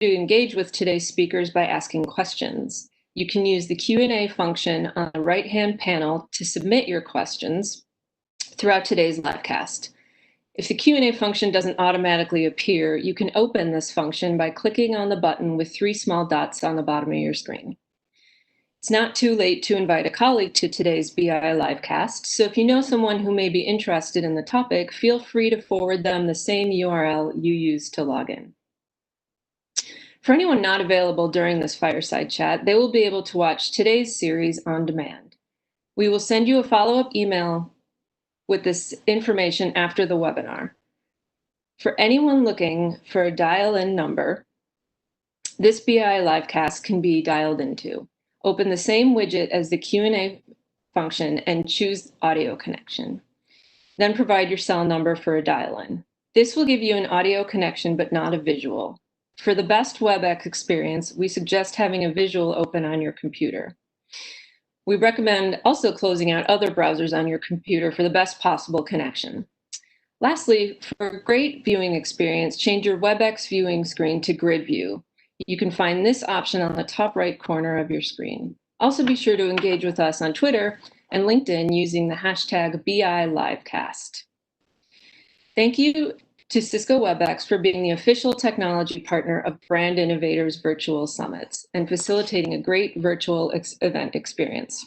to engage with today's speakers by asking questions. You can use the Q&A function on the right-hand panel to submit your questions throughout today's livecast. If the Q&A function doesn't automatically appear, you can open this function by clicking on the button with 3 small dots on the bottom of your screen. It's not too late to invite a colleague to today's BI livecast, so if you know someone who may be interested in the topic, feel free to forward them the same URL you used to log in. For anyone not available during this fireside chat, they will be able to watch today's series on demand. We will send you a follow-up email with this information after the webinar. For anyone looking for a dial-in number, this BI livecast can be dialed into. Open the same widget as the Q&A function and choose audio connection. Then provide your cell number for a dial-in. This will give you an audio connection, but not a visual. For the best WebEx experience, we suggest having a visual open on your computer. We recommend also closing out other browsers on your computer for the best possible connection. Lastly, for a great viewing experience, change your WebEx viewing screen to grid view. You can find this option on the top right corner of your screen. Also be sure to engage with us on Twitter and LinkedIn using the hashtag BILivecast. Thank you to Cisco WebEx for being the official technology partner of Brand Innovators Virtual Summits and facilitating a great virtual event experience.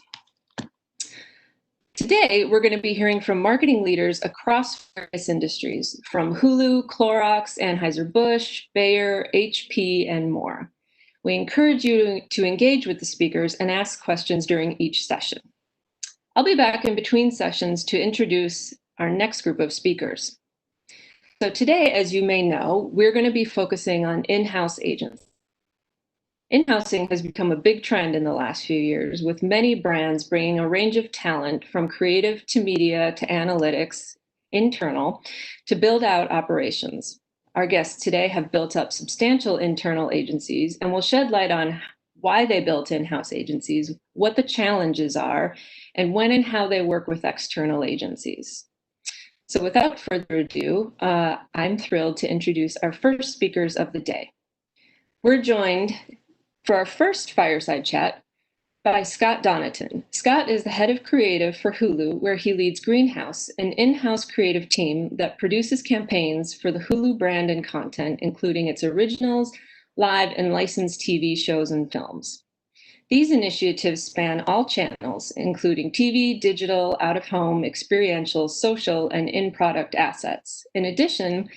Today, we're going to be hearing from marketing leaders across various industries, from Hulu, Clorox, Anheuser-Busch, Bayer, HP, and more. We encourage you to engage with the speakers and ask questions during each session. I'll be back in between sessions to introduce our next group of speakers. So today, as you may know, we're going to be focusing on in-house agents. In-housing has become a big trend in the last few years, with many brands bringing a range of talent from creative to media to analytics, internal, to build out operations. Our guests today have built up substantial internal agencies and will shed light on why they built in-house agencies, what the challenges are, and when and how they work with external agencies. So without further ado, I'm thrilled to introduce our first speakers of the day. We're joined for our first fireside chat by Scott Donaton. Scott is the head of creative for Hulu, where he leads Greenhouse, an in-house creative team that produces campaigns for the Hulu brand and content, including its originals, live, and licensed TV shows and films. These initiatives span all channels, including TV, digital, out-of-home, experiential, social, and in-product assets. In addition,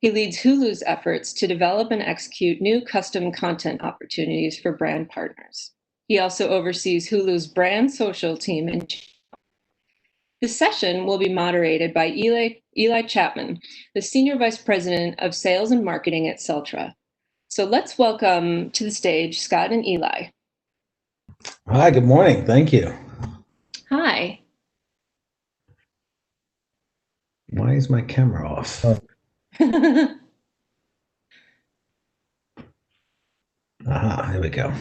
he leads Hulu's efforts to develop and execute new custom content opportunities for brand partners. He also oversees Hulu's brand social team. And this session will be moderated by Eli Chapman, the Senior Vice President of Sales and Marketing at Celtra. So let's welcome to the stage Scott and Eli. Hi, good morning. Thank you. Hi. Why is my camera off? Aha, here we go.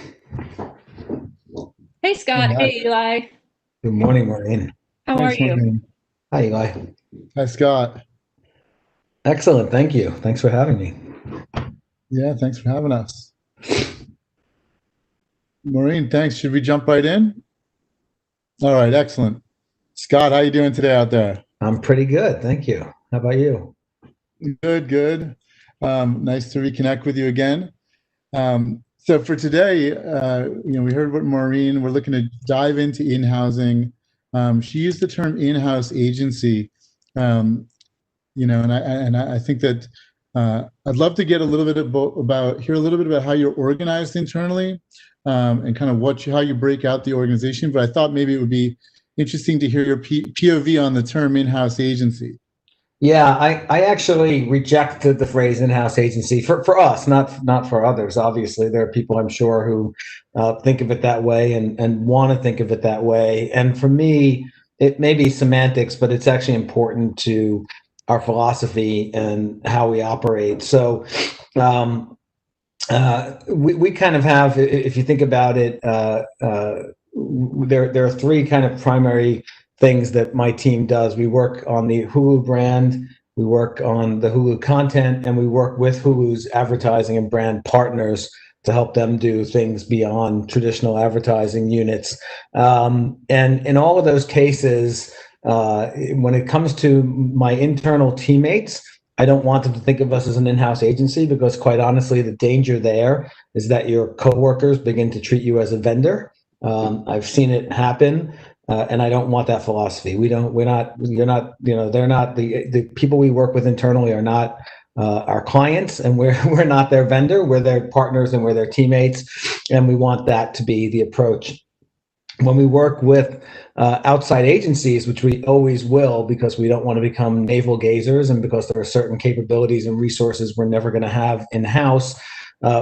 Hey, Scott. Hey, Eli. Good morning, Maureen. How are you? Maureen. Hi, Eli. Hi, Scott. Excellent. Thank you. Thanks for having me. Yeah, thanks for having us. Maureen, thanks. Should we jump right in? All right, excellent. Scott, how you doing today out there? I'm pretty good. Thank you. How about you? Good, good. Nice to reconnect with you again. So for today, we heard what Maureen, we're looking to dive into in-housing. She used the term in-house agency, and I think that I'd love to get a little bit hear a little bit about how you're organized internally, and kind of how you break out the organization. But I thought maybe it would be interesting to hear your POV on the term in-house agency. Yeah, I actually rejected the phrase in-house agency for us, not for others. Obviously, there are people I'm sure who think of it that way and want to think of it that way. And for me, it may be semantics, but it's actually important to our philosophy and how we operate. So we kind of have, if you think about it, there are 3 kind of primary things that my team does. We work on the Hulu brand, we work on the Hulu content, and we work with Hulu's advertising and brand partners to help them do things beyond traditional advertising units. And in all of those cases, when it comes to my internal teammates, I don't want them to think of us as an in-house agency, because quite honestly, the danger there is that your coworkers begin to treat you as a vendor. I've seen it happen. And I don't want that philosophy. We're not, you're not, they're not, the people we work with internally are not our clients, and we're not their vendor. We're their partners and we're their teammates. And we want that to be the approach. When we work with outside agencies, which we always will, because we don't want to become navel gazers, and because there are certain capabilities and resources we're never going to have in-house,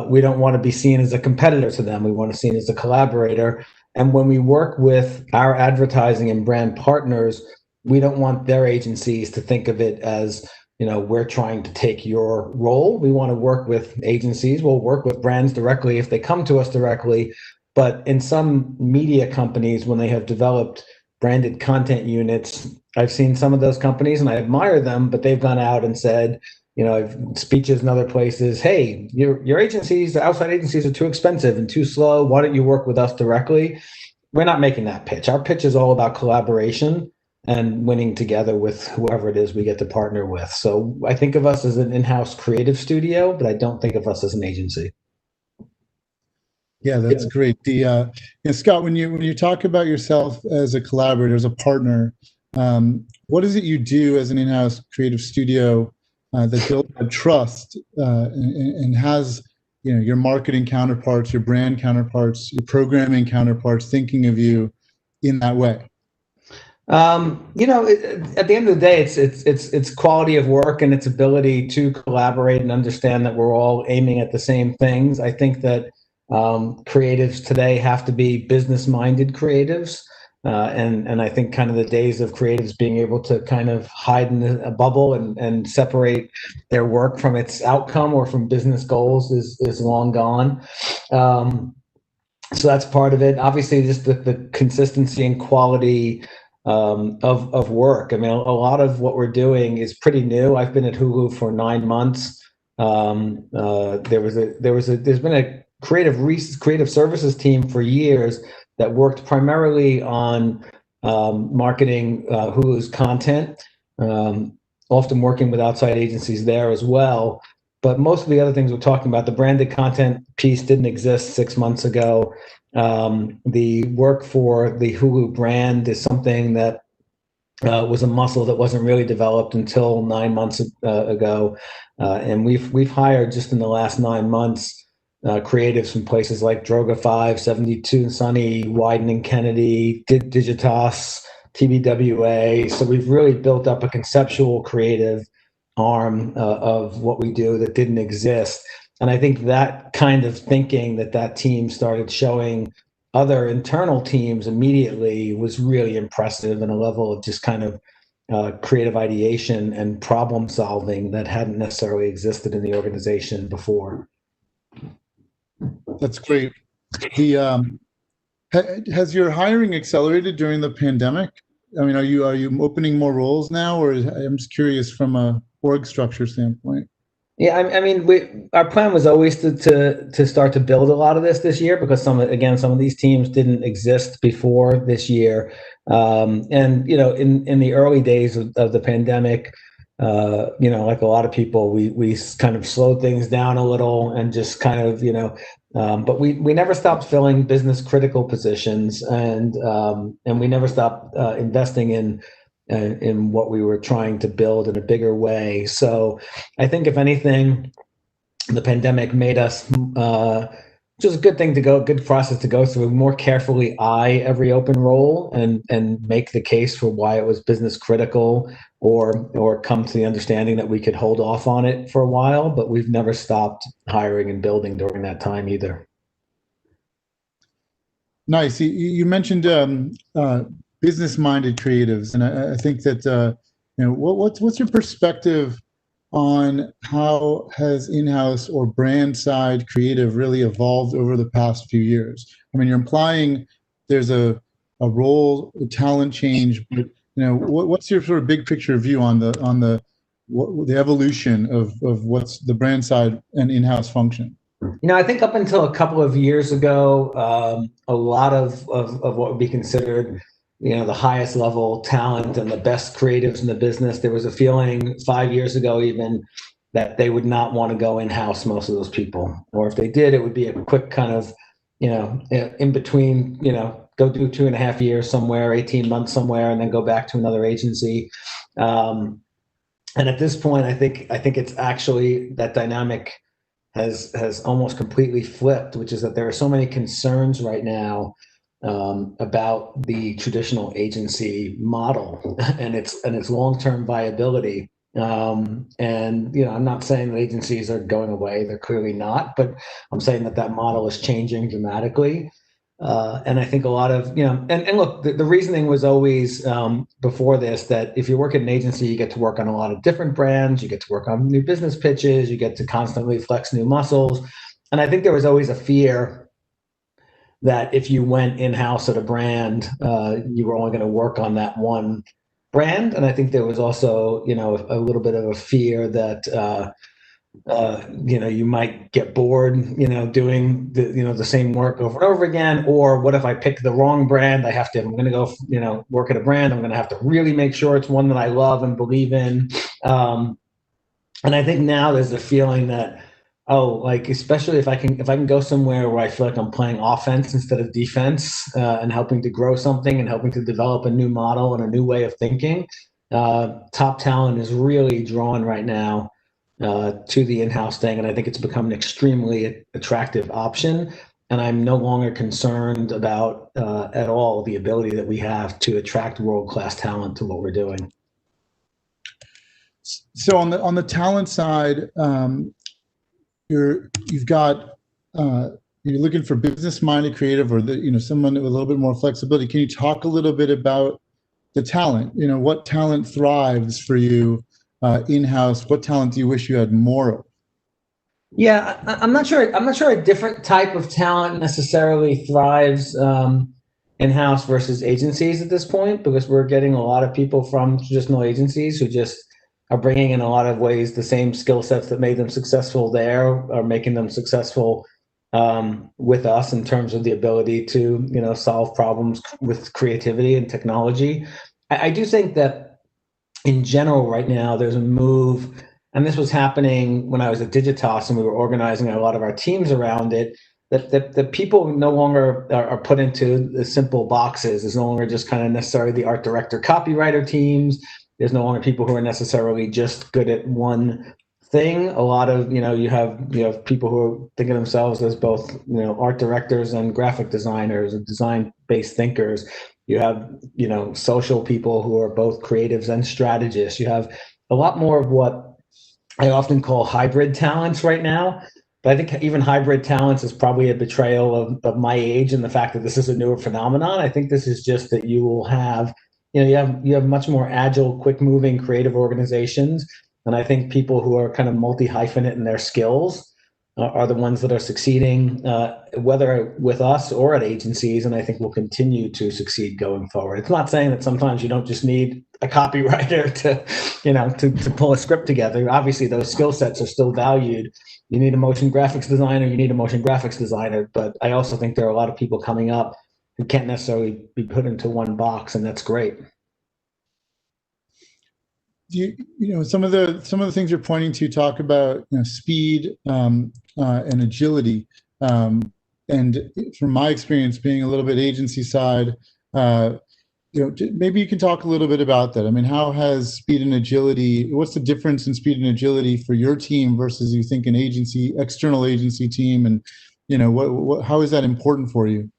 we don't want to be seen as a competitor to them. We want to be seen as a collaborator. And when we work with our advertising and brand partners, we don't want their agencies to think of it as, we're trying to take your role. We want to work with agencies. We'll work with brands directly if they come to us directly. But in some media companies, when they have developed branded content units, I've seen some of those companies and I admire them, but they've gone out and said, speeches in other places, hey, your agencies, the outside agencies are too expensive and too slow. Why don't you work with us directly? We're not making that pitch. Our pitch is all about collaboration and winning together with whoever it is we get to partner with. So I think of us as an in-house creative studio, but I don't think of us as an agency. Yeah, that's great. Scott, when you talk about yourself as a collaborator, as a partner, what is it you do as an in-house creative studio that builds that trust and has your marketing counterparts, your brand counterparts, your programming counterparts thinking of you in that way? At the end of the day, it's quality of work and its ability to collaborate and understand that we're all aiming at the same things. I think that creatives today have to be business-minded creatives. And I think kind of the days of creatives being able to kind of hide in a bubble and separate their work from its outcome or from business goals is long gone. So that's part of it. Obviously, just the consistency and quality of work. I mean, a lot of what we're doing is pretty new. I've been at Hulu for 9 months. There's been a creative services team for years that worked primarily on marketing Hulu's content, often working with outside agencies there as well. But most of the other things we're talking about, the branded content piece didn't exist 6 months ago. The work for the Hulu brand is something that was a muscle that wasn't really developed until 9 months ago. And we've hired just in the last 9 months creatives from places like Droga5, 72andSunny, Wieden & Kennedy, Digitas, TBWA. So we've really built up a conceptual creative arm of what we do that didn't exist. And I think that kind of thinking that team started showing other internal teams immediately was really impressive, and a level of just kind of creative ideation and problem solving that hadn't necessarily existed in the organization before. That's great. Has your hiring accelerated during the pandemic? I mean, are you opening more roles now, or I'm just curious from a org structure standpoint? Yeah, I mean, our plan was always to start to build a lot of this year, because some of these teams didn't exist before this year, and in the early days of the pandemic, like a lot of people, we kind of slowed things down a little and just kind of but we never stopped filling business critical positions, and we never stopped investing in what we were trying to build in a bigger way. So I think if anything, the pandemic made us just a good process to go through, more carefully eye every open role and make the case for why it was business critical, or come to the understanding that we could hold off on it for a while. But we've never stopped hiring and building during that time either. Nice. You mentioned business-minded creatives, and I think that what's your perspective on how has in-house or brand side creative really evolved over the past few years? I mean, you're implying there's a role, a talent change, but what's your sort of big picture view on the the evolution of what's the brand side and in-house function? I think up until a couple of years ago, a lot of what would be considered, the highest level talent and the best creatives in the business, there was a feeling 5 years ago even that they would not want to go in-house, most of those people. Or if they did, it would be a quick kind of, in between, go do 2.5 years somewhere, 18 months somewhere, and then go back to another agency. And at this point, I think it's actually that dynamic has almost completely flipped, which is that there are so many concerns right now about the traditional agency model and its long-term viability. And I'm not saying that agencies are going away; they're clearly not. But I'm saying that model is changing dramatically. And I think a lot of, and look, the reasoning was always before this that if you work at an agency, you get to work on a lot of different brands, you get to work on new business pitches, you get to constantly flex new muscles. And I think there was always a fear that if you went in-house at a brand, you were only going to work on that one brand. And I think there was also, a little bit of a fear that, you might get bored, doing the same work over and over again. Or what if I pick the wrong brand? I'm going to go, work at a brand. I'm going to have to really make sure it's one that I love and believe in. And I think now there's a feeling that, especially if I can go somewhere where I feel like I'm playing offense instead of defense, and helping to grow something and helping to develop a new model and a new way of thinking, top talent is really drawn right now to the in-house thing. And I think it's become an extremely attractive option. And I'm no longer concerned about at all the ability that we have to attract world-class talent to what we're doing. So on the talent side, you're looking for business-minded creative, or someone with a little bit more flexibility. Can you talk a little bit about the talent? What talent thrives for you in-house? What talent do you wish you had more of? Yeah, I'm not sure a different type of talent necessarily thrives in-house versus agencies at this point, because we're getting a lot of people from traditional agencies who just are bringing in a lot of ways the same skill sets that made them successful there are making them successful with us in terms of the ability to solve problems with creativity and technology. I do think that in general right now there's a move, and this was happening when I was at Digitas and we were organizing a lot of our teams around it, that people no longer are put into the simple boxes. There's no longer just kind of necessarily the art director copywriter teams. There's no longer people who are necessarily just good at one thing. A lot of, you have people who are thinking of themselves as both, art directors and graphic designers and design-based thinkers. You have, social people who are both creatives and strategists. You have a lot more of what I often call hybrid talents right now. But I think even hybrid talents is probably a betrayal of my age and the fact that this is a newer phenomenon. I think this is just that you will have, you have much more agile, quick-moving, creative organizations. And I think people who are kind of multi-hyphenate in their skills are the ones that are succeeding, whether with us or at agencies, and I think will continue to succeed going forward. It's not saying that sometimes you don't just need a copywriter to pull a script together. Obviously, those skill sets are still valued. You need a motion graphics designer, but I also think there are a lot of people coming up who can't necessarily be put into one box, and that's great. Some of the things you're pointing to talk about speed and agility, and from my experience being a little bit agency side, maybe you can talk a little bit about that. I mean, how has speed and agility? What's the difference in speed and agility for your team versus you think an external agency team, and how is that important for you?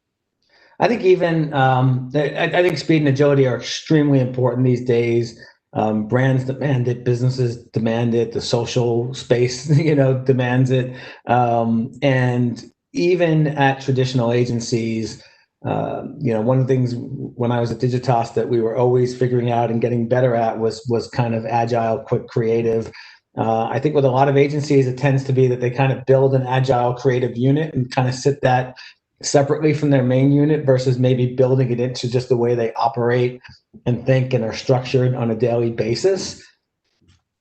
I think I think speed and agility are extremely important these days. Brands demand it, businesses demand it, the social space, demands it. And even at traditional agencies, one of the things when I was at Digitas that we were always figuring out and getting better at was kind of agile, quick, creative. I think with a lot of agencies, it tends to be that they kind of build an agile creative unit and kind of sit that separately from their main unit versus maybe building it into just the way they operate and think and are structured on a daily basis.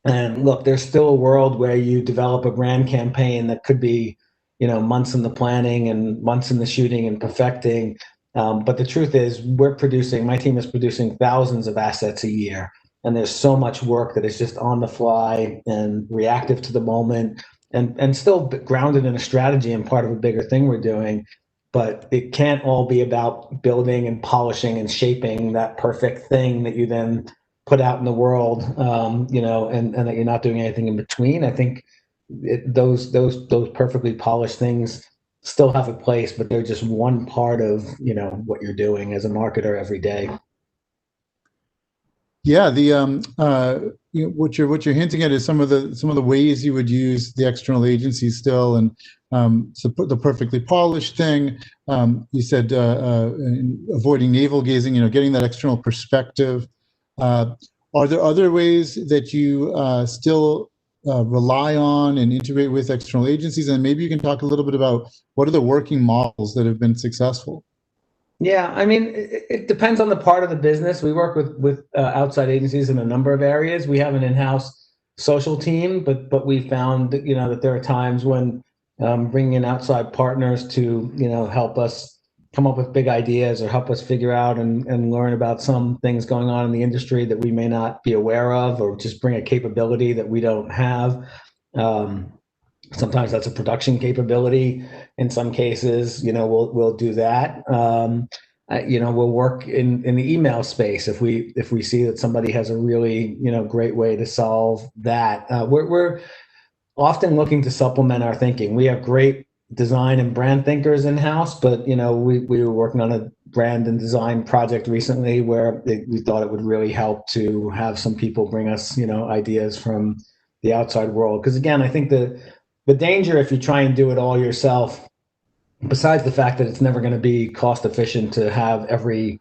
And look, there's still a world where you develop a brand campaign that could be, months in the planning and months in the shooting and perfecting. But the truth is, my team is producing thousands of assets a year. And there's so much work that is just on the fly and reactive to the moment and still grounded in a strategy and part of a bigger thing we're doing. But it can't all be about building and polishing and shaping that perfect thing that you then put out in the world, and that you're not doing anything in between. I think those perfectly polished things still have a place, but they're just one part of what you're doing as a marketer every day. Yeah, what you're hinting at is some of the ways you would use the external agency still, and so the perfectly polished thing. You said avoiding navel gazing, getting that external perspective. Are there other ways that you still rely on and integrate with external agencies? And maybe you can talk a little bit about what are the working models that have been successful? Yeah, I mean, it depends on the part of the business. We work with outside agencies in a number of areas. We have an in-house social team, but we found that there are times when bringing in outside partners to help us come up with big ideas or help us figure out and learn about some things going on in the industry that we may not be aware of, or just bring a capability that we don't have. Sometimes that's a production capability. In some cases, we'll do that. We'll work in the email space if we see that somebody has a really great way to solve that. We're often looking to supplement our thinking. We have great design and brand thinkers in house, but we were working on a brand and design project recently where we thought it would really help to have some people bring us ideas from the outside world. Because again, I think the danger if you try and do it all yourself, besides the fact that it's never going to be cost efficient to have every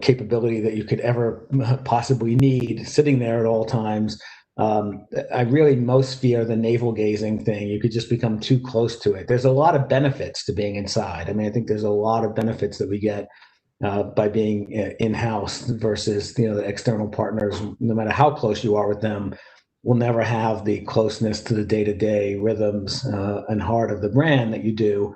capability that you could ever possibly need sitting there at all times, I really most fear the navel gazing thing. You could just become too close to it. There's a lot of benefits to being inside. I mean, I think there's a lot of benefits that we get by being in-house versus the external partners. No matter how close you are with them, will never have the closeness to the day-to-day rhythms and heart of the brand that you do.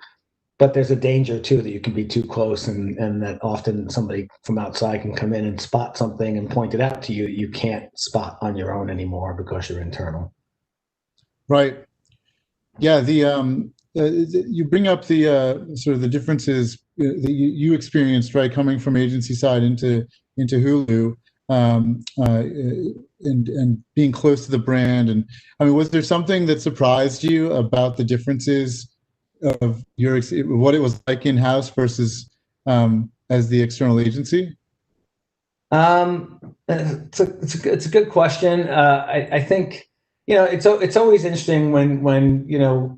But there's a danger too that you can be too close, and that often somebody from outside can come in and spot something and point it out to you that you can't spot on your own anymore because you're internal. Right. Yeah. You bring up the sort of the differences that you experienced, right, coming from agency side into Hulu. And being close to the brand. And I mean, was there something that surprised you about the differences of what it was like in-house versus as the external agency? It's a good question. I think it's always interesting when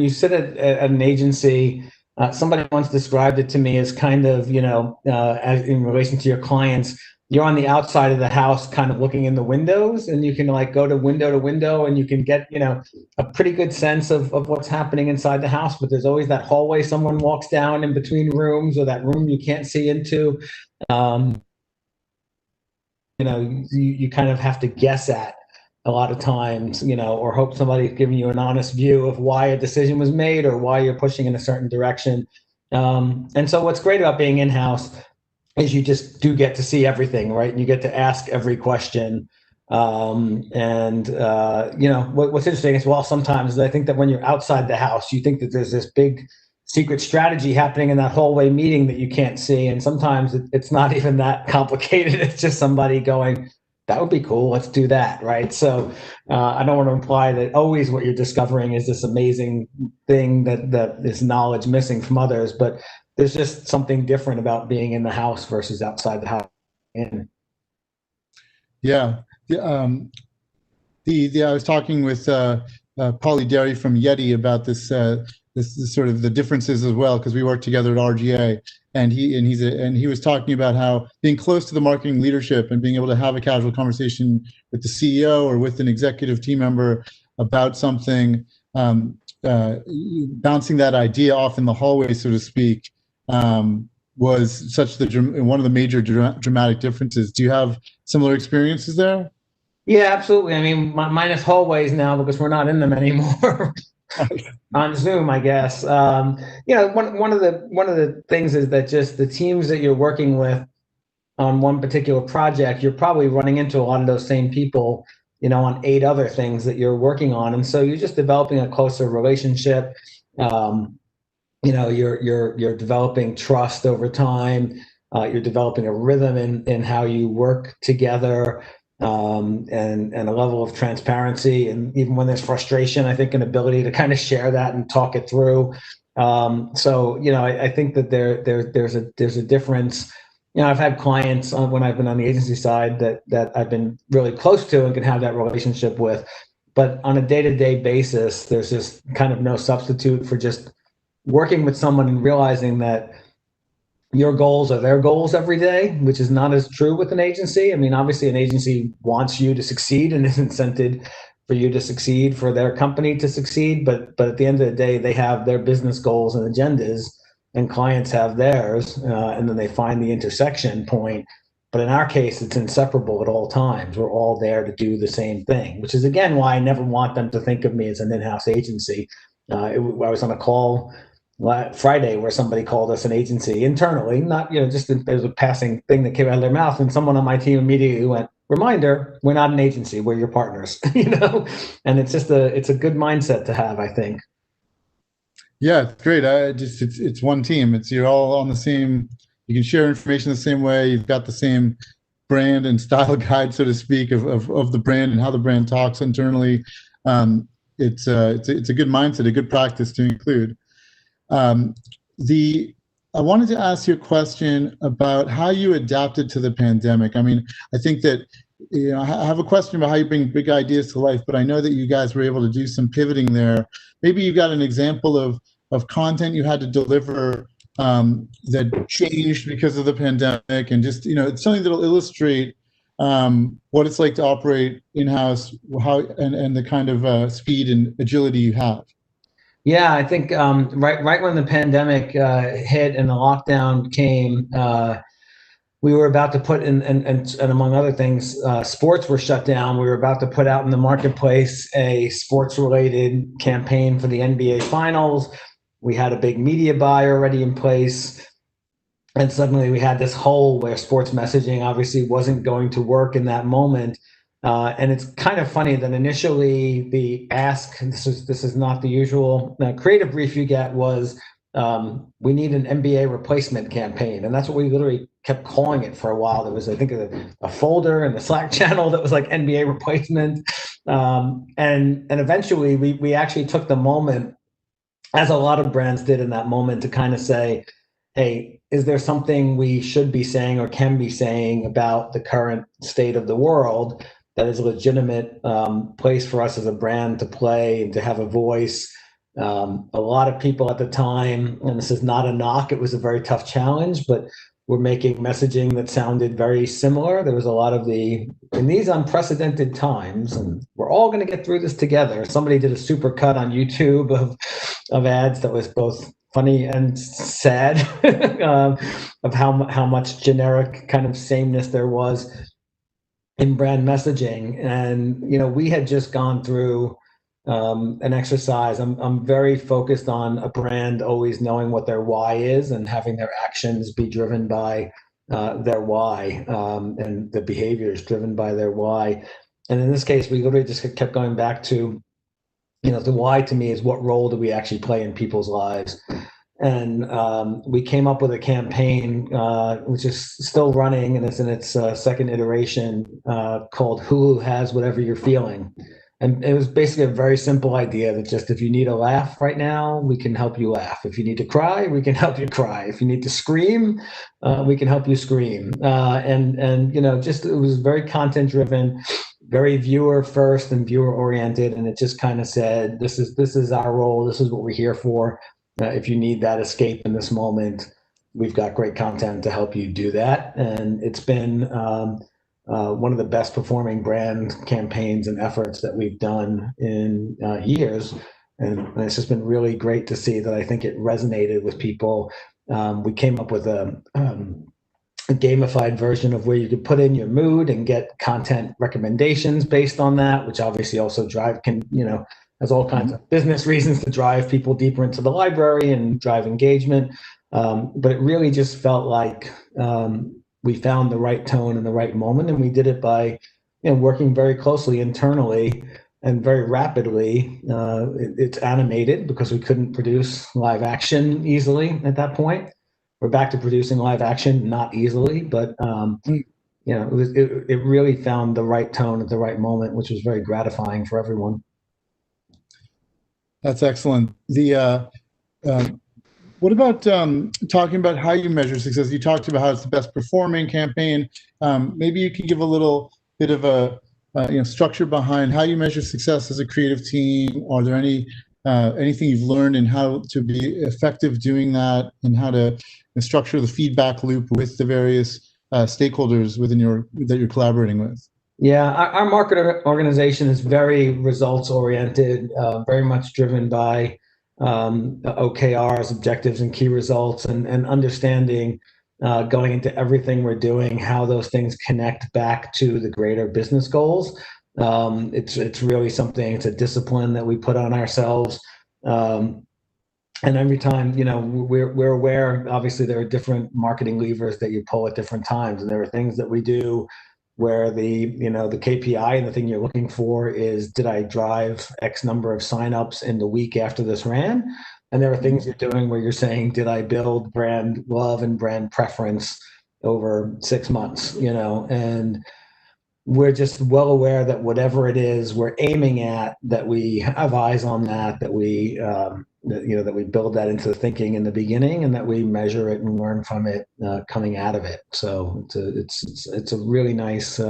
you sit at an agency. Somebody once described it to me as kind of as in relation to your clients, you're on the outside of the house kind of looking in the windows, and you can go to window and you can get a pretty good sense of what's happening inside the house. But there's always that hallway someone walks down in between rooms, or that room you can't see into. You kind of have to guess at a lot of times, or hope somebody's giving you an honest view of why a decision was made or why you're pushing in a certain direction. And so what's great about being in-house is you just do get to see everything, right? And you get to ask every question. What's interesting as well sometimes is I think that when you're outside the house, you think that there's this big secret strategy happening in that hallway meeting that you can't see. And sometimes it's not even that complicated. It's just somebody going, that would be cool. Let's do that, right? So I don't want to imply that always what you're discovering is this amazing thing that is knowledge missing from others, but there's just something different about being in the house versus outside the house. Yeah. I was talking with Pauly Derry from Yeti about this sort of the differences as well, because we work together at RGA, and he was talking about how being close to the marketing leadership and being able to have a casual conversation with the CEO or with an executive team member about something, bouncing that idea off in the hallway, so to speak, was one of the major dramatic differences. Do you have similar experiences there? Yeah, absolutely. I mean, minus hallways now because we're not in them anymore. On Zoom, I guess. One of the things is that just the teams that you're working with on one particular project, you're probably running into a lot of those same people, on 8 other things that you're working on, and so you're just developing a closer relationship. Um, you're developing trust over time. You're developing a rhythm in how you work together, and a level of transparency. And even when there's frustration, I think an ability to kind of share that and talk it through. I think that there's a difference. I've had clients when I've been on the agency side that I've been really close to and can have that relationship with, but on a day-to-day basis, there's just kind of no substitute for just working with someone and realizing that your goals are their goals every day, which is not as true with an agency. I mean, obviously, an agency wants you to succeed and is incented for you to succeed, for their company to succeed. But at the end of the day, they have their business goals and agendas, and clients have theirs, and then they find the intersection point. But in our case, it's inseparable at all times. We're all there to do the same thing, which is again why I never want them to think of me as an in-house agency. I was on a call Friday where somebody called us an agency internally, not, just there's a passing thing that came out of their mouth, and someone on my team immediately went, "Reminder, we're not an agency, we're your partners." And it's a good mindset to have, I think. Yeah, it's great. It's one team. You're all on the same. You can share information the same way. You've got the same brand and style guide, so to speak, of the brand and how the brand talks internally. It's a good mindset, a good practice to include. The I wanted to ask you a question about how you adapted to the pandemic. I mean, I think that I have a question about how you bring big ideas to life, but I know that you guys were able to do some pivoting there. Maybe you got an example of content you had to deliver that changed because of the pandemic, and just it's something that'll illustrate what it's like to operate in house, how and the kind of speed and agility you have. Yeah, I think right when the pandemic hit and the lockdown came, we were about to put in, and among other things, sports were shut down. We were about to put out in the marketplace a sports related campaign for the NBA Finals. We had a big media buy already in place. And suddenly we had this hole where sports messaging obviously wasn't going to work in that moment. And it's kind of funny that initially the ask, this is not the usual creative brief you get, was we need an NBA replacement campaign. And that's what we literally kept calling it for a while. There was, I think, a folder in the Slack channel that was like NBA replacement. And eventually we actually took the moment, as a lot of brands did in that moment, to kind of say, hey, is there something we should be saying or can be saying about the current state of the world that is a legitimate place for us as a brand to play and to have a voice? A lot of people at the time, and this is not a knock, it was a very tough challenge, but we're making messaging that sounded very similar. There was a lot of in these unprecedented times, and we're all going to get through this together. Somebody did a super cut on YouTube of ads that was both funny and sad, of how much generic kind of sameness there was in brand messaging. And we had just gone through an exercise. I'm very focused on a brand always knowing what their why is and having their actions be driven by their why, and the behaviors driven by their why. And in this case, we literally just kept going back to, the why to me is what role do we actually play in people's lives. And we came up with a campaign, which is still running, and it's in its second iteration, called Hulu Has Whatever You're Feeling. And it was basically a very simple idea that just, if you need a laugh right now, we can help you laugh. If you need to cry, we can help you cry. If you need to scream, we can help you scream. Just, it was very content driven, very viewer first and viewer oriented. And it just kind of said, this is our role. This is what we're here for. If you need that escape in this moment, we've got great content to help you do that. And it's been one of the best performing brand campaigns and efforts that we've done in years. And it's just been really great to see that. I think it resonated with people. We came up with a gamified version of where you could put in your mood and get content recommendations based on that, which obviously also has all kinds of business reasons to drive people deeper into the library and drive engagement. But it really just felt like we found the right tone and the right moment, and we did it by working very closely internally and very rapidly. It's animated because we couldn't produce live action easily at that point. We're back to producing live action, not easily, but it really found the right tone at the right moment, which was very gratifying for everyone. That's excellent. What about talking about how you measure success? You talked about how it's the best performing campaign. Maybe you can give a little bit of a structure behind how you measure success as a creative team. Are there anything you've learned in how to be effective doing that, and how to structure the feedback loop with the various stakeholders that you're collaborating with? Yeah, our market organization is very results oriented, very much driven by OKRs, objectives and key results, and understanding going into everything we're doing, how those things connect back to the greater business goals. It's really something, it's a discipline that we put on ourselves. And every time, we're aware, obviously there are different marketing levers that you pull at different times. And there are things that we do where the KPI and the thing you're looking for is, did I drive X number of signups in the week after this ran? And there are things you're doing where you're saying, did I build brand love and brand preference over 6 months? And we're just well aware that whatever it is we're aiming at, that we have eyes on that we that we build that into the thinking in the beginning, and that we measure it and learn from it coming out of it. So it's a really nice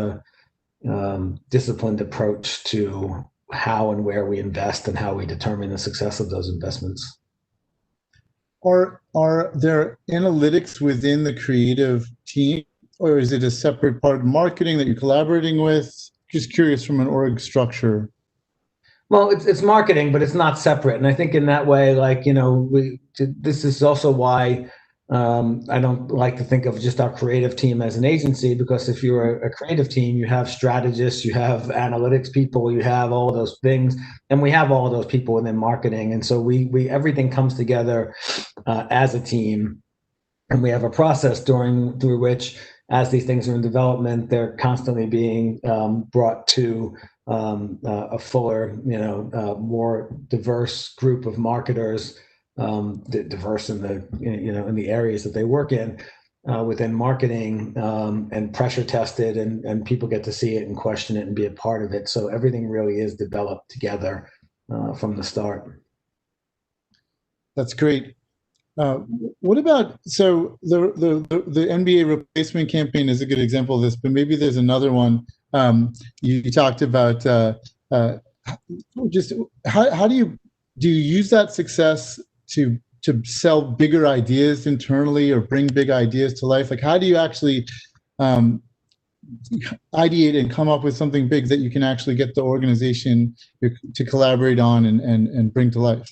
disciplined approach to how and where we invest and how we determine the success of those investments. Are there analytics within the creative team, or is it a separate part of marketing that you're collaborating with? Just curious from an org structure. Well, it's marketing, but it's not separate. And I think in that way, this is also why I don't like to think of just our creative team as an agency, because if you're a creative team, you have strategists, you have analytics people, you have all those things, and we have all those people within marketing. And so we everything comes together as a team, and we have a process through which, as these things are in development, they're constantly being brought to a fuller, more diverse group of marketers, diverse in the in the areas that they work in within marketing, and pressure tested, and people get to see it and question it and be a part of it. So everything really is developed together from the start. That's great. What about, so the NBA replacement campaign is a good example of this, but maybe there's another one. You talked about just how do you use that success to sell bigger ideas internally, or bring big ideas to life? Like, how do you actually ideate and come up with something big that you can actually get the organization to collaborate on and bring to life?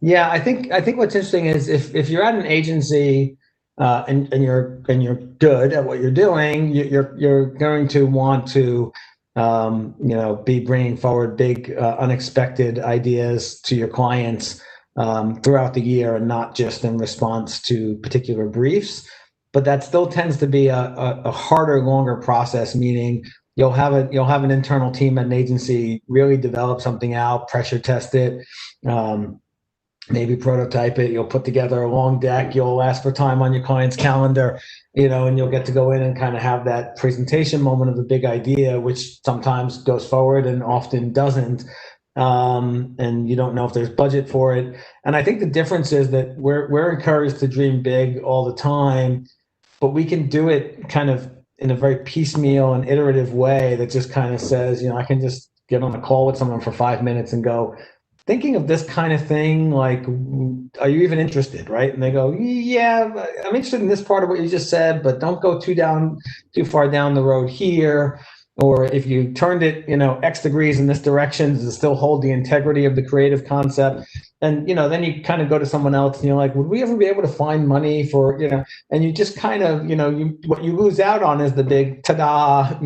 Yeah, I think what's interesting is if you're at an agency and you're good at what you're doing, you're going to want to be bringing forward big unexpected ideas to your clients throughout the year, and not just in response to particular briefs. But that still tends to be a harder, longer process. Meaning you'll have an internal team at an agency really develop something out, pressure test it. Maybe prototype it. You'll put together a long deck. You'll ask for time on your client's calendar, and you'll get to go in and kind of have that presentation moment of the big idea, which sometimes goes forward and often doesn't. And you don't know if there's budget for it. And I think the difference is that we're encouraged to dream big all the time, but we can do it kind of in a very piecemeal and iterative way that just kind of says, I can just get on a call with someone for 5 minutes and go, thinking of this kind of thing, like, are you even interested, right? And they go, yeah, I'm interested in this part of what you just said, but don't go too far down the road here. Or if you turned it, X degrees in this direction, does it still hold the integrity of the creative concept? And, then you kind of go to someone else and you're like, would we ever be able to find money for, and you just kind of, what you lose out on is the big ta-da,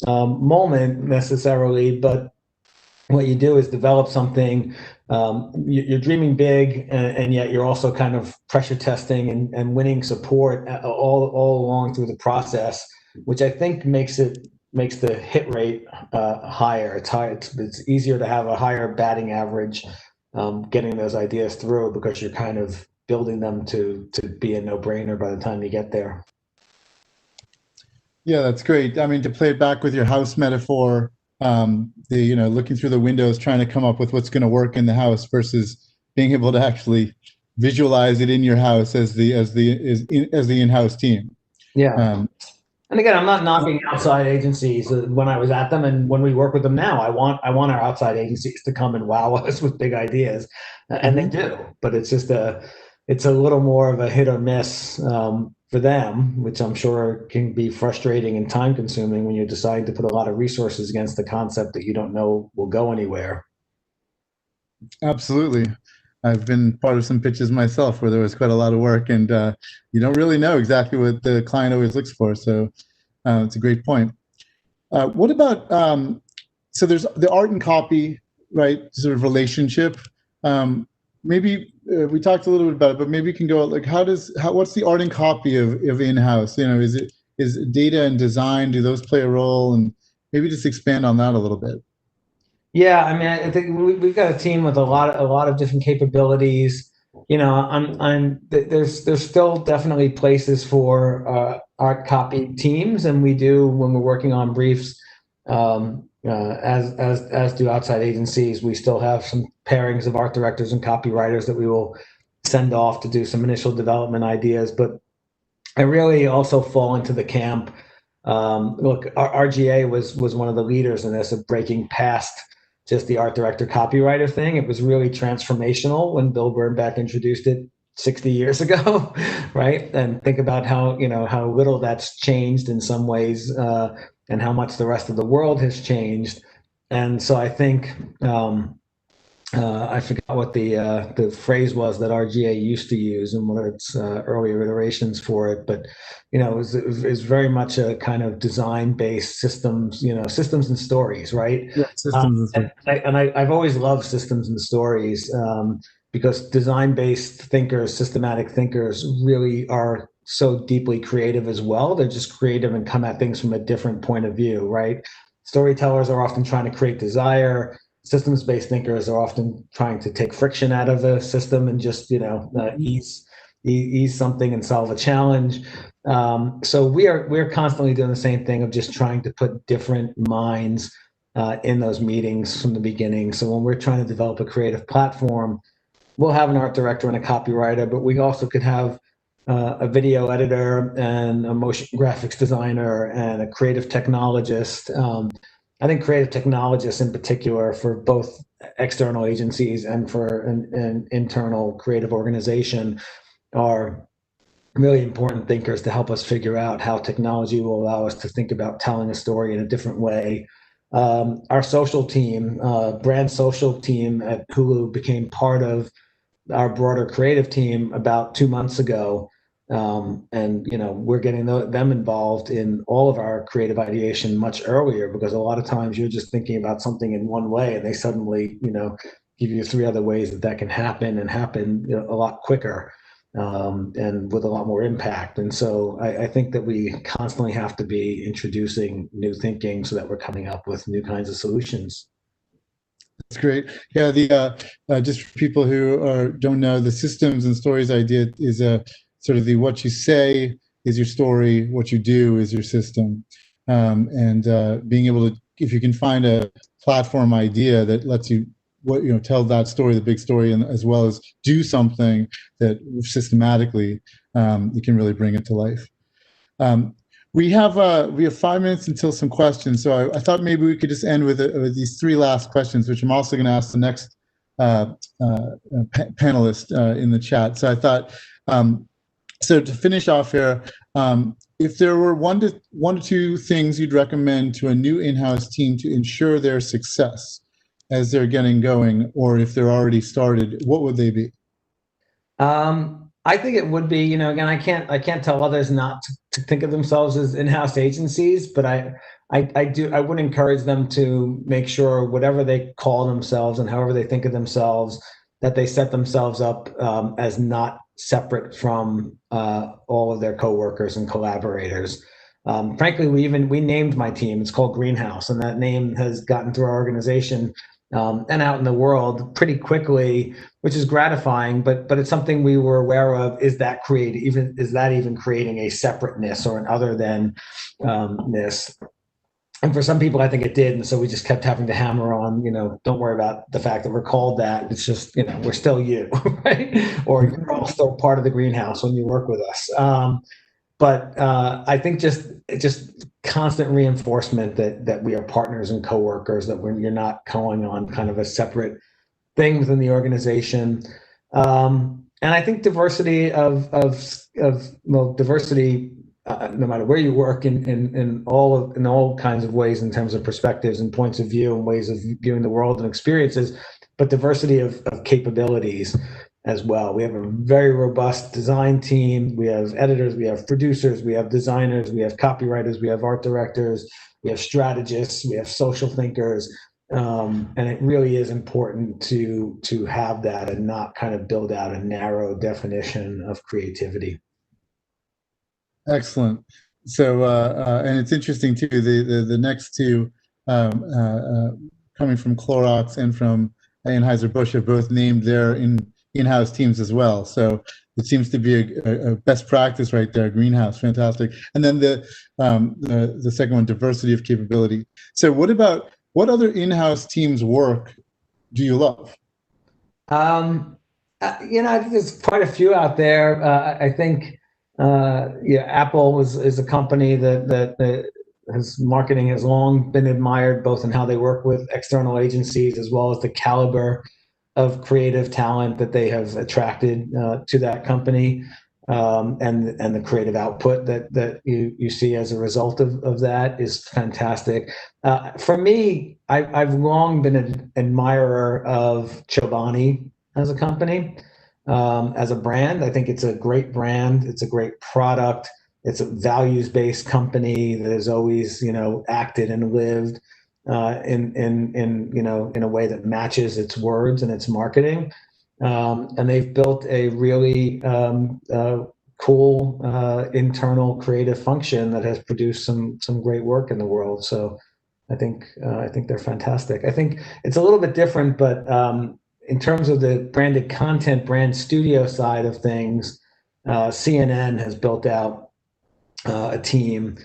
moment necessarily. But what you do is develop something. You're dreaming big, and yet you're also kind of pressure testing and winning support all along through the process, which I think makes the hit rate higher. It's easier to have a higher batting average, getting those ideas through, because you're kind of building them to be a no-brainer by the time you get there. Yeah, that's great. I mean, to play it back with your house metaphor, looking through the windows, trying to come up with what's going to work in the house versus being able to actually visualize it in your house as the in-house team. Yeah. And again, I'm not knocking outside agencies when I was at them, and when we work with them now, I want our outside agencies to come and wow us with big ideas, and they do. But it's just it's a little more of a hit or miss for them, which I'm sure can be frustrating and time consuming when you're deciding to put a lot of resources against the concept that you don't know will go anywhere. Absolutely. I've been part of some pitches myself where there was quite a lot of work, and you don't really know exactly what the client always looks for. So it's a great point. What about, so there's the art and copy, right, sort of relationship. Maybe we talked a little bit about it, but maybe you can go like, what's the art and copy of in-house? Is data and design, do those play a role? And maybe just expand on that a little bit. Yeah, I mean, I think we've got a team with a lot of different capabilities. There's still definitely places for art copy teams, and we do when we're working on briefs. As do outside agencies, we still have some pairings of art directors and copywriters that we will send off to do some initial development ideas. But I really also fall into the camp. Look, RGA was one of the leaders in this, of breaking past just the art director copywriter thing. It was really transformational when Bill Bernbach introduced it 60 years ago, right? And think about how little that's changed in some ways, and how much the rest of the world has changed. And so I think I forgot what the phrase was that RGA used to use and what its earlier iterations for it, but is very much a kind of design-based systems and stories, right? Yeah, systems. I've always loved systems and stories, because design-based thinkers, systematic thinkers, really are so deeply creative as well. They're just creative and come at things from a different point of view, right? Storytellers are often trying to create desire. Systems-based thinkers are often trying to take friction out of a system and just ease something and solve a challenge. So we're constantly doing the same thing of just trying to put different minds in those meetings from the beginning. So when we're trying to develop a creative platform, we'll have an art director and a copywriter, but we also could have a video editor and a motion graphics designer and a creative technologist. I think creative technologists in particular, for both external agencies and for an internal creative organization, are really important thinkers to help us figure out how technology will allow us to think about telling a story in a different way. Our social team, brand social team at Hulu, became part of our broader creative team about 2 months ago. And we're getting them involved in all of our creative ideation much earlier, because a lot of times you're just thinking about something in one way and they suddenly give you 3 other ways that can happen, and happen a lot quicker, and with a lot more impact. And so I think that we constantly have to be introducing new thinking so that we're coming up with new kinds of solutions. That's great. Yeah, the just for people who don't know, the systems and stories idea is a sort of what you say is your story, what you do is your system, and being able to, if you can find a platform idea that lets you tell that story, the big story, and as well as do something that systematically you can really bring it to life. We have 5 minutes until some questions, so I thought maybe we could just end with these 3 last questions, which I'm also going to ask the next panelist in the chat. So I thought, so to finish off here, if there were one to two things you'd recommend to a new in-house team to ensure their success, as they're getting going, or if they're already started, what would they be? I think it would be, again, I can't tell others not to think of themselves as in-house agencies, but I would encourage them to make sure whatever they call themselves and however they think of themselves, that they set themselves up as not separate from all of their coworkers and collaborators. Frankly, we named my team. It's called Greenhouse, and that name has gotten through our organization and out in the world pretty quickly, which is gratifying. But it's something we were aware of. Is that even creating a separateness or an other than ness? And for some people, I think it did. And so we just kept having to hammer on, don't worry about the fact that we're called that. It's just, we're still you, right? Or you're all still part of the Greenhouse when you work with us. But I think just constant reinforcement that we are partners and coworkers, that you're not calling on kind of a separate thing within the organization. And I think diversity diversity, no matter where you work, in all kinds of ways, in terms of perspectives and points of view and ways of viewing the world and experiences, but diversity of capabilities as well. We have a very robust design team. We have editors, we have producers, we have designers, we have copywriters, we have art directors, we have strategists, we have social thinkers. And it really is important to have that and not kind of build out a narrow definition of creativity. Excellent. So, and it's interesting too, the next two, coming from Clorox and from Anheuser-Busch, have both named their in-house teams as well. So it seems to be a best practice right there. Greenhouse, fantastic. And then the second one, diversity of capability. So what other in-house teams work do you love? I think there's quite a few out there. I think Apple is a company that has marketing has long been admired, both in how they work with external agencies as well as the caliber of creative talent that they have attracted to that company, and the creative output that you see as a result of that is fantastic. For me, I've long been an admirer of Chobani as a company. As a brand, I think it's a great brand. It's a great product. It's a values-based company that has always, acted and lived in a way that matches its words and its marketing. And they've built a really cool internal creative function that has produced some great work in the world. So I think they're fantastic. I think it's a little bit different, but in terms of the branded content, brand studio side of things, CNN has built out a team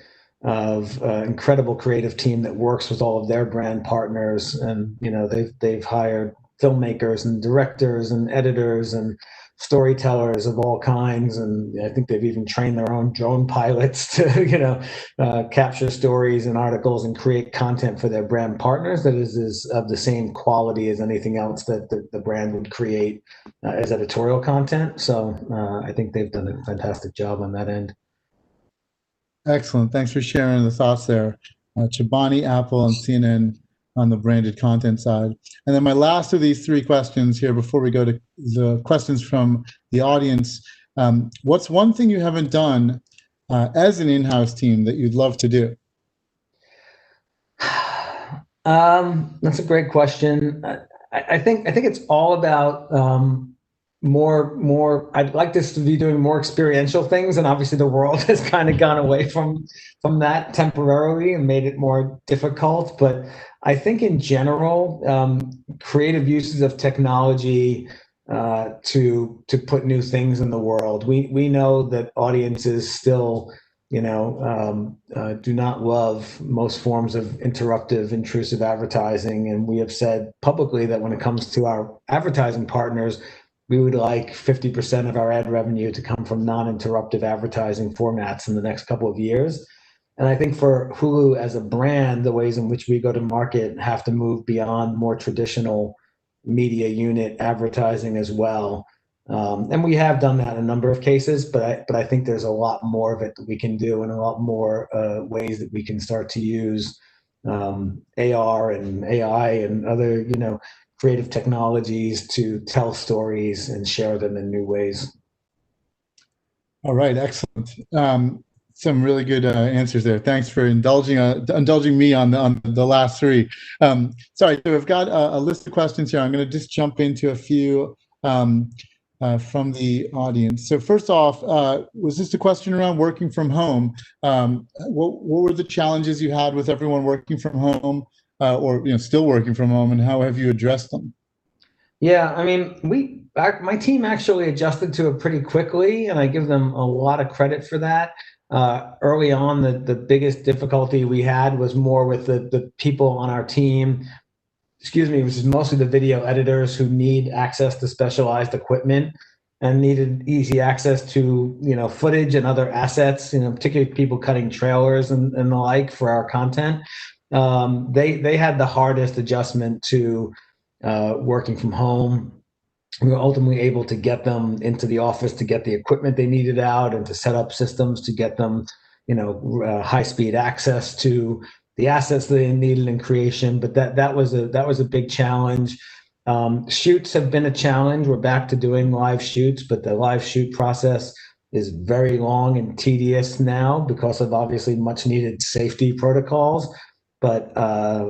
of incredible creative team that works with all of their brand partners, and they've hired filmmakers and directors and editors and storytellers of all kinds, and I think they've even trained their own drone pilots to capture stories and articles and create content for their brand partners that is of the same quality as anything else that the brand would create as editorial content. So I think they've done a fantastic job on that end. Excellent. Thanks for sharing the thoughts there. Chobani, Apple, and CNN on the branded content side. And then my last of these three questions here before we go to the questions from the audience. What's one thing you haven't done as an in-house team that you'd love to do? That's a great question. I think it's all about more. I'd like this to be doing more experiential things, and obviously the world has kind of gone away from that temporarily and made it more difficult. But I think in general, creative uses of technology to put new things in the world. We know that audiences still do not love most forms of interruptive, intrusive advertising, and we have said publicly that when it comes to our advertising partners, we would like 50% of our ad revenue to come from non-interruptive advertising formats in the next couple of years. And I think for Hulu as a brand, the ways in which we go to market have to move beyond more traditional media unit advertising as well. And we have done that in a number of cases, but I think there's a lot more of it that we can do, and a lot more ways that we can start to use AR and AI and other, creative technologies to tell stories and share them in new ways. All right, excellent. Some really good answers there. Thanks for indulging me on the last three. Sorry, so we've got a list of questions here. I'm going to just jump into a few from the audience. So first off, was this a question around working from home? What were the challenges you had with everyone working from home, or still working from home, and how have you addressed them? Yeah, I mean, my team actually adjusted to it pretty quickly, and I give them a lot of credit for that. Early on, the biggest difficulty we had was more with the people on our team, which is mostly the video editors who need access to specialized equipment and needed easy access to, footage and other assets, particularly people cutting trailers and the like for our content. They had the hardest adjustment to working from home. We were ultimately able to get them into the office to get the equipment they needed out and to set up systems to get them, high-speed access to the assets they needed in creation. But that was a big challenge. Shoots have been a challenge. We're back to doing live shoots, but the live shoot process is very long and tedious now because of obviously much needed safety protocols. But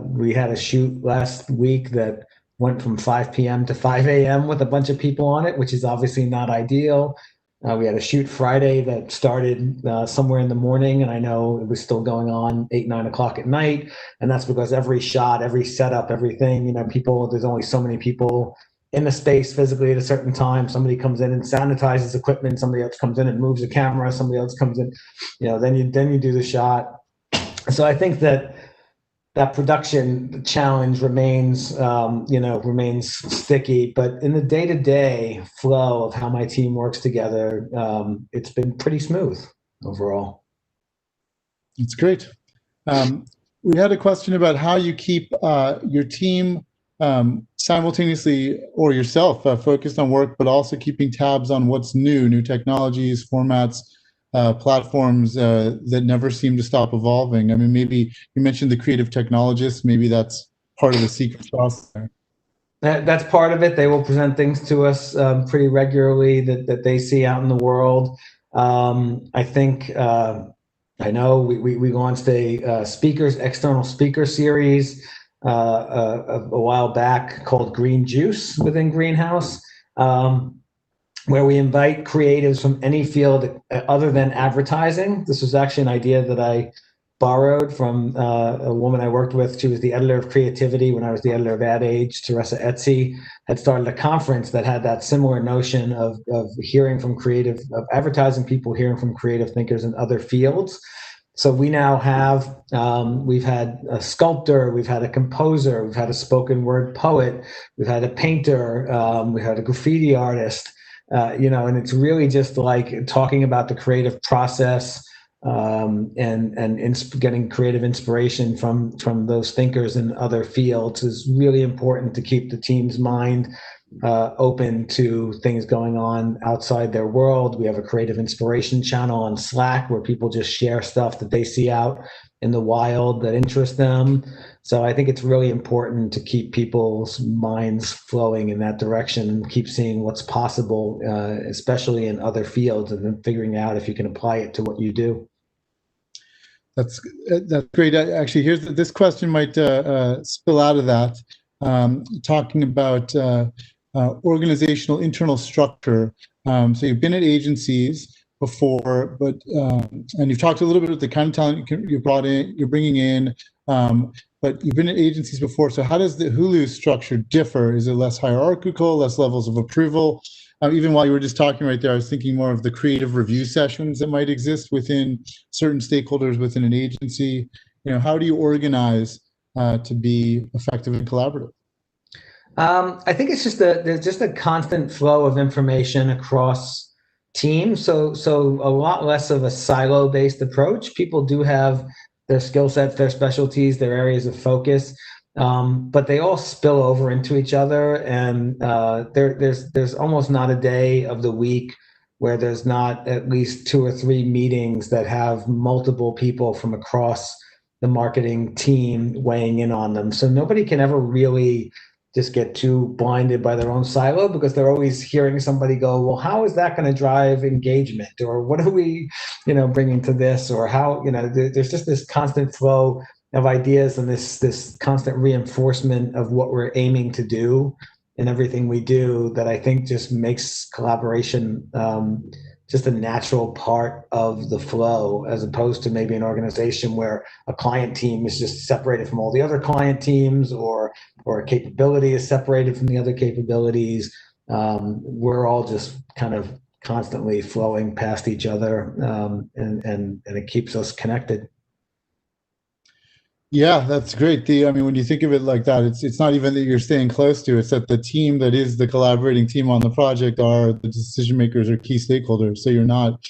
we had a shoot last week that went from 5 p.m. to 5 a.m. with a bunch of people on it, which is obviously not ideal. We had a shoot Friday that started somewhere in the morning, and I know it was still going on 8, 9 o'clock at night. And that's because every shot, every setup, everything, there's only so many people in the space physically at a certain time. Somebody comes in and sanitizes equipment. Somebody else comes in and moves the camera. Somebody else comes in, then you do the shot. So I think that production challenge remains, remains sticky. But in the day-to-day flow of how my team works together, it's been pretty smooth overall. That's great. We had a question about how you keep your team simultaneously, or yourself, focused on work, but also keeping tabs on what's new technologies, formats, platforms that never seem to stop evolving. I mean, maybe you mentioned the creative technologists. Maybe that's part of the secret sauce there. That's part of it. They will present things to us pretty regularly that they see out in the world. I think I know we launched a external speaker series a while back called Green Juice within Greenhouse. Where we invite creatives from any field other than advertising. This was actually an idea that I borrowed from a woman I worked with. She was the editor of creativity when I was the editor of Ad Age. Teresa Etzi had started a conference that had that similar notion of hearing from of advertising people, hearing from creative thinkers in other fields. So we now have, we've had a sculptor, we've had a composer, we've had a spoken word poet, we've had a painter, we've had a graffiti artist. And it's really just like talking about the creative process and getting creative inspiration from those thinkers in other fields is really important to keep the team's mind open to things going on outside their world. We have a creative inspiration channel on Slack where people just share stuff that they see out in the wild that interests them. So I think it's really important to keep people's minds flowing in that direction and keep seeing what's possible, especially in other fields, and then figuring out if you can apply it to what you do. That's great. Actually, this question might spill out of that, talking about organizational internal structure. So you've been at agencies before, but and you've talked a little bit about the kind of talent you're bringing in, but you've been at agencies before. So how does the Hulu structure differ? Is it less hierarchical, less levels of approval? Even while you were just talking right there, I was thinking more of the creative review sessions that might exist within certain stakeholders within an agency. How do you organize to be effective and collaborative? I think it's there's just a constant flow of information across teams. So a lot less of a silo-based approach. People do have their skill sets, their specialties, their areas of focus, but they all spill over into each other. And there's almost not a day of the week where there's not at least 2 or 3 meetings that have multiple people from across the marketing team weighing in on them. So nobody can ever really just get too blinded by their own silo, because they're always hearing somebody go, well, how is that going to drive engagement? Or what are we, bringing to this? Or how, there's just this constant flow of ideas and this constant reinforcement of what we're aiming to do in everything we do, that I think just makes collaboration just a natural part of the flow, as opposed to maybe an organization where a client team is just separated from all the other client teams, or a capability is separated from the other capabilities. We're all just kind of constantly flowing past each other, and it keeps us connected. Yeah, that's great. When you think of it like that, it's not even that you're staying close to, it's that the team that is the collaborating team on the project are the decision makers or key stakeholders. So you're not,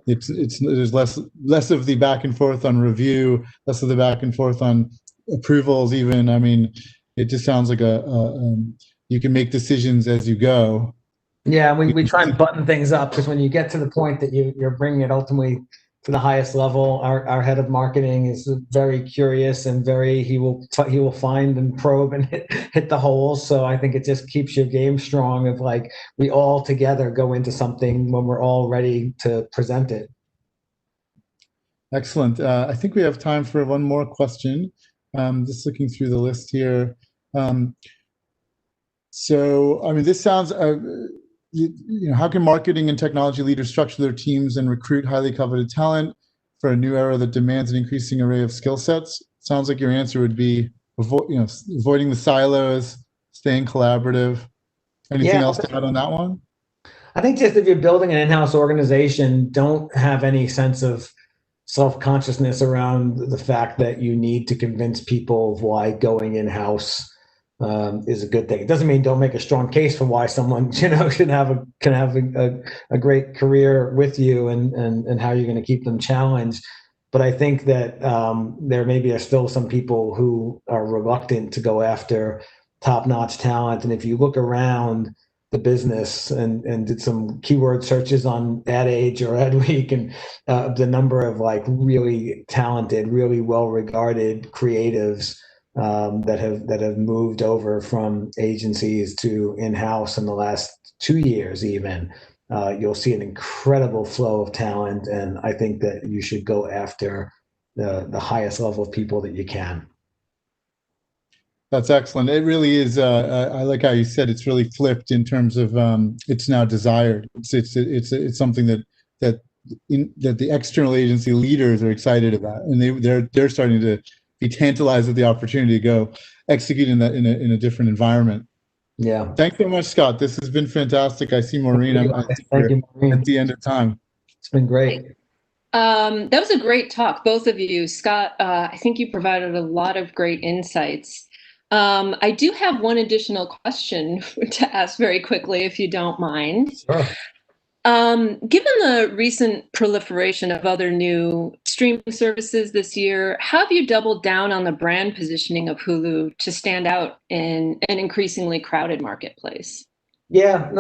there's less of the back and forth on review, less of the back and forth on approvals even. It just sounds like you can make decisions as you go. Yeah, we try and button things up, because when you get to the point that you're bringing it ultimately to the highest level, our head of marketing is very curious and he will find and probe and hit the holes. So I think it just keeps your game strong, of like, we all together go into something when we're all ready to present it. Excellent. I think we have time for one more question. Just looking through the list here. This sounds, how can marketing and technology leaders structure their teams and recruit highly coveted talent for a new era that demands an increasing array of skill sets? Sounds like your answer would be avoiding the silos, staying collaborative. Anything else to add on that one? I think just if you're building an in-house organization, don't have any sense of self-consciousness around the fact that you need to convince people of why going in-house is a good thing. It doesn't mean don't make a strong case for why someone can have a great career with you, and how you're going to keep them challenged. But I think that there maybe are still some people who are reluctant to go after top-notch talent. And if you look around the business and did some keyword searches on Ad Age or Adweek, and the number of like really talented, really well-regarded creatives that have moved over from agencies to in-house in the last 2 years even, you'll see an incredible flow of talent. And I think that you should go after the highest level of people that you can. That's excellent. It really is. I like how you said it's really flipped in terms of it's now desired. It's something that the external agency leaders are excited about, and they're starting to be tantalized at the opportunity to go execute in a different environment. Yeah. Thanks so much, Scott. This has been fantastic. I see Maureen. Thank you, Maureen. At the end of time. It's been great. That was a great talk, both of you. Scott, I think you provided a lot of great insights. I do have one additional question to ask very quickly, if you don't mind. Sure. Given the recent proliferation of other new streaming services this year, how have you doubled down on the brand positioning of Hulu to stand out in an increasingly crowded marketplace? Yeah,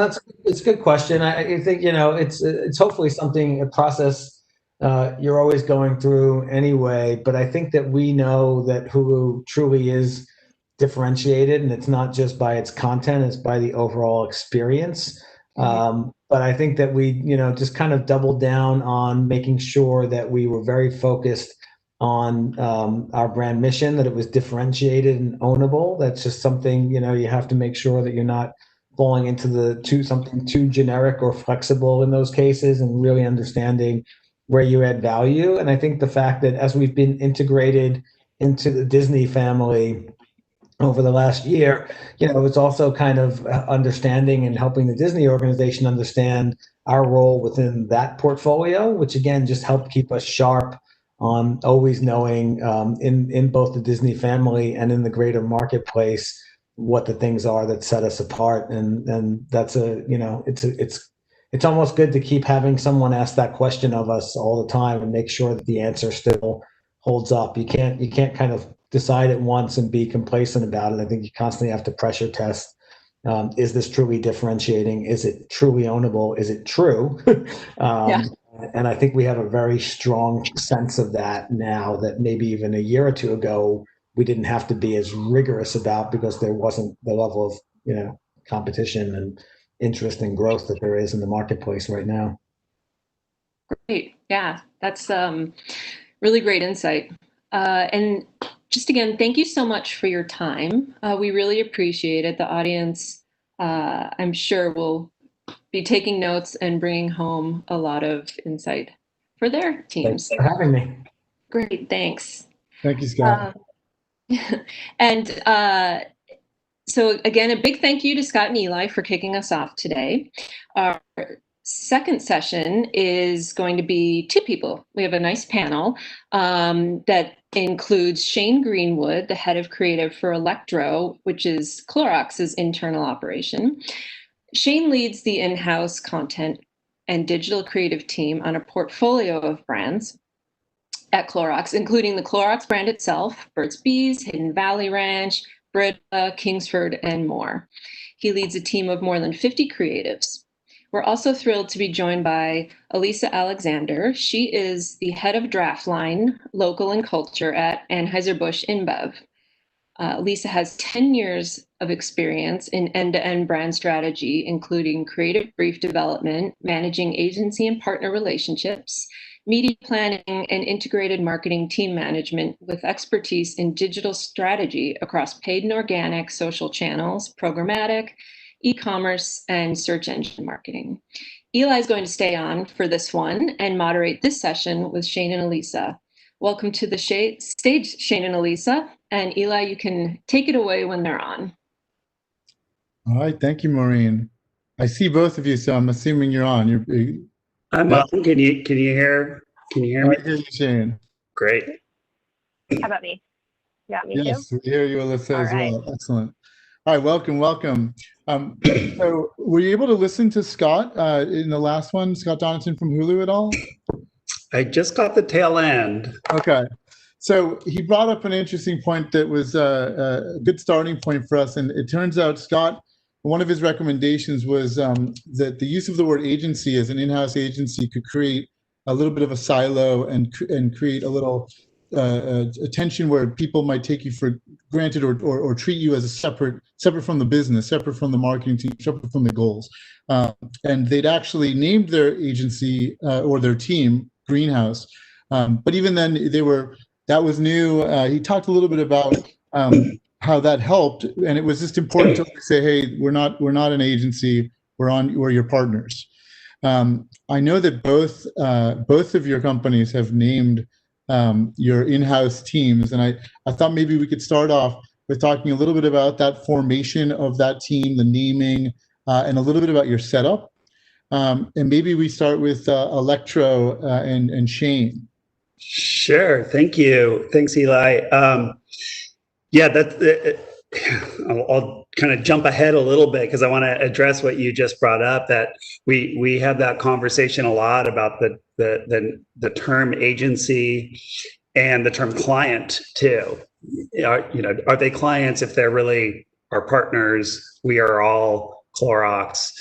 it's a good question. I think, it's hopefully a process you're always going through anyway. But I think that we know that Hulu truly is differentiated, and it's not just by its content, it's by the overall experience. But I think that we, just kind of doubled down on making sure that we were very focused on our brand mission, that it was differentiated and ownable. That's just something, you have to make sure that you're not falling into something too generic or flexible in those cases, and really understanding where you add value. And I think the fact that as we've been integrated into the Disney family over the last year, it's also kind of understanding and helping the Disney organization understand our role within that portfolio, which again just helped keep us sharp on always knowing in both the Disney family and in the greater marketplace what the things are that set us apart. And that's it's almost good to keep having someone ask that question of us all the time and make sure that the answer still holds up. You can't kind of decide it once and be complacent about it. I think you constantly have to pressure test Is this truly differentiating? Is it truly ownable? Is it true? Yeah. And I think we have a very strong sense of that now that maybe even a year or two ago, we didn't have to be as rigorous about because there wasn't the level of, competition and interest and growth that there is in the marketplace right now. Great. Yeah, that's really great insight. And just again, thank you so much for your time. We really appreciate it. The audience, I'm sure, will be taking notes and bringing home a lot of insight for their teams. Thanks for having me. Great, thanks. Thank you, Scott. And so again, a big thank you to Scott and Eli for kicking us off today. Our second session is going to be two people. We have a nice panel that includes Shane Greenwood, the head of creative for Electro, which is Clorox's internal operation. Shane leads the in-house content and digital creative team on a portfolio of brands at Clorox, including the Clorox brand itself, Burt's Bees, Hidden Valley Ranch, Brita, Kingsford, and more. He leads a team of more than 50 creatives. We're also thrilled to be joined by Elisa Alexander. She is the head of Draftline, Local and Culture at Anheuser-Busch InBev. Lisa has 10 years of experience in end-to-end brand strategy, including creative brief development, managing agency and partner relationships, media planning, and integrated marketing team management with expertise in digital strategy across paid and organic social channels, programmatic, e-commerce, and search engine marketing. Eli is going to stay on for this one and moderate this session with Shane and Elisa. Welcome to the stage, Shane and Elisa. And Eli, you can take it away when they're on. All right, thank you, Maureen. I see both of you, so I'm assuming you're on. I'm on. Can you hear? Can you hear me? I hear you, Shane. Great. How about me? You got me Yes, too? we hear you, Alyssa, as right. well. Excellent. All right, welcome. So were you able to listen to Scott in the last one, Scott Donaldson from Hulu at all? I just got the tail end. Okay. So he brought up an interesting point that was a good starting point for us. And it turns out, Scott, one of his recommendations was that the use of the word agency as an in-house agency could create a little bit of a silo and create a little attention where people might take you for granted or treat you as a separate from the business, separate from the marketing team, separate from the goals. And they'd actually named their agency or their team Greenhouse. But even then that was new. He talked a little bit about how that helped. And it was just important to say, hey, we're not an agency, we're your partners. I know that both of your companies have named your in-house teams, and I thought maybe we could start off with talking a little bit about that formation of that team, the naming, and a little bit about your setup. And maybe we start with Electro and Shane. Sure. Thank you. Thanks, Eli. I'll kind of jump ahead a little bit because I want to address what you just brought up, that we have that conversation a lot about the term agency and the term client too. Are they clients if they're really our partners? We are all Clorox.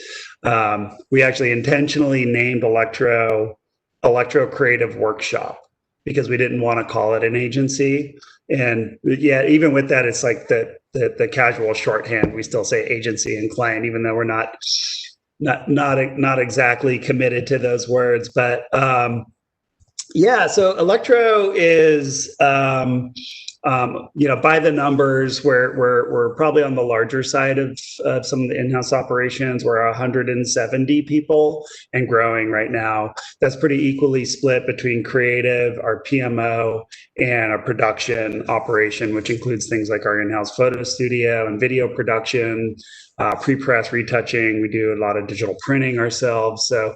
We actually intentionally named Electro Creative Workshop because we didn't want to call it an agency. And yeah, even with that, it's like the casual shorthand. We still say agency and client, even though we're not exactly committed to those words. But so Electro is by the numbers, we're probably on the larger side of some of the in-house operations. We're 170 people and growing right now. That's pretty equally split between creative, our PMO, and our production operation, which includes things like our in-house photo studio and video production, pre-press retouching. We do a lot of digital printing ourselves. So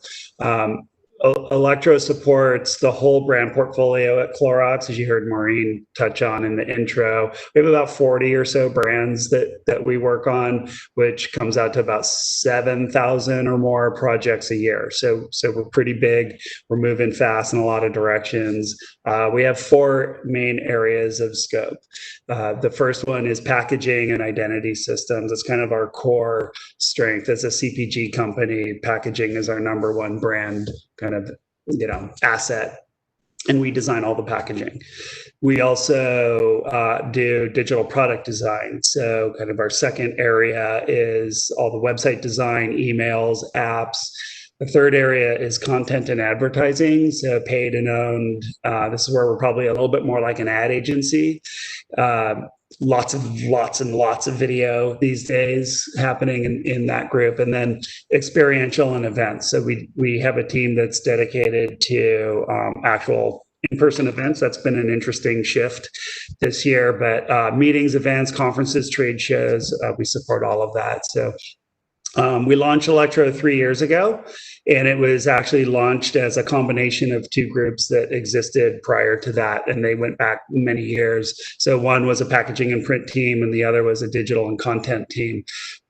Electro supports the whole brand portfolio at Clorox, as you heard Maureen touch on in the intro. We have about 40 or so brands that we work on, which comes out to about 7,000 or more projects a year. So we're pretty big. We're moving fast in a lot of directions. We have 4 main areas of scope. The first one is packaging and identity systems. It's kind of our core strength as a CPG company. Packaging is our number one brand kind of, asset, and we design all the packaging. We also do digital product design. So kind of our second area is all the website design, emails, apps. The third area is content and advertising, so paid and owned. This is where we're probably a little bit more like an ad agency. Lots and lots of video these days happening in that group. And then experiential and events. So we have a team that's dedicated to actual in-person events. That's been an interesting shift this year, but meetings, events, conferences, trade shows, we support all of that. So we launched Electro 3 years ago, and it was actually launched as a combination of 2 groups that existed prior to that, and they went back many years. So one was a packaging and print team, and the other was a digital and content team.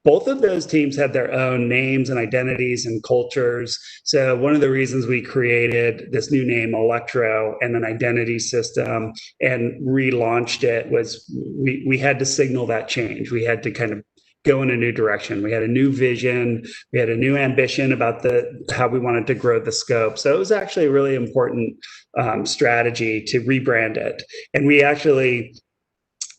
Both of those teams had their own names and identities and cultures. So one of the reasons we created this new name, Electro, and an identity system and relaunched it was we had to signal that change. We had to kind of go in a new direction. We had a new vision. We had a new ambition about how we wanted to grow the scope. So it was actually a really important strategy to rebrand it. And we actually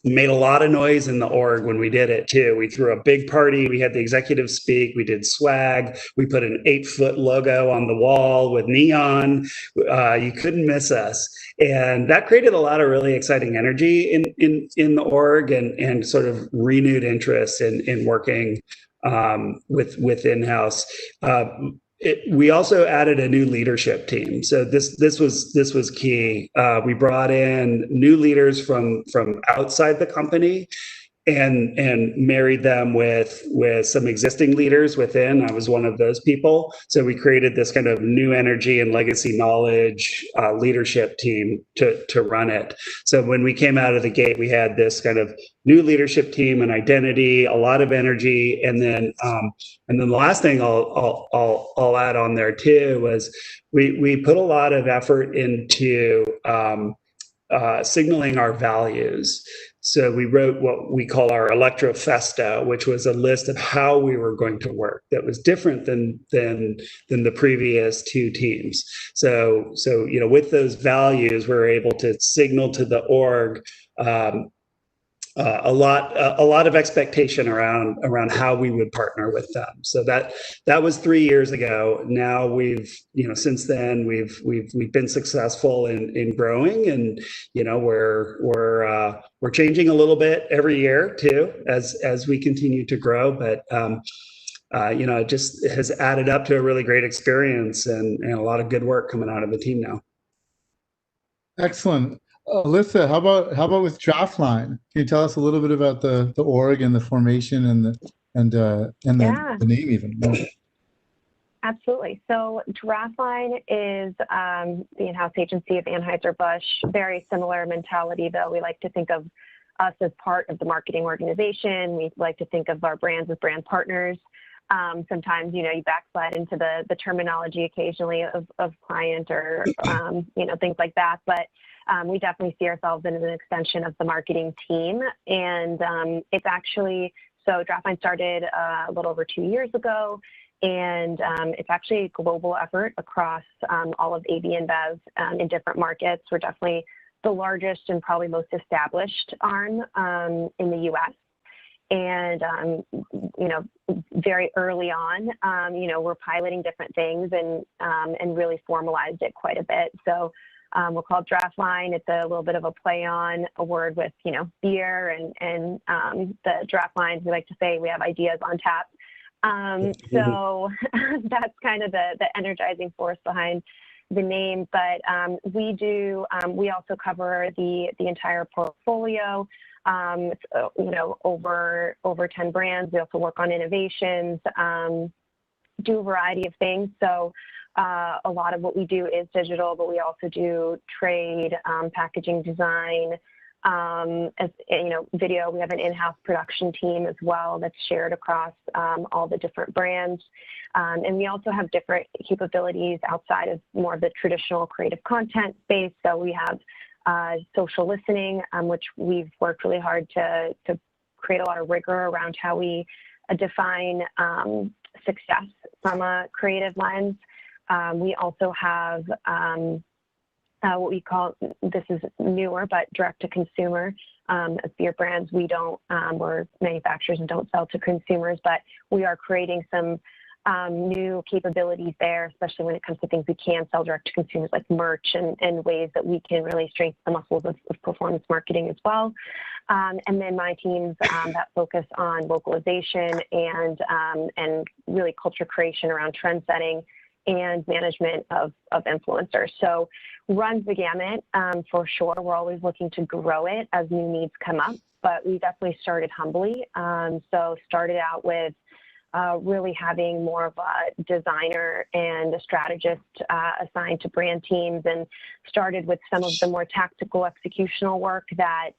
made a lot of noise in the org when we did it too. We threw a big party. We had the executive speak. We did swag. We put an 8-foot logo on the wall with neon. You couldn't miss us. And that created a lot of really exciting energy in the org and sort of renewed interest in working with in-house. We also added a new leadership team. So this was key. We brought in new leaders from outside the company and married them with some existing leaders within. I was one of those people. So we created this kind of new energy and legacy knowledge leadership team to run it. So when we came out of the gate, we had this kind of new leadership team and identity, a lot of energy, and then the last thing I'll add on there too was we put a lot of effort into signaling our values. So we wrote what we call our Electrofesto, which was a list of how we were going to work that was different than the previous 2 teams. So with those values, we were able to signal to the org a lot of expectation around how we would partner with them. So that was 3 years ago. Now since then we've been successful in growing, and we're changing a little bit every year too as we continue to grow. But it just has added up to a really great experience and a lot of good work coming out of the team now. Excellent. Alyssa, how about with Draftline? Can you tell us a little bit about the org and the formation and the name even? Absolutely. So Draftline is the in-house agency of Anheuser-Busch. Very similar mentality, though. We like to think of us as part of the marketing organization. We like to think of our brands as brand partners. Sometimes, you backslide into the terminology occasionally of client or, things like that. But we definitely see ourselves as an extension of the marketing team. And it's actually, so Draftline started a little over 2 years ago. And it's actually a global effort across all of AB InBev in different markets. We're definitely the largest and probably most established arm in the U.S. And, very early on, we're piloting different things and really formalized it quite a bit. So we're called Draftline. It's a little bit of a play on a word with, beer and the Draftline. We like to say we have ideas on tap. So that's kind of the energizing force behind the name. But we also cover the entire portfolio. Over 10 brands. We also work on innovations, do a variety of things. So a lot of what we do is digital, but we also do trade, packaging design, as you know, video. We have an in-house production team as well that's shared across all the different brands. And we also have different capabilities outside of more of the traditional creative content space. So we have social listening, which we've worked really hard to create a lot of rigor around how we define success from a creative lens. We also have what we call, this is newer, but direct to consumer. As beer brands, we're manufacturers and don't sell to consumers, but we are creating some new capabilities there, especially when it comes to things we can sell direct to consumers, like merch and ways that we can really strengthen the muscles of performance marketing as well. And then my teams that focus on localization and really culture creation around trend setting and management of influencers. So runs the gamut for sure. We're always looking to grow it as new needs come up, but we definitely started humbly. So started out with really having more of a designer and a strategist assigned to brand teams, and started with some of the more tactical executional work that,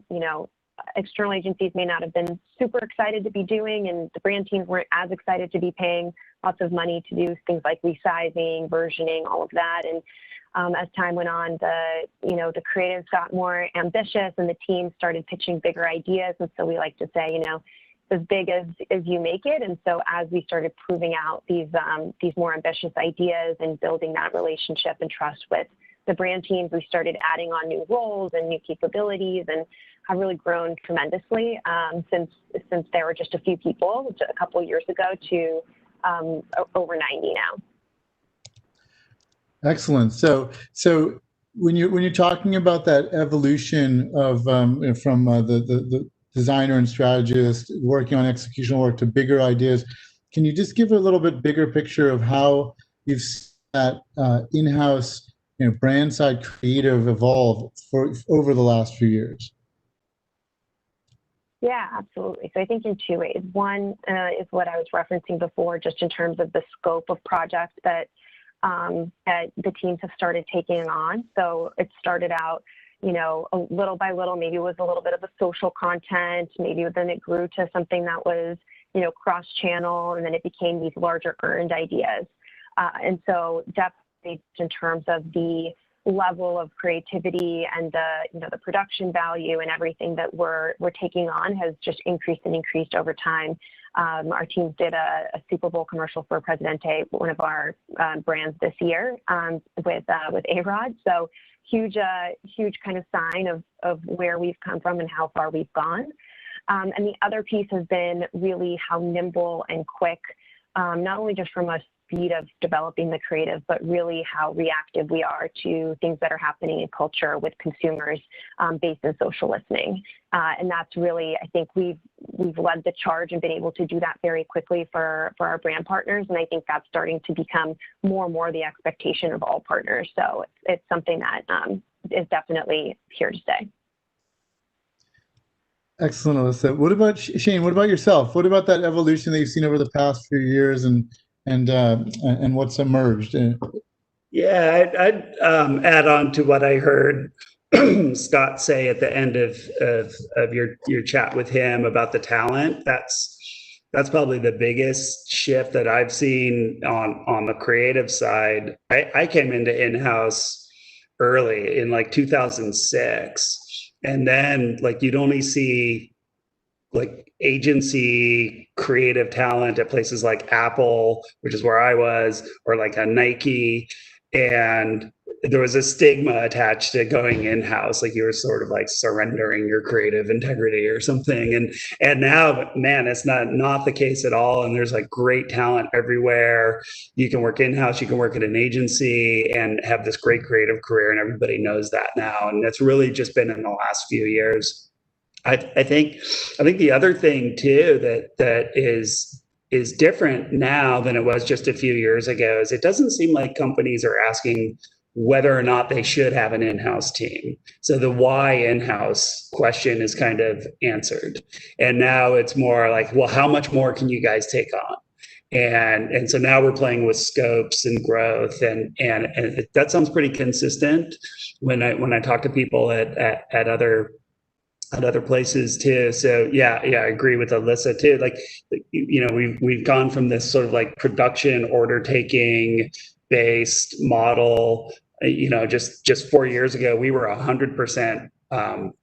you know, external agencies may not have been super excited to be doing, and the brand teams weren't as excited to be paying lots of money to do things like resizing, versioning, all of that. And as time went on, the creatives got more ambitious and the team started pitching bigger ideas. And so we like to say, you know, as big as you make it. And so as we started proving out these more ambitious ideas and building that relationship and trust with the brand teams, we started adding on new roles and new capabilities, and have really grown tremendously since there were just a few people a couple of years ago to over 90 now. Excellent. So when you're talking about that evolution of from the designer and strategist working on executional work to bigger ideas, can you just give a little bit bigger picture of how you've seen that in-house, you know, brand side creative evolve over the last few years? Yeah, absolutely. So I think in two ways. One is what I was referencing before, just in terms of the scope of projects that the teams have started taking on. So it started out, you know, a little by little, maybe it was a little bit of a social content, maybe then it grew to something that was, you know, cross-channel, and then it became these larger earned ideas. And so definitely in terms of the level of creativity and the production value and everything that we're taking on has just increased and increased over time. Our teams did a Super Bowl commercial for Presidente, one of our brands this year, with A-Rod. So huge kind of sign of where we've come from and how far we've gone. And the other piece has been really how nimble and quick, not only just from a speed of developing the creative, but really how reactive we are to things that are happening in culture with consumers based in social listening. And that's really, I think we've led the charge and been able to do that very quickly for our brand partners. And I think that's starting to become more and more the expectation of all partners. So it's something that is definitely here to stay. Excellent, Alyssa. What about Shane? What about yourself? What about that evolution that you've seen over the past few years and what's emerged? Yeah, I'd add on to what I heard Scott say at the end of your chat with him about the talent. That's probably the biggest shift that I've seen on the creative side. I came into in-house early in like 2006. And then like you'd only see like agency creative talent at places like Apple, which is where I was, or like a Nike. And there was a stigma attached to going in-house, like you were sort of like surrendering your creative integrity or something. And now, man, it's not the case at all. And there's like great talent everywhere. You can work in-house, you can work at an agency and have this great creative career, and everybody knows that now. And that's really just been in the last few years. I think the other thing too that is different now than it was just a few years ago is it doesn't seem like companies are asking whether or not they should have an in-house team. So the why in-house question is kind of answered. And now it's more like, well, how much more can you guys take on? And so now we're playing with scopes and growth, and that sounds pretty consistent when I talk to people at other places too. So yeah, I agree with Alyssa too. Like, we've gone from this sort of like production order taking based model. Just 4 years ago, we were 100%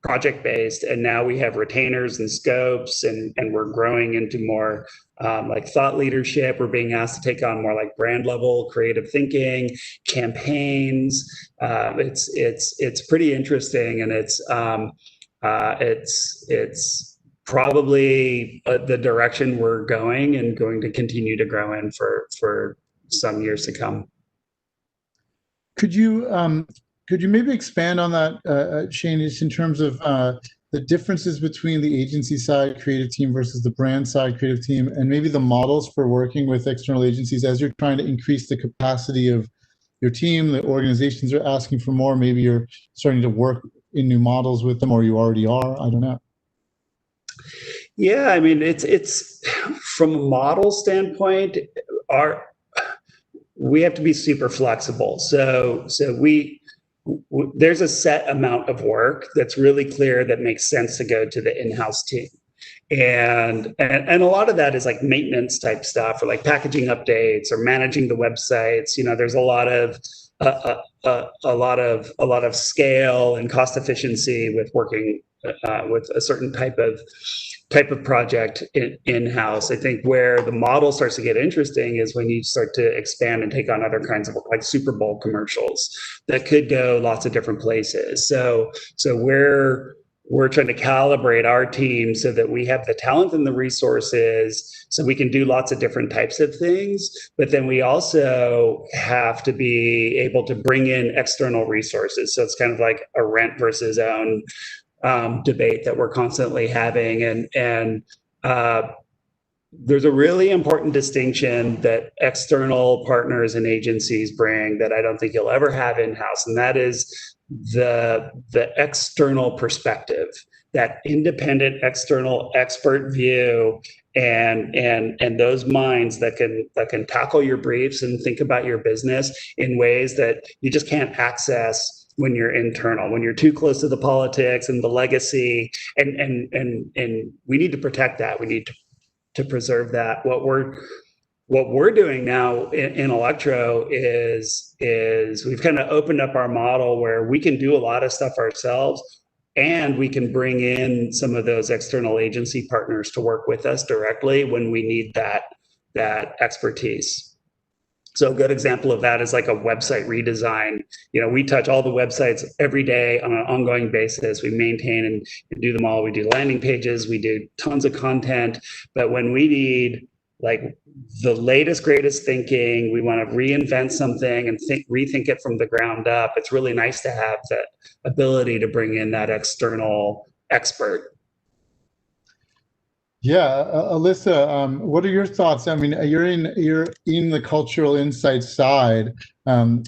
project based, and now we have retainers and scopes, and we're growing into more like thought leadership. We're being asked to take on more like brand level creative thinking, campaigns. It's pretty interesting, and it's probably the direction we're going and going to continue to grow in for some years to come. Could you maybe expand on that, Shane, just in terms of the differences between the agency side creative team versus the brand side creative team, and maybe the models for working with external agencies as you're trying to increase the capacity of your team? The organizations are asking for more. Maybe you're starting to work in new models with them, or you already are. I don't know. Yeah, I mean, it's from a model standpoint, we have to be super flexible. So there's a set amount of work that's really clear that makes sense to go to the in-house team. And a lot of that is like maintenance type stuff, or like packaging updates or managing the websites. There's a lot of scale and cost efficiency with working with a certain type of project in-house. I think where the model starts to get interesting is when you start to expand and take on other kinds of work, like Super Bowl commercials that could go lots of different places. So we're trying to calibrate our team so that we have the talent and the resources so we can do lots of different types of things. But then we also have to be able to bring in external resources. So it's kind of like a rent versus own debate that we're constantly having. And there's a really important distinction that external partners and agencies bring that I don't think you'll ever have in-house. And that is the external perspective, that independent external expert view, and those minds that can tackle your briefs and think about your business in ways that you just can't access when you're internal, when you're too close to the politics and the legacy. And we need to protect that. We need to preserve that. What we're doing now in Electro is we've kind of opened up our model where we can do a lot of stuff ourselves, and we can bring in some of those external agency partners to work with us directly when we need that expertise. So a good example of that is like a website redesign. We touch all the websites every day on an ongoing basis. We maintain and do them all. We do landing pages, we do tons of content. But when we need like the latest, greatest thinking, we want to reinvent something and rethink it from the ground up, it's really nice to have the ability to bring in that external expert. Yeah, Alyssa, what are your thoughts? I mean, you're in the cultural insights side.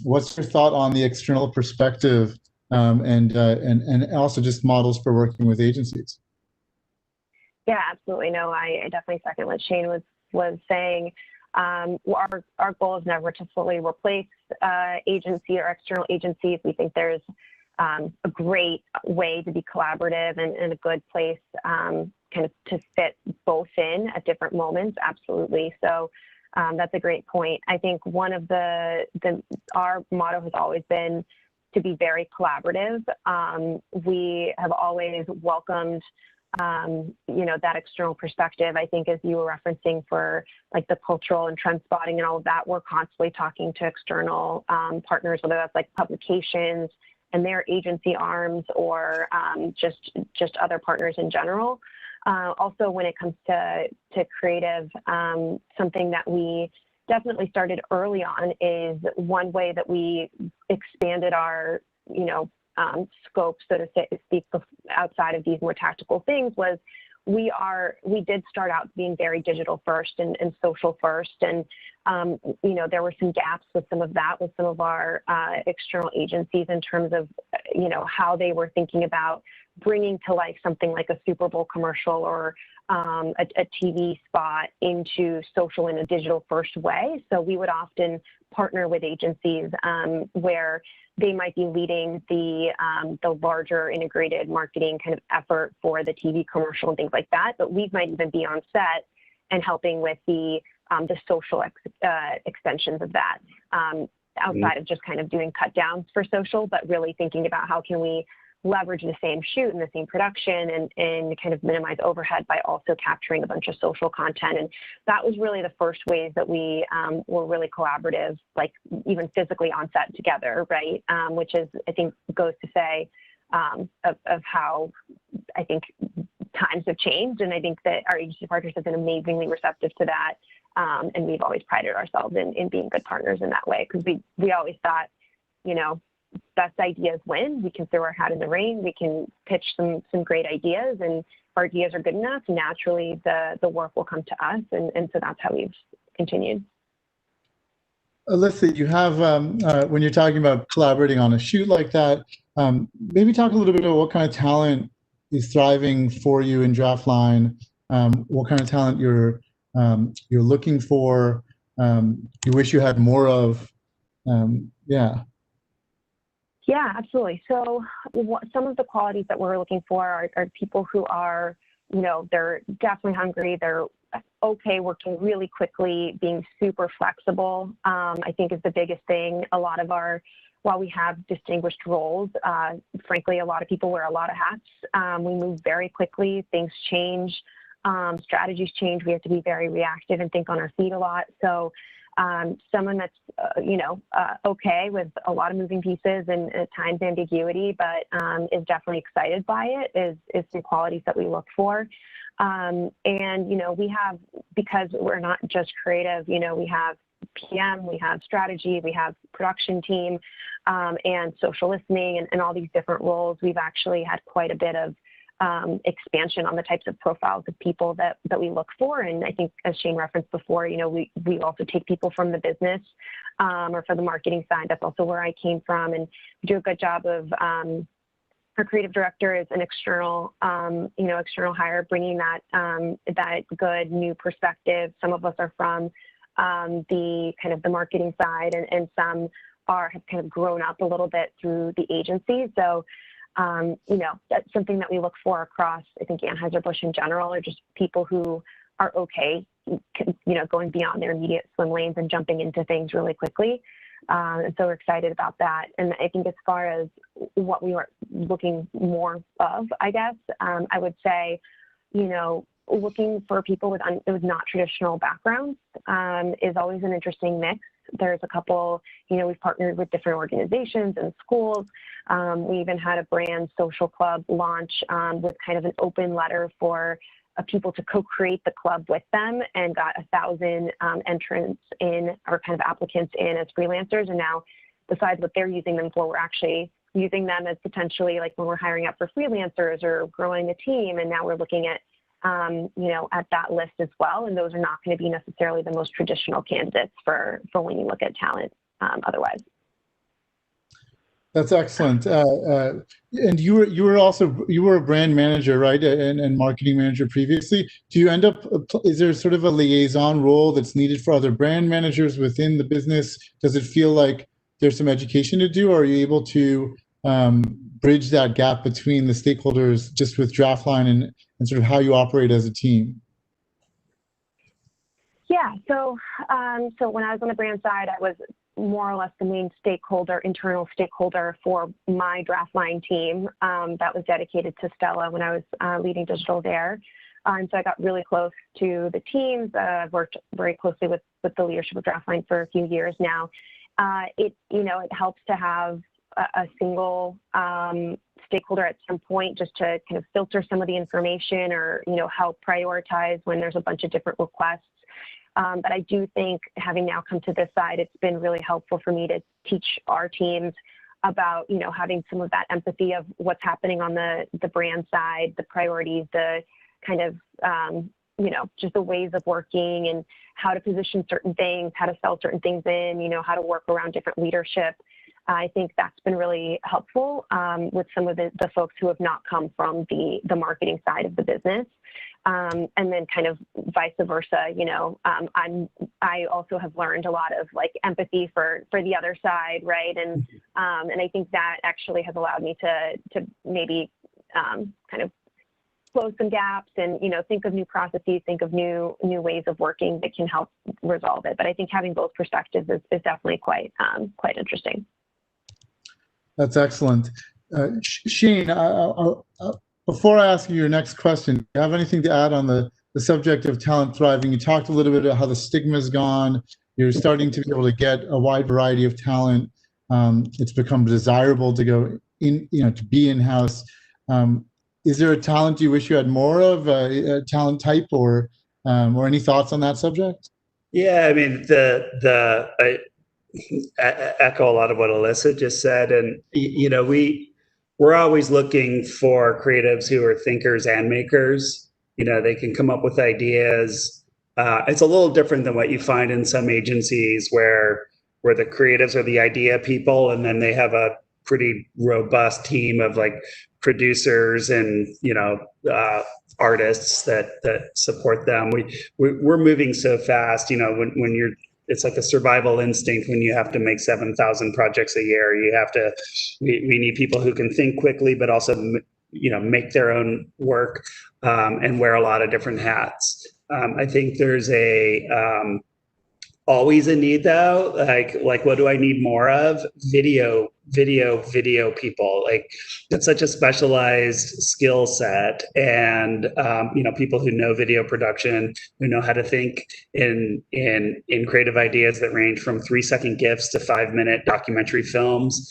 What's your thought on the external perspective, and also just models for working with agencies? Yeah, absolutely. No, I definitely second what Shane was saying. Our goal is never to fully replace agency or external agencies. We think there's a great way to be collaborative and a good place kind of to fit both in at different moments. Absolutely. So that's a great point. I think one of our motto has always been to be very collaborative. We have always welcomed that external perspective. I think as you were referencing for like the cultural and trend spotting and all of that, we're constantly talking to external partners, whether that's like publications and their agency arms, or just other partners in general. Also, when it comes to creative, something that we definitely started early on is one way that we expanded our, scope, so to speak, outside of these more tactical things was we did start out being very digital first and social first. And, there were some gaps with some of that with some of our external agencies in terms of, how they were thinking about bringing to life something like a Super Bowl commercial or a TV spot into social in a digital first way. So we would often partner with agencies where they might be leading the larger integrated marketing kind of effort for the TV commercial and things like that. But we might even be on set and helping with the social extensions of that, outside of just kind of doing cut downs for social, but really thinking about how can we leverage the same shoot and the same production and kind of minimize overhead by also capturing a bunch of social content. And that was really the first ways that we were really collaborative, like even physically on set together, right? Which is, I think, goes to say of how I think times have changed. And I think that our agency partners have been amazingly receptive to that. And we've always prided ourselves in being good partners in that way, because we always thought, best ideas win. We can throw our hat in the ring. We can pitch some great ideas, and if our ideas are good enough, naturally the work will come to us. And so that's how we've continued. Alyssa, you have, when you're talking about collaborating on a shoot like that, maybe talk a little bit about what kind of talent is thriving for you in Draftline, what kind of talent you're looking for, you wish you had more of. Yeah, absolutely. So some of the qualities that we're looking for are people who are, they're definitely hungry. They're okay working really quickly, being super flexible, I think is the biggest thing. A lot of while we have distinguished roles, frankly, a lot of people wear a lot of hats. We move very quickly. Things change. Strategies change. We have to be very reactive and think on our feet a lot. So someone that's, okay with a lot of moving pieces and at times ambiguity, but is definitely excited by it is some qualities that we look for. And, we have, because we're not just creative, we have PM, we have strategy, we have production team, and social listening and all these different roles. We've actually had quite a bit of expansion on the types of profiles of people that we look for. And I think, as Shane referenced before, we also take people from the business or for the marketing side. That's also where I came from, and we do a good job of our creative director is an external hire, bringing that good new perspective. Some of us are from the kind of the marketing side, and some have kind of grown up a little bit through the agency. So that's something that we look for across, I think, Anheuser-Busch in general, are just people who are okay, going beyond their immediate swim lanes and jumping into things really quickly. And so we're excited about that. And I think as far as what we were looking more of, I guess, I would say, looking for people with not traditional backgrounds is always an interesting mix. There's a couple, we've partnered with different organizations and schools. We even had a brand social club launch with kind of an open letter for people to co-create the club with them, and got 1,000 entrants in, or kind of applicants in, as freelancers. And now, besides what they're using them for, we're actually using them as potentially, like when we're hiring up for freelancers or growing a team. And now we're looking at at that list as well. And those are not going to be necessarily the most traditional candidates for when you look at talent otherwise. That's excellent. And you were a brand manager, right? And marketing manager previously. Do you end up, is there sort of a liaison role that's needed for other brand managers within the business? Does it feel like there's some education to do, or are you able to bridge that gap between the stakeholders just with Draftline and sort of how you operate as a team? Yeah, so when I was on the brand side, I was more or less the main internal stakeholder for my Draftline team that was dedicated to Stella when I was leading digital there. And so I got really close to the teams. I've worked very closely with the leadership of Draftline for a few years now. It helps to have a single stakeholder at some point, just to kind of filter some of the information, or help prioritize when there's a bunch of different requests. But I do think, having now come to this side, it's been really helpful for me to teach our teams about, having some of that empathy of what's happening on the brand side, the priorities, the kind of, just the ways of working and how to position certain things, how to sell certain things in, how to work around different leadership. I think that's been really helpful with some of the folks who have not come from the marketing side of the business. And then kind of vice versa, I also have learned a lot of like empathy for the other side, right? And I think that actually has allowed me to maybe kind of close some gaps and think of new processes, think of new ways of working that can help resolve it. But I think having both perspectives is definitely quite interesting. That's excellent. Sheen, before I ask you your next question, do you have anything to add on the subject of talent thriving? You talked a little bit about how the stigma's gone. You're starting to be able to get a wide variety of talent. It's become desirable to go in, to be in-house. Is there a talent you wish you had more of, a talent type, or any thoughts on that subject? Yeah, I mean, I echo a lot of what Alyssa just said, and we're always looking for creatives who are thinkers and makers. They can come up with ideas. It's a little different than what you find in some agencies where the creatives are the idea people, and then they have a pretty robust team of like producers and artists that support them. We're moving so fast. When you're, it's like a survival instinct when you have to make 7,000 projects a year. We need people who can think quickly, but also make their own work and wear a lot of different hats. I think there's always a need though, like what do I need more of? Video people. Like, that's such a specialized skill set, and people who know video production, who know how to think in creative ideas that range from 3-second GIFs to 5-minute documentary films.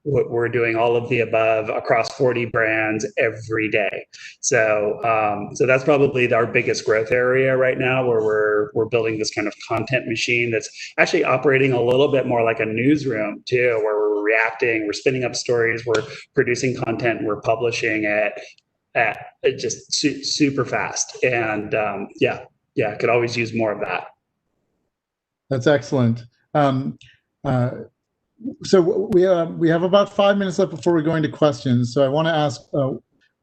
We're doing all of the above across 40 brands every day. So that's probably our biggest growth area right now, where we're building this kind of content machine that's actually operating a little bit more like a newsroom too, where we're reacting, we're spinning up stories, we're producing content, and we're publishing it at just super fast. And could always use more of that. That's excellent. So we have about 5 minutes left before we go into questions. So I want to ask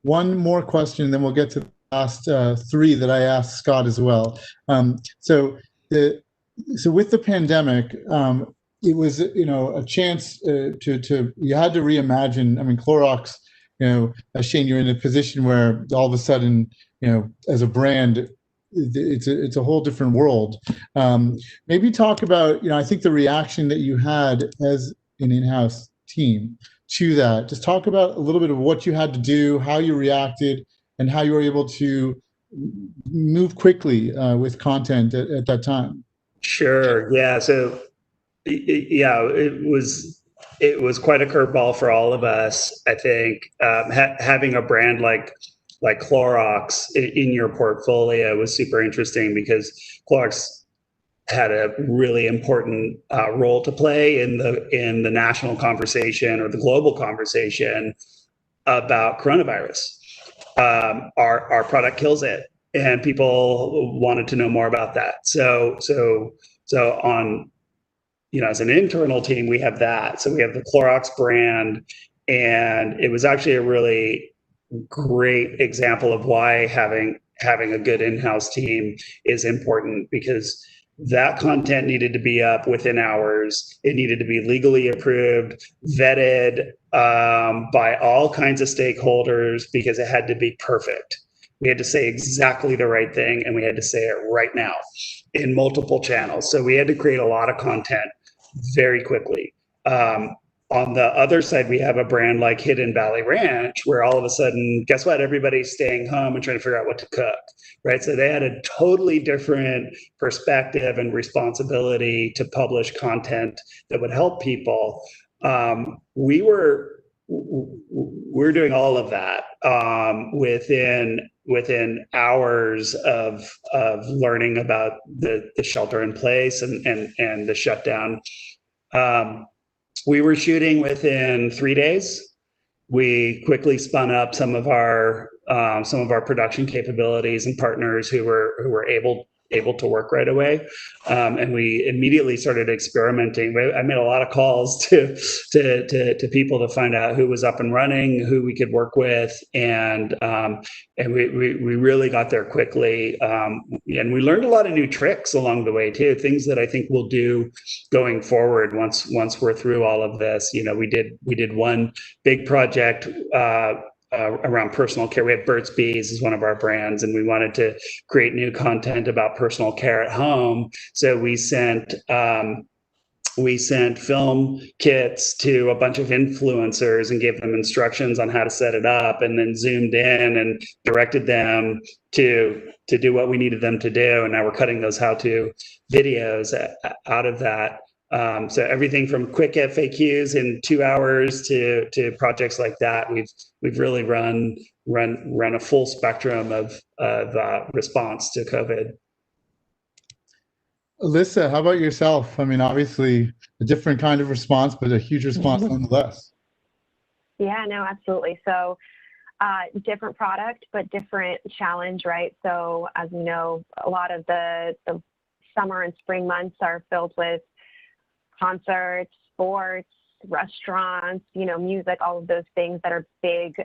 one more question, then we'll get to the last 3 that I asked Scott as well. So with the pandemic, it was a chance to you had to reimagine. I mean, Clorox, Shane, you're in a position where all of a sudden, as a brand, it's a whole different world. Maybe talk about, I think the reaction that you had as an in-house team to that. Just talk about a little bit of what you had to do, how you reacted, and how you were able to move quickly with content at that time. Sure. Yeah. So it was quite a curveball for all of us. I think having a brand like Clorox in your portfolio was super interesting, because Clorox had a really important role to play in the national conversation or the global conversation about coronavirus. Our product kills it, and people wanted to know more about that. So on, as an internal team, we have that. So we have the Clorox brand, and it was actually a really great example of why having a good in-house team is important, because that content needed to be up within hours. It needed to be legally approved, vetted by all kinds of stakeholders, because it had to be perfect. We had to say exactly the right thing, and we had to say it right now in multiple channels. So we had to create a lot of content very quickly. On the other side, we have a brand like Hidden Valley Ranch, where all of a sudden, guess what? Everybody's staying home and trying to figure out what to cook, right? So they had a totally different perspective and responsibility to publish content that would help people. We're doing all of that within hours of learning about the shelter in place and the shutdown. We were shooting within 3 days. We quickly spun up some of our production capabilities and partners who were able able to work right away. And we immediately started experimenting. I made a lot of calls to people to find out who was up and running, who we could work with, and we really got there quickly. And we learned a lot of new tricks along the way too, things that I think we'll do going forward once we're through all of this. You know, we did one big project around personal care. We have Burt's Bees as one of our brands, and we wanted to create new content about personal care at home. So we sent film kits to a bunch of influencers and gave them instructions on how to set it up, and then zoomed in and directed them to do what we needed them to do. And now we're cutting those how-to videos out of that. So everything from quick FAQs in 2 hours to projects like that, we've really run a full spectrum of response to COVID. Alyssa, how about yourself? I mean, obviously a different kind of response, but a huge response nonetheless. Yeah, no, absolutely. So different product, but different challenge, right? So as we know, a lot of the summer and spring months are filled with concerts, sports, restaurants, you know, music, all of those things that are big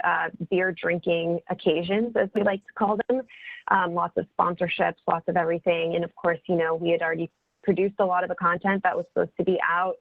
beer drinking occasions, as we like to call them. Lots of sponsorships, lots of everything. And of course, you know, we had already produced a lot of the content that was supposed to be out.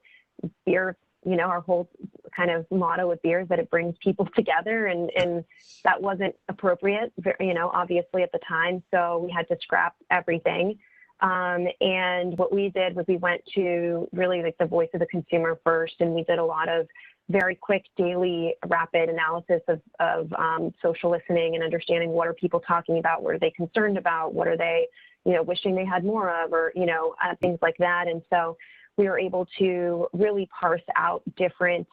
Beer, you know, our whole kind of motto with beer is that it brings people together, and that wasn't appropriate, you know, obviously at the time. So we had to scrap everything. And what we did was we went to really like the voice of the consumer first, and we did a lot of very quick daily rapid analysis of social listening and understanding what are people talking about, what are they concerned about, what are they, you know, wishing they had more of, or, you know, things like that. And so we were able to really parse out different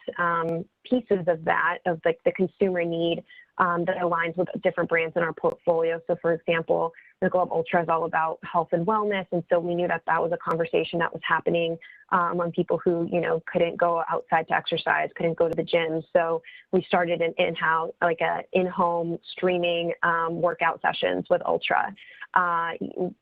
pieces of that, of like the consumer need that aligns with different brands in our portfolio. So for example, Michelob Ultra is all about health and wellness. And so we knew that that was a conversation that was happening among people who, you know, couldn't go outside to exercise, couldn't go to the gym. So we started an in-house, like a in-home streaming workout sessions with Ultra. A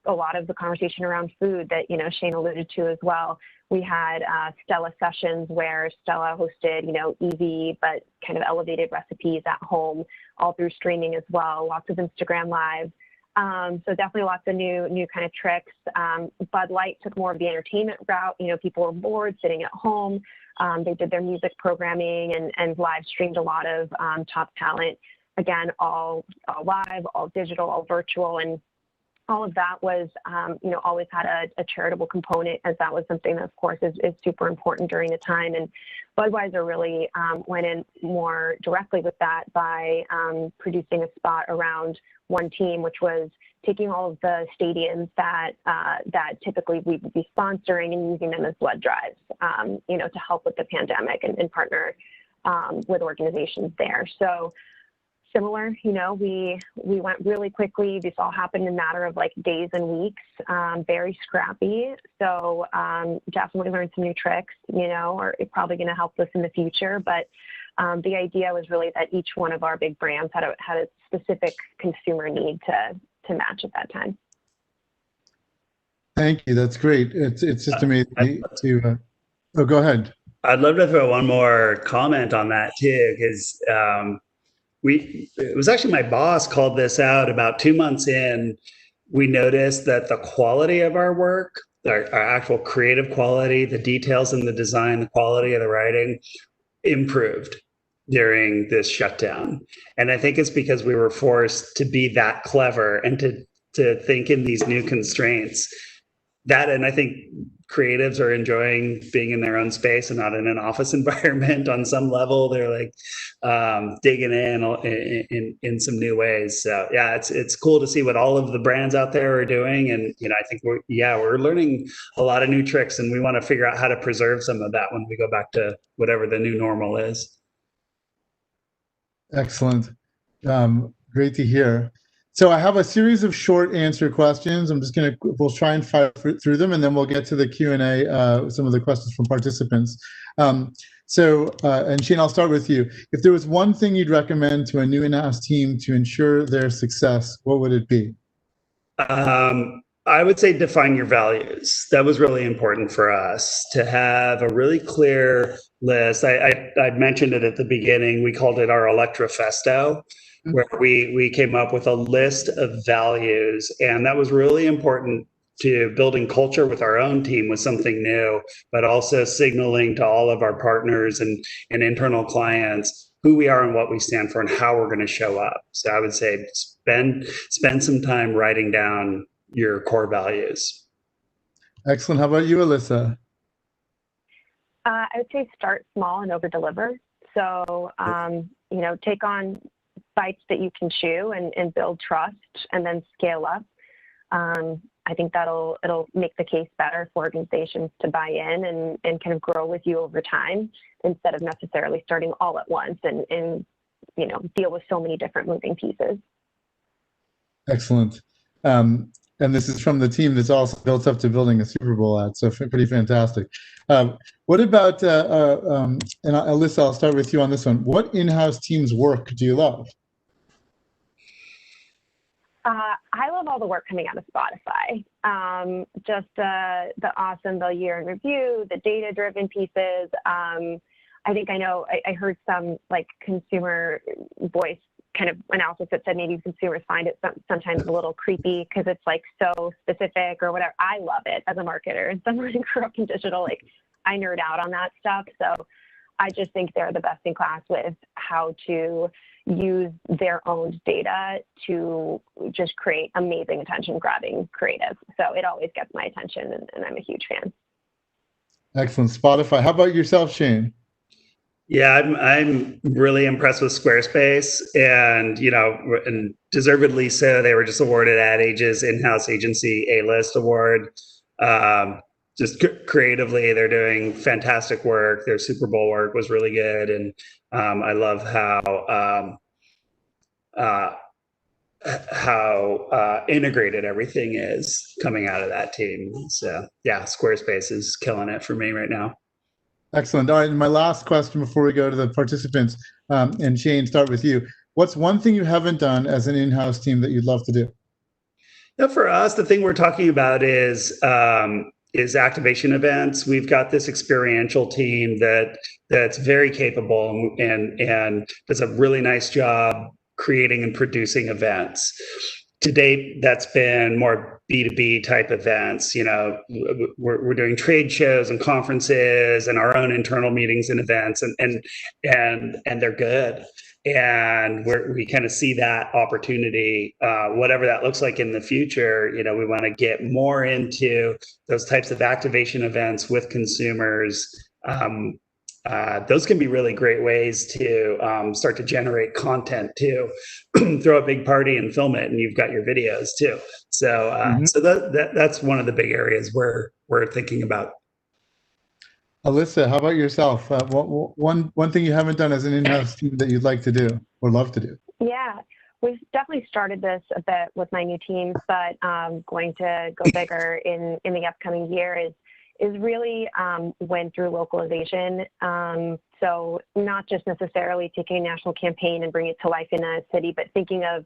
lot of the conversation around food that, you know, Shane alluded to as well. We had Stella sessions where Stella hosted, you know, easy but kind of elevated recipes at home, all through streaming as well. Lots of Instagram Live. So definitely lots of new kind of tricks. Bud Light took more of the entertainment route. You know, people were bored sitting at home. They did their music programming and live streamed a lot of top talent. Again, all live, all digital, all virtual, and all of that was, you know, always had a charitable component, as that was something that, of course, is super important during the time. And Budweiser really went in more directly with that by producing a spot around one team, which was taking all of the stadiums that typically we would be sponsoring and using them as blood drives, you know, to help with the pandemic and partner with organizations there. So similar, you know, we went really quickly. This all happened in a matter of like days and weeks, very scrappy. So definitely learned some new tricks, you know, or it's probably going to help us in the future. But the idea was really that each one of our big brands had a specific consumer need to match at that time. Thank you. That's great. It's just amazing to, oh, go ahead. I'd love to throw one more comment on that too, because it was actually my boss called this out about 2 months in. We noticed that the quality of our work, our actual creative quality, the details in the design, the quality of the writing improved during this shutdown. And I think it's because we were forced to be that clever and to think in these new constraints. And I think creatives are enjoying being in their own space and not in an office environment on some level. They're like digging in some new ways. So yeah, it's cool to see what all of the brands out there are doing. And, you know, I think we're learning a lot of new tricks, and we want to figure out how to preserve some of that when we go back to whatever the new normal is. Excellent. Great to hear. So I have a series of short answer questions. We'll try and fire through them, and then we'll get to the Q&A, some of the questions from participants. And Shane, I'll start with you. If there was one thing you'd recommend to a new in-house team to ensure their success, what would it be? I would say define your values. That was really important for us to have a really clear list. I mentioned it at the beginning. We called it our Electrofesto, where we came up with a list of values, and that was really important to building culture with our own team was something new, but also signaling to all of our partners and internal clients who we are and what we stand for and how we're going to show up. So I would say spend some time writing down your core values. Excellent. How about you, Alyssa? I would say start small and over deliver. So, take on bites that you can chew and build trust and then scale up. I think it'll make the case better for organizations to buy in and kind of grow with you over time instead of necessarily starting all at once and deal with so many different moving pieces. Excellent. And this is from the team that's also built up to building a Super Bowl ad, so pretty fantastic. What about, and Alyssa, I'll start with you on this one. What in-house teams work do you love? I love all the work coming out of Spotify. Just the awesome the year in review, the data-driven pieces. I heard some like consumer voice kind of analysis that said maybe consumers find it sometimes a little creepy because it's like so specific or whatever. I love it as a marketer and someone who grew up in digital. Like I nerd out on that stuff. So I just think they're the best in class with how to use their own data to just create amazing attention grabbing creative. So it always gets my attention and I'm a huge fan. Excellent. Spotify. How about yourself, Shane? Yeah, I'm really impressed with Squarespace, and deservedly so. They were just awarded Ad Age's in-house agency A-list award. Just creatively, they're doing fantastic work. Their Super Bowl work was really good, and I love how integrated everything is coming out of that team. So yeah, Squarespace is killing it for me right now. Excellent. All right, and my last question before we go to the participants, and Shane, start with you. What's one thing you haven't done as an in-house team that you'd love to do? Now, for us, the thing we're talking about is activation events. We've got this experiential team that's very capable and does a really nice job creating and producing events. To date, that's been more B2B type events. We're doing trade shows and conferences and our own internal meetings and events, and they're good. And we kind of see that opportunity, whatever that looks like in the future. We want to get more into those types of activation events with consumers. Those can be really great ways to start to generate content too. Throw a big party and film it, and you've got your videos too. So, so that's one of the big areas where we're thinking about. Alyssa, how about yourself? One thing you haven't done as an in-house team that you'd like to do or love to do? Yeah, we've definitely started this a bit with my new teams, but going to go bigger in the upcoming year is really went through localization. So not just necessarily taking a national campaign and bringing it to life in a city, but thinking of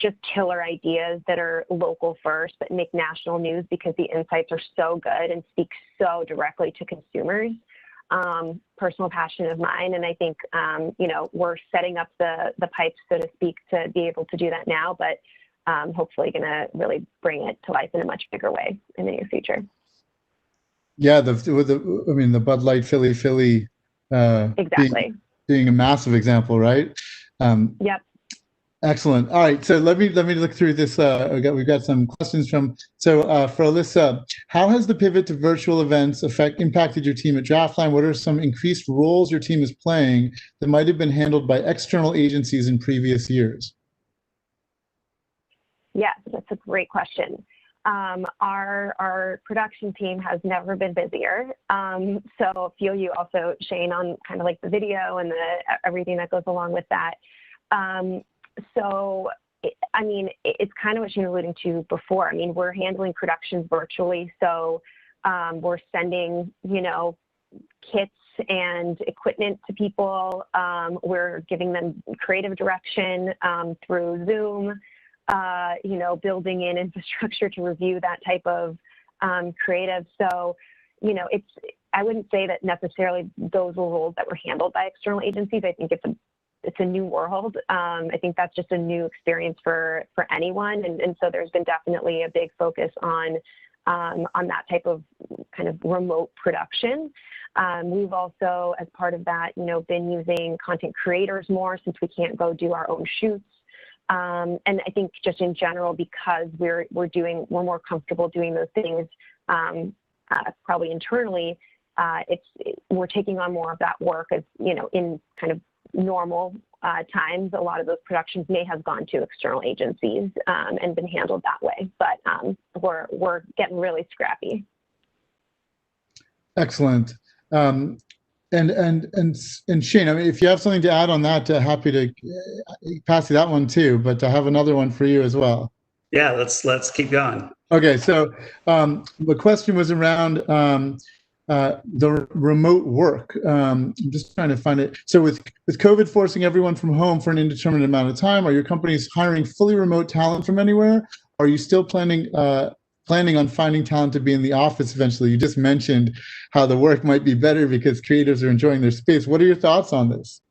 just killer ideas that are local first, but make national news because the insights are so good and speak so directly to consumers. Personal passion of mine. And I think, we're setting up the pipes, so to speak, to be able to do that now, but hopefully going to really bring it to life in a much bigger way in the near future. Yeah, the Bud Light Philly exactly being a massive example, right? Yep. Excellent. All right, so let me look through this. We've got some questions for Alyssa. How has the pivot to virtual events impacted your team at Draftline? What are some increased roles your team is playing that might have been handled by external agencies in previous years? Yes, that's a great question. Our production team has never been busier. So feel you also, Shane, on kind of like the video and everything that goes along with that. It's kind of what you were alluding to before. I mean, we're handling productions virtually. So we're sending, kits and equipment to people. We're giving them creative direction through Zoom. building in infrastructure to review that type of creative. So, I wouldn't say that necessarily those were roles that were handled by external agencies. I think it's a new world. I think that's just a new experience for anyone. And so there's been definitely a big focus on that type of kind of remote production. We've also, as part of that, been using content creators more since we can't go do our own shoots. And I think just in general, because we're more comfortable doing those things, probably internally, we're taking on more of that work as, in kind of normal times. A lot of those productions may have gone to external agencies and been handled that way, but we're getting really scrappy. Excellent. And Shane, I mean, if you have something to add on that, happy to pass you that one too, but I have another one for you as well. Yeah, let's keep going. Okay, so the question was around the remote work. I'm just trying to find it. So with COVID forcing everyone from home for an indeterminate amount of time, are your companies hiring fully remote talent from anywhere? Are you still planning on finding talent to be in the office eventually? You just mentioned how the work might be better because creatives are enjoying their space. What are your thoughts on this?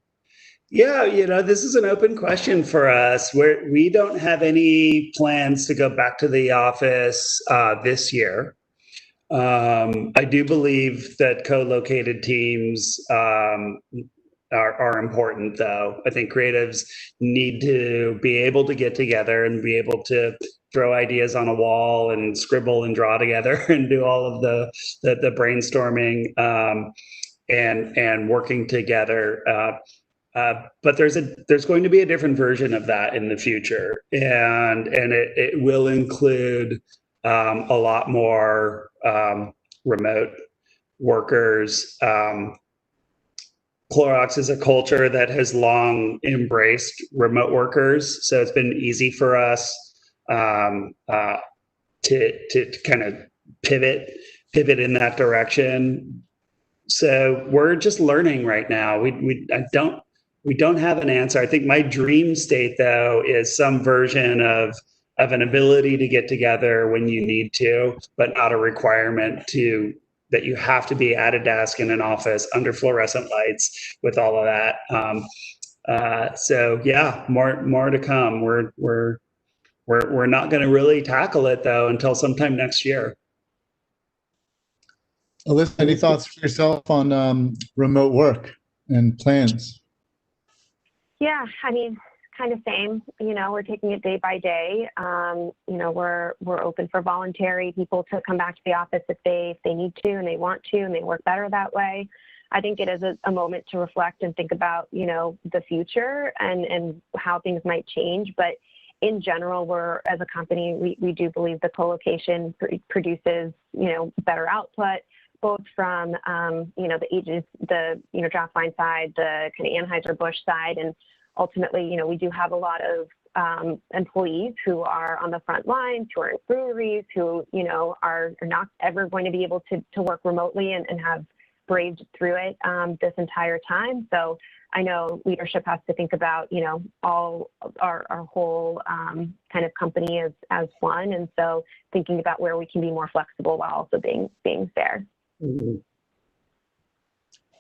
Yeah, this is an open question for us. We don't have any plans to go back to the office this year. I do believe that co-located teams are important, though. I think creatives need to be able to get together and be able to throw ideas on a wall and scribble and draw together and do all of the brainstorming and working together. But there's going to be a different version of that in the future, and it will include a lot more remote workers. Clorox is a culture that has long embraced remote workers, so it's been easy for us to kind of pivot in that direction. So we're just learning right now. We don't have an answer. I think my dream state, though, is some version of an ability to get together when you need to, but not a requirement that you have to be at a desk in an office under fluorescent lights with all of that. So yeah, more to come. We're not going to really tackle it though until sometime next year. Alyssa, any thoughts for yourself on remote work and plans? Yeah, I mean, kind of same. We're taking it day by day. We're open for voluntary people to come back to the office if they need to and they want to and they work better that way. I think it is a moment to reflect and think about the future and how things might change. But in general, as a company, we do believe the co-location produces better output, both from the agents, the Draftline side, the kind of Anheuser-Busch side, and ultimately, we do have a lot of employees who are on the front lines, who are in breweries, who are not ever going to be able to work remotely and have braved through it this entire time. So I know leadership has to think about all our whole kind of company as one, and so thinking about where we can be more flexible while also being fair. Mm-hmm.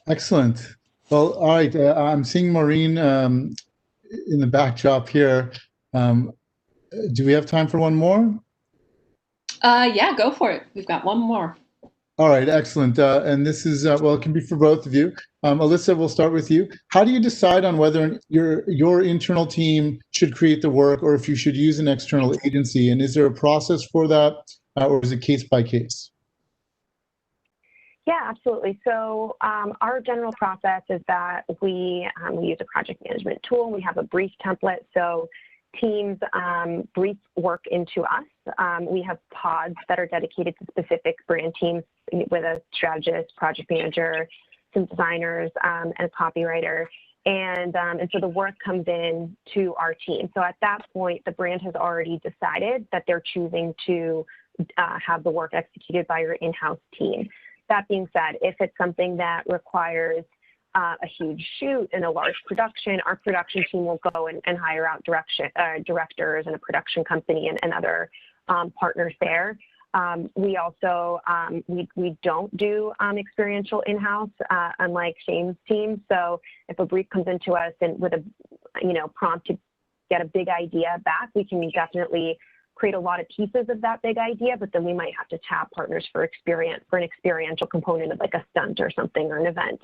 Excellent. Well, all right. I'm seeing Maureen in the backdrop here. Do we have time for one more? Yeah, go for it. We've got one more. All right, excellent. And this is, well, it can be for both of you. Alyssa, we'll start with you. How do you decide on whether your internal team should create the work or if you should use an external agency? And is there a process for that or is it case by case? Yeah, absolutely. So our general process is that we use a project management tool. We have a brief template. So teams brief work into us. We have pods that are dedicated to specific brand teams with a strategist, project manager, some designers, and a copywriter. And so the work comes in to our team. So at that point, the brand has already decided that they're choosing to have the work executed by your in-house team. That being said, if it's something that requires a huge shoot and a large production, our production team will go and hire out directors and a production company and other partners there. We also, we don't do experiential in-house, unlike Shane's team. So if a brief comes into us and with a, prompt to get a big idea back, we can definitely create a lot of pieces of that big idea, but then we might have to tap partners for an experiential component of like a stunt or something or an event,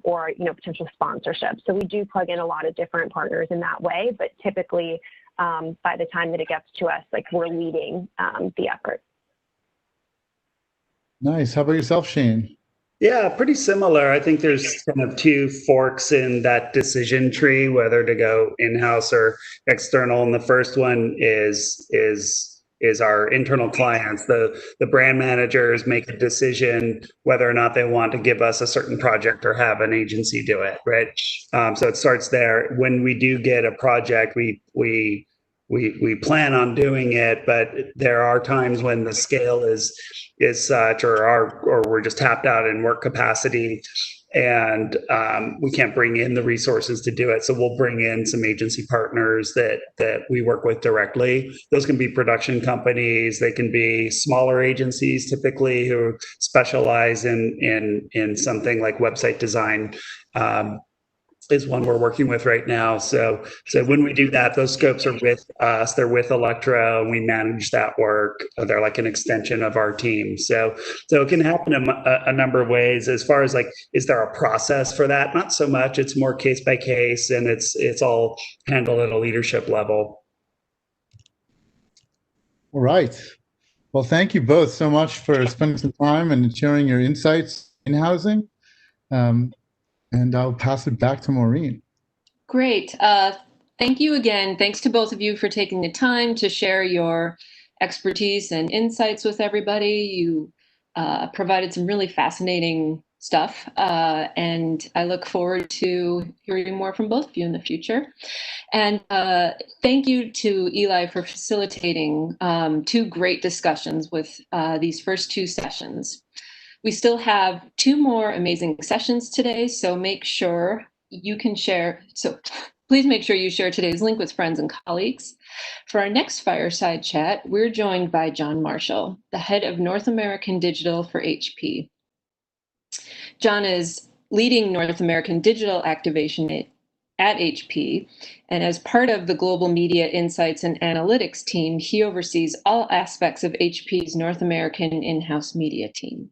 or, potential sponsorship. So we do plug in a lot of different partners in that way, but typically, by the time that it gets to us, like we're leading the effort. Nice. How about yourself, Shane? Yeah, pretty similar. I think there's kind of two forks in that decision tree, whether to go in-house or external. And the first one is our internal clients. The brand managers make a decision whether or not they want to give us a certain project or have an agency do it, right? So it starts there. When we do get a project, we plan on doing it, but there are times when the scale is such, or we're just tapped out in work capacity, and we can't bring in the resources to do it. So we'll bring in some agency partners that we work with directly. Those can be production companies, they can be smaller agencies, typically who specialize in something like website design. Is one we're working with right now. So when we do that, those scopes are with us. They're with Electra, and we manage that work. They're like an extension of our team. So it can happen a number of ways. As far as like, is there a process for that? Not so much. It's more case by case, and it's all handled at a leadership level. All right. Well, thank you both so much for spending some time and sharing your insights in housing. And I'll pass it back to Maureen. Great. Thank you again. Thanks to both of you for taking the time to share your expertise and insights with everybody. You provided some really fascinating stuff, and I look forward to hearing more from both of you in the future. And thank you to Eli for facilitating two great discussions with these first two sessions. We still have two more amazing sessions today, so make sure you can share. So please make sure you share today's link with friends and colleagues. For our next fireside chat, we're joined by John Marshall, the head of North American Digital for HP. John is leading North American digital activation at HP, and as part of the Global Media Insights and Analytics team, he oversees all aspects of HP's North American in-house media team.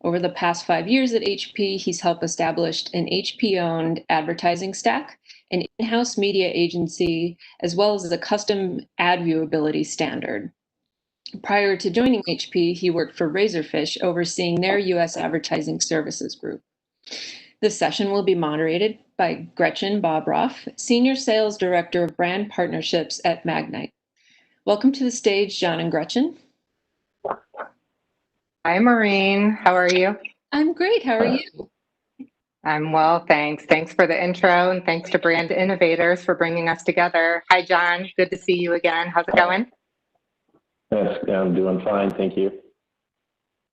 Over the past 5 years at HP, he's helped establish an HP-owned advertising stack, an in-house media agency, as well as a custom ad viewability standard. Prior to joining HP, he worked for Razorfish, overseeing their U.S. advertising services group. This session will be moderated by Gretchen Bobroff, Senior Sales Director of Brand Partnerships at Magnite. Welcome to the stage, John and Gretchen. Hi, Maureen. How are you? I'm great. How are you? I'm well, thanks. Thanks for the intro, and thanks to Brand Innovators for bringing us together. Hi, John. Good to see you again. How's it going? Yes, I'm doing fine. Thank you.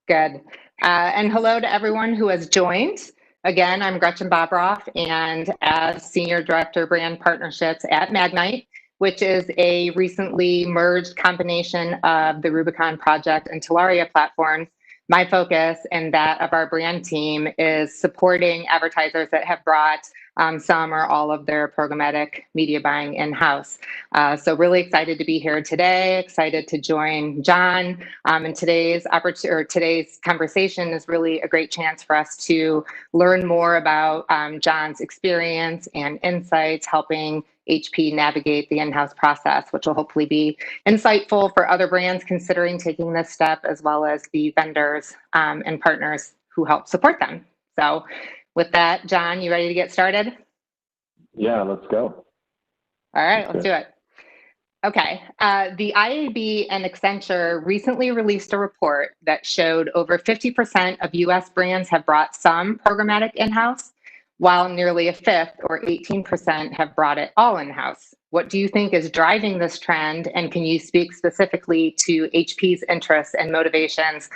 Good. And hello to everyone who has joined. Again, I'm Gretchen Bobroff, and as Senior Director Brand Partnerships at Magnite, which is a recently merged combination of the Rubicon Project and Telaria platforms, my focus and that of our brand team is supporting advertisers that have brought some or all of their programmatic media buying in-house. So really excited to be here today, excited to join John. And today's conversation is really a great chance for us to learn more about John's experience and insights helping HP navigate the in-house process, which will hopefully be insightful for other brands considering taking this step, as well as the vendors and partners who help support them. So with that, John, you ready to get started? Yeah, let's go. All right, let's do it. Okay, the IAB and Accenture recently released a report that showed over 50% of US brands have brought some programmatic in-house, while nearly a fifth, or 18%, have brought it all in-house. What do you think is driving this trend, and can you speak specifically to HP's interests and motivations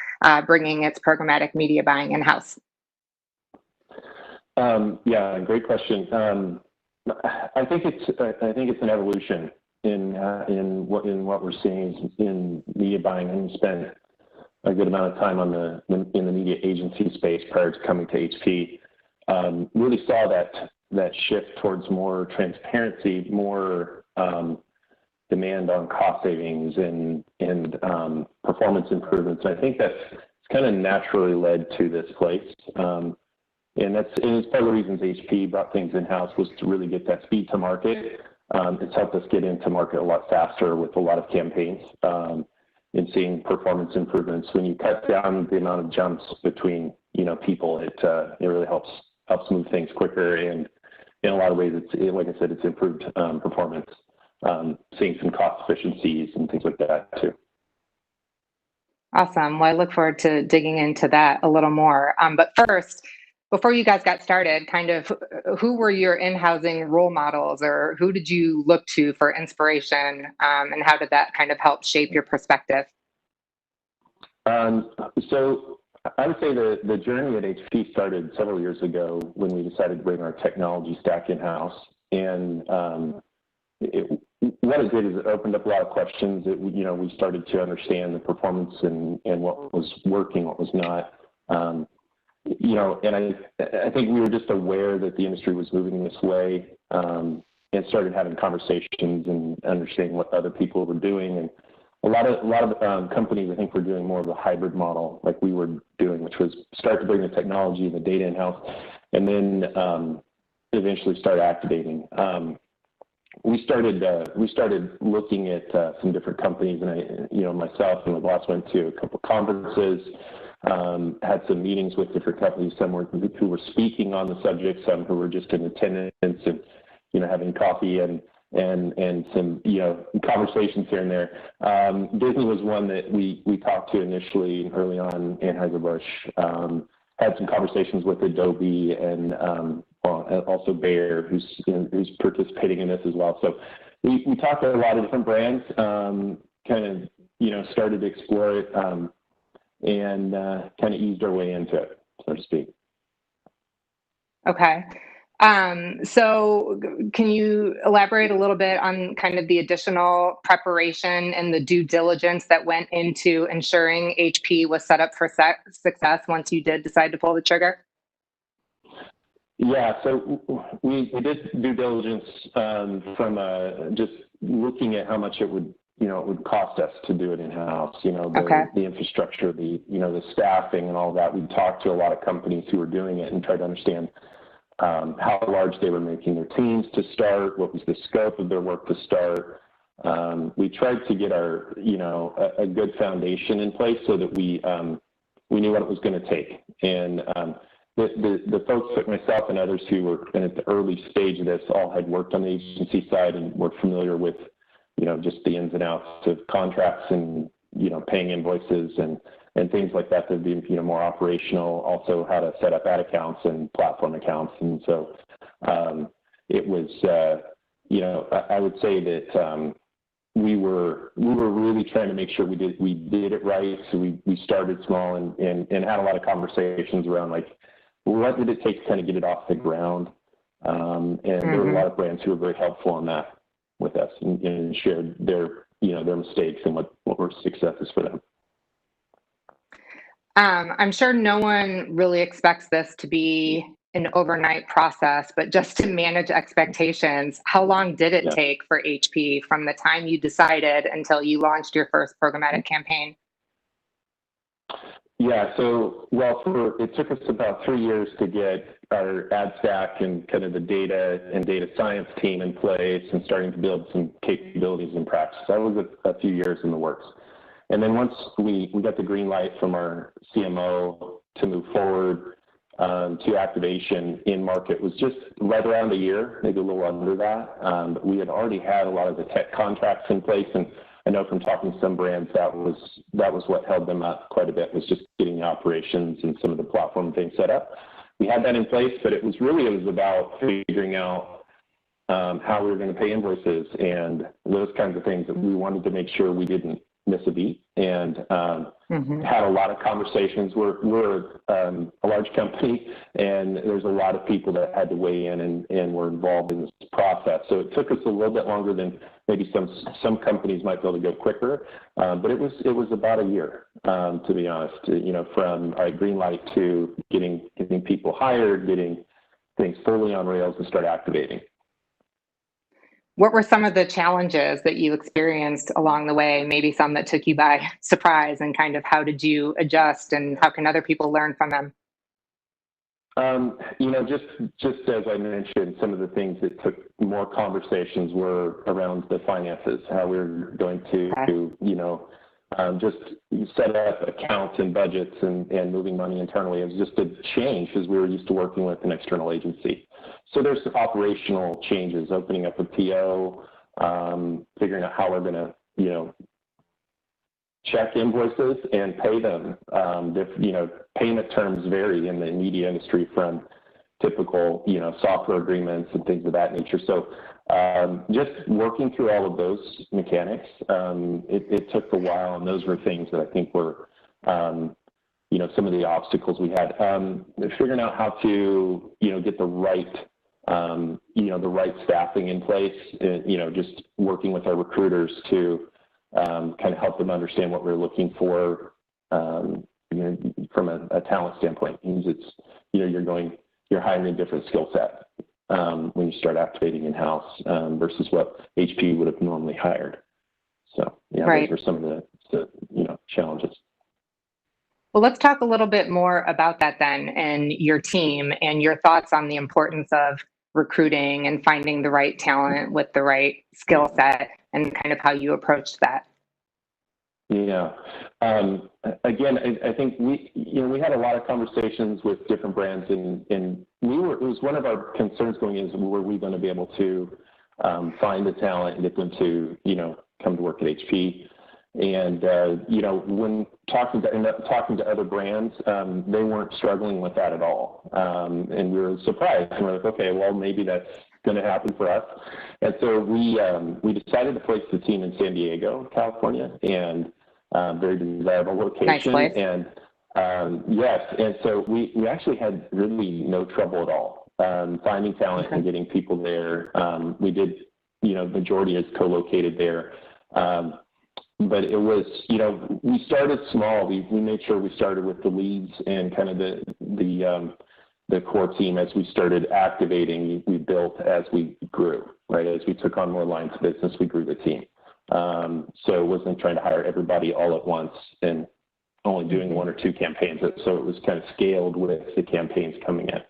bringing its programmatic media buying in-house? Yeah, great question. I think it's an evolution in what we're seeing in media buying. And spent a good amount of time in the media agency space prior to coming to HP. Really saw that shift towards more transparency, more demand on cost savings and performance improvements. And I think that's kind of naturally led to this place. And it's part of the reasons HP brought things in-house was to really get that speed to market. It's helped us get into market a lot faster with a lot of campaigns and seeing performance improvements. When you cut down the amount of jumps between people, it really helps move things quicker. And in a lot of ways, like I said, it's improved performance, seeing some cost efficiencies and things like that too. Awesome. Well, I look forward to digging into that a little more. But first, before you guys got started, kind of who were your in-housing role models, or who did you look to for inspiration, and how did that kind of help shape your perspective? So I would say the journey at HP started several years ago when we decided to bring our technology stack in-house. And what it did is it opened up a lot of questions that we started to understand the performance and what was working, what was not. And I think we were just aware that the industry was moving this way, and started having conversations and understanding what other people were doing. And a lot of companies, I think, were doing more of a hybrid model like we were doing, which was start to bring the technology and the data in-house, and then eventually start activating. We started looking at some different companies, and myself and my boss went to a couple of conferences, had some meetings with different companies, some who were speaking on the subject, some who were just in attendance and having coffee and some conversations here and there. Disney was one that we talked to initially early on. Anheuser-Busch had some conversations with Adobe and also Bayer, who's participating in this as well. So we talked to a lot of different brands, started to explore it, and kind of eased our way into it, so to speak. Okay. So can you elaborate a little bit on kind of the additional preparation and the due diligence that went into ensuring HP was set up for success once you did decide to pull the trigger? Yeah, so we did due diligence from just looking at how much it would cost us to do it in-house. The infrastructure, the staffing and all that. We talked to a lot of companies who were doing it and tried to understand how large they were making their teams to start, what was the scope of their work to start. We tried to get our, a good foundation in place so that we knew what it was going to take. And the folks like myself and others who were at the early stage of this all had worked on the agency side and were familiar with, just the ins and outs of contracts and, paying invoices and things like that would be, more operational, also how to set up ad accounts and platform accounts. And so it was, I would say that we were really trying to make sure we did it right. So we started small and had a lot of conversations around like, what did it take to kind of get it off the ground? And there were a lot of brands who were very helpful on that with us and shared their mistakes and what were successes for them. I'm sure no one really expects this to be an overnight process, but just to manage expectations, how long did it take for HP from the time you decided until you launched your first programmatic campaign? Yeah, it took us about 3 years to get our ad stack and kind of the data and data science team in place and starting to build some capabilities in practice. That was a few years in the works. And then once we got the green light from our CMO to move forward to activation in market was just right around a year, maybe a little under that. But we had already had a lot of the tech contracts in place, and I know from talking to some brands that was what held them up quite a bit, was just getting the operations and some of the platform things set up. We had that in place, but it was about figuring out how we were going to pay invoices and those kinds of things that we wanted to make sure we didn't miss a beat, and had a lot of conversations. We're a large company, and there's a lot of people that had to weigh in and were involved in this process. So it took us a little bit longer than maybe some companies might be able to go quicker, but it was about a year, to be honest. From green light to getting people hired, getting things fully on rails and start activating. What were some of the challenges that you experienced along the way? Maybe some that took you by surprise, and kind of how did you adjust, and how can other people learn from them? Just as I mentioned, some of the things that took more conversations were around the finances, how we're going to, just set up accounts and budgets and moving money internally. It was just a change because we were used to working with an external agency. So there's operational changes, opening up a PO, figuring out how we're going to, check invoices and pay them. Payment terms vary in the media industry from typical, software agreements and things of that nature. So just working through all of those mechanics, it took a while, and those were things that I think were, some of the obstacles we had. Figuring out how to, get the right, the right staffing in place, just working with our recruiters to kind of help them understand what we're looking for, from a talent standpoint. It means it's, you're hiring a different skill set when you start activating in-house versus what HP would have normally hired. So right. Those are some of the challenges. Well, let's talk a little bit more about that then, and your team and your thoughts on the importance of recruiting and finding the right talent with the right skill set, and kind of how you approached that. Yeah. Again, I think we had a lot of conversations with different brands, and it was one of our concerns going in is, were we going to be able to find the talent and get them to, come to work at HP? And, when talking to other brands, they weren't struggling with that at all. And we were surprised, and we're like, okay, well, maybe that's going to happen for us. And so we decided to place the team in San Diego, California, and very desirable location. Nice place. And yes, and so we actually had really no trouble at all finding talent and getting people there. We did, majority is co-located there. But it was, we started small. We made sure we started with the leads and kind of the core team. As we started activating, we built as we grew, right? As we took on more lines of business, we grew the team. So it wasn't trying to hire everybody all at once and only doing one or two campaigns. So it was kind of scaled with the campaigns coming in.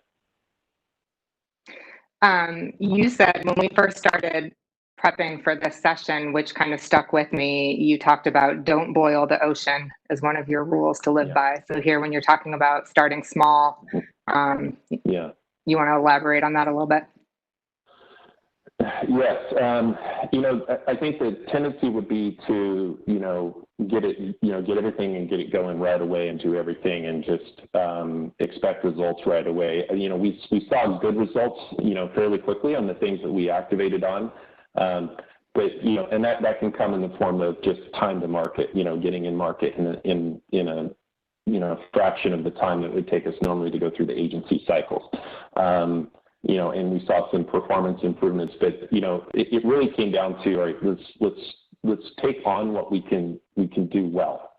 You said when we first started prepping for this session, which kind of stuck with me, you talked about don't boil the ocean as one of your rules to live by. So here, when you're talking about starting small, you want to elaborate on that a little bit? Yes. I think the tendency would be to, get everything and get it going right away and do everything and just expect results right away. We saw good results, fairly quickly on the things that we activated on. But, and that can come in the form of just time to market, getting in market in a fraction of the time that it would take us normally to go through the agency cycles. And we saw some performance improvements, but, it really came down to, all right, let's take on what we can do well.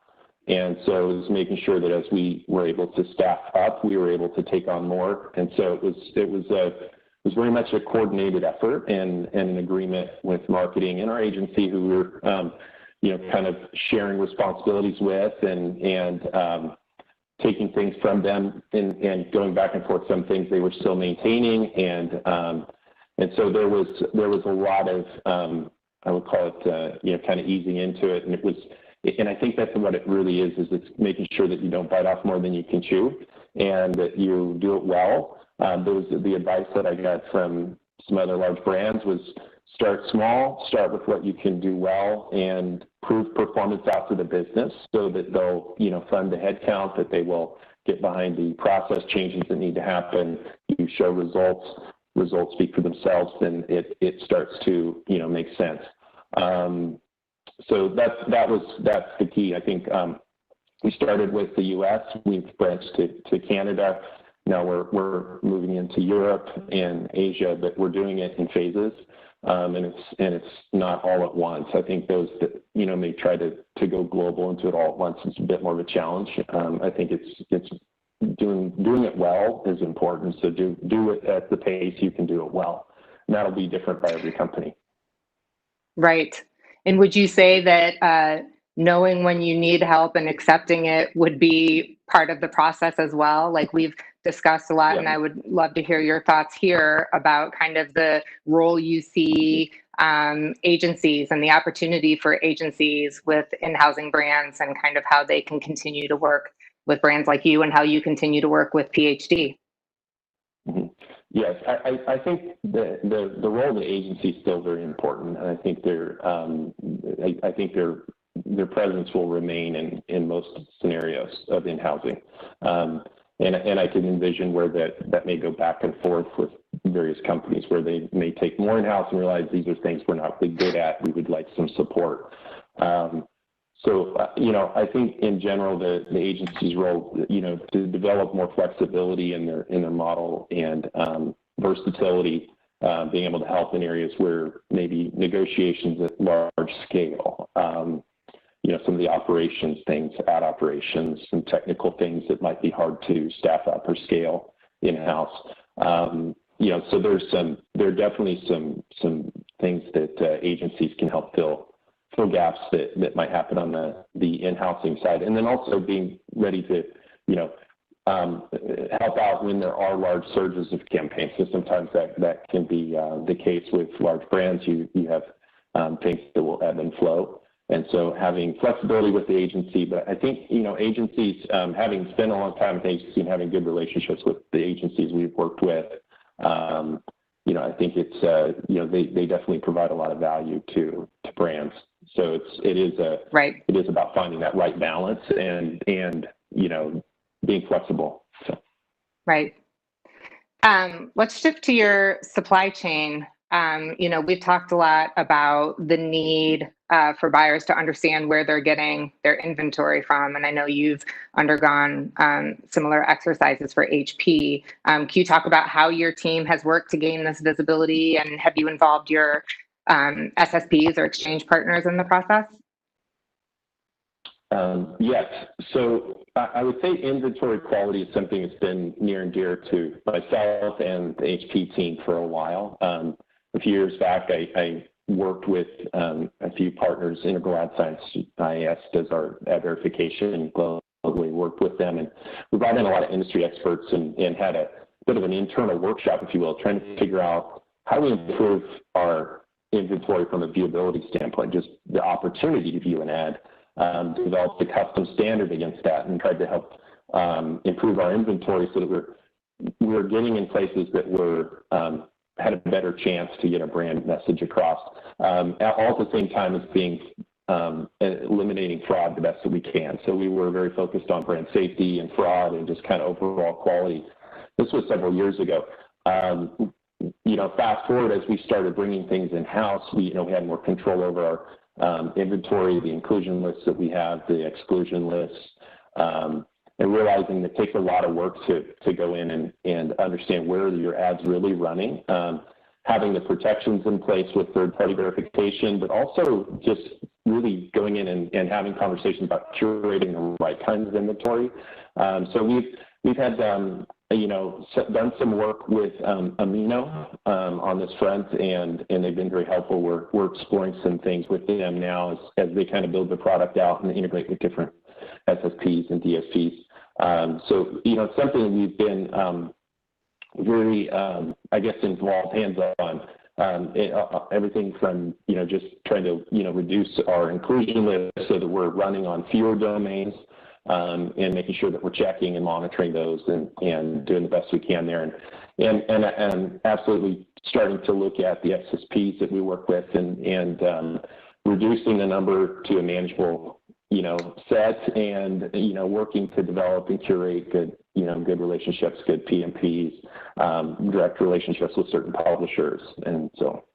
And so it was making sure that as we were able to staff up, we were able to take on more. And so it was very much a coordinated effort and an agreement with marketing and our agency, who we were, kind of sharing responsibilities with and taking things from them and going back and forth. Some things they were still maintaining, and so there was a lot of I would call it kind of easing into it, and I think that's what it really is it's making sure that you don't bite off more than you can chew, and that you do it well. The advice that I got from some other large brands was start small, start with what you can do well, and prove performance out to the business so that they'll, fund the headcount, that they will get behind the process changes that need to happen. You show results speak for themselves, then it starts to, make sense. so that's the key. I think we started with the U.S. We've branched to Canada. Now we're moving into Europe and Asia, but we're doing it in phases, and it's not all at once. I think those that may try to go global into it all at once is a bit more of a challenge. I think it's doing it well is important. So do it at the pace you can do it well. And that'll be different by every company. Right. And would you say that knowing when you need help and accepting it would be part of the process as well? Like we've discussed a lot, and I would love to hear your thoughts here about kind of the role you see agencies and the opportunity for agencies with in-housing brands and kind of how they can continue to work with brands like you and how you continue to work with PhD. Mm-hmm. Yes, I think the role of the agency is still very important, and I think their presence will remain in most scenarios of in-housing, and I can envision where that may go back and forth with various companies where they may take more in-house and realize these are things we're not really good at. We would like some support. So I think in general the agency's role, to develop more flexibility in their model and versatility, being able to help in areas where maybe negotiations at large scale, some of the operations things, ad operations, some technical things that might be hard to staff up or scale in-house. So there are definitely some things that agencies can help fill gaps that might happen on the in-housing side, and then also being ready to help out when there are large surges of campaigns. So sometimes that can be the case with large brands. You have things that will ebb and flow, and so having flexibility with the agency. But I think agencies, having spent a long time with agencies and having good relationships with the agencies we've worked with, I think it's they definitely provide a lot of value to brands. So it is about finding that right balance and being flexible. So. Right. Let's shift to your supply chain. We've talked a lot about the need for buyers to understand where they're getting their inventory from, and I know you've undergone similar exercises for HP. Can you talk about how your team has worked to gain this visibility, and have you involved your SSPs or exchange partners in the process? Yes. So I would say inventory quality is something that's been near and dear to myself and the HP team for a while. A few years back, I worked with a few partners. Integral Ad Science IAS does our ad verification globally, worked with them, and we brought in a lot of industry experts and had a bit of an internal workshop, if you will, trying to figure out how do we improve our inventory from a viewability standpoint, just the opportunity to view an ad, developed a custom standard against that, and tried to help improve our inventory so that we're getting in places that were had a better chance to get a brand message across, all at the same time as being eliminating fraud the best that we can. So we were very focused on brand safety and fraud and just kind of overall quality. This was several years ago. Fast forward, as we started bringing things in-house, we had more control over our inventory, the inclusion lists that we have, the exclusion lists, and realizing it takes a lot of work to go in and understand where your ad's really running, having the protections in place with third-party verification, but also just really going in and having conversations about curating the right kinds of inventory. So we've had done some work with Amino on this front, and they've been very helpful. We're exploring some things with them now as they kind of build the product out and integrate with different SSPs and DSPs. So it's something we've been very, involved hands-on. Everything from just trying to reduce our inclusion list so that we're running on fewer domains, and making sure that we're checking and monitoring those and doing the best we can there, and absolutely starting to look at the SSPs that we work with and reducing the number to a manageable set, and working to develop and curate good relationships, good PMPs, direct relationships with certain publishers, and so.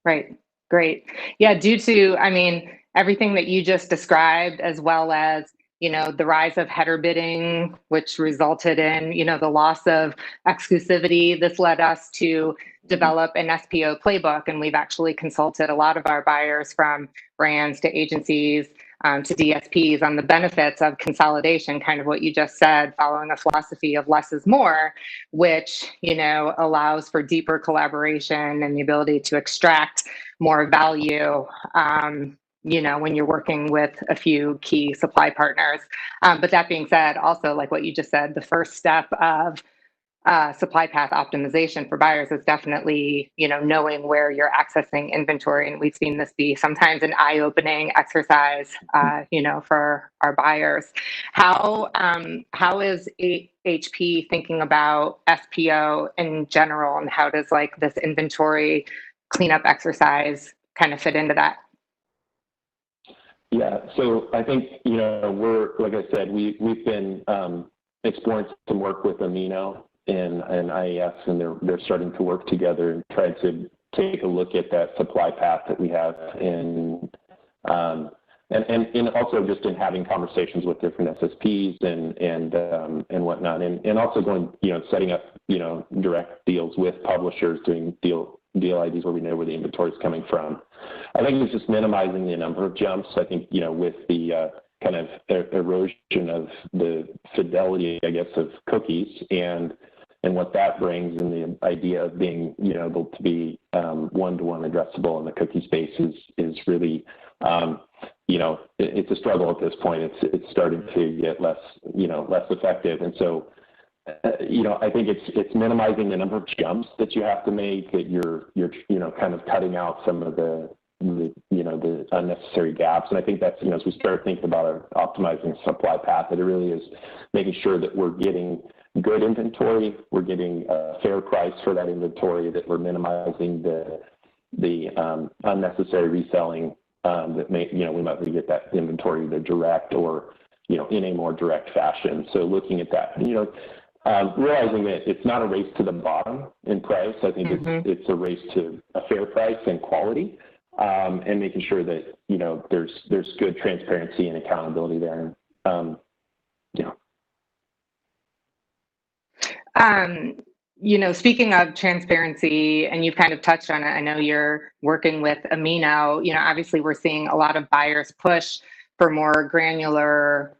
Right. Great. Yeah, due to, I mean, everything that you just described, as well as, you know, the rise of header bidding, which resulted in, you know, the loss of exclusivity, this led us to develop an SPO playbook. And we've actually consulted a lot of our buyers, from brands to agencies to DSPs, on the benefits of consolidation, kind of what you just said, following a philosophy of less is more, which, you know, allows for deeper collaboration and the ability to extract more value, you know, when you're working with a few key supply partners. But that being said, also, like what you just said, the first step of supply path optimization for buyers is definitely, you know, knowing where you're accessing inventory. And we've seen this be sometimes an eye-opening exercise, you know, for our buyers. How is HP thinking about SPO in general, and how does like this inventory cleanup exercise kind of fit into that? Yeah, so I think, you know, we're, like I said, we've been exploring some work with Amino and IES, and they're starting to work together and try to take a look at that supply path that we have, and also just in having conversations with different SSPs and whatnot, and also going, you know, setting up, you know, direct deals with publishers, doing deal IDs where we know where the inventory is coming from. I think it's just minimizing the number of jumps. I think, you know, with the kind of erosion of the fidelity, I guess, of cookies and what that brings, and the idea of being, you know, able to be one-to-one addressable in the cookie space is really, you know, it's a struggle at this point. It's starting to get less, you know, less effective, and so. You know, I think it's minimizing the number of jumps that you have to make, that you're you know, kind of cutting out some of the you know, the unnecessary gaps. And I think that's, you know, as we start thinking about optimizing supply path, that it really is making sure that we're getting good inventory, we're getting a fair price for that inventory, that we're minimizing the unnecessary reselling that may, you know, we might get that inventory either direct or, you know, in a more direct fashion. So looking at that, you know, realizing that it's not a race to the bottom in price. I think it's a race to a fair price and quality, and making sure that, you know, there's good transparency and accountability there. Yeah. You know, speaking of transparency, and you've kind of touched on it, I know you're working with Amino. You know, obviously we're seeing a lot of buyers push for more granular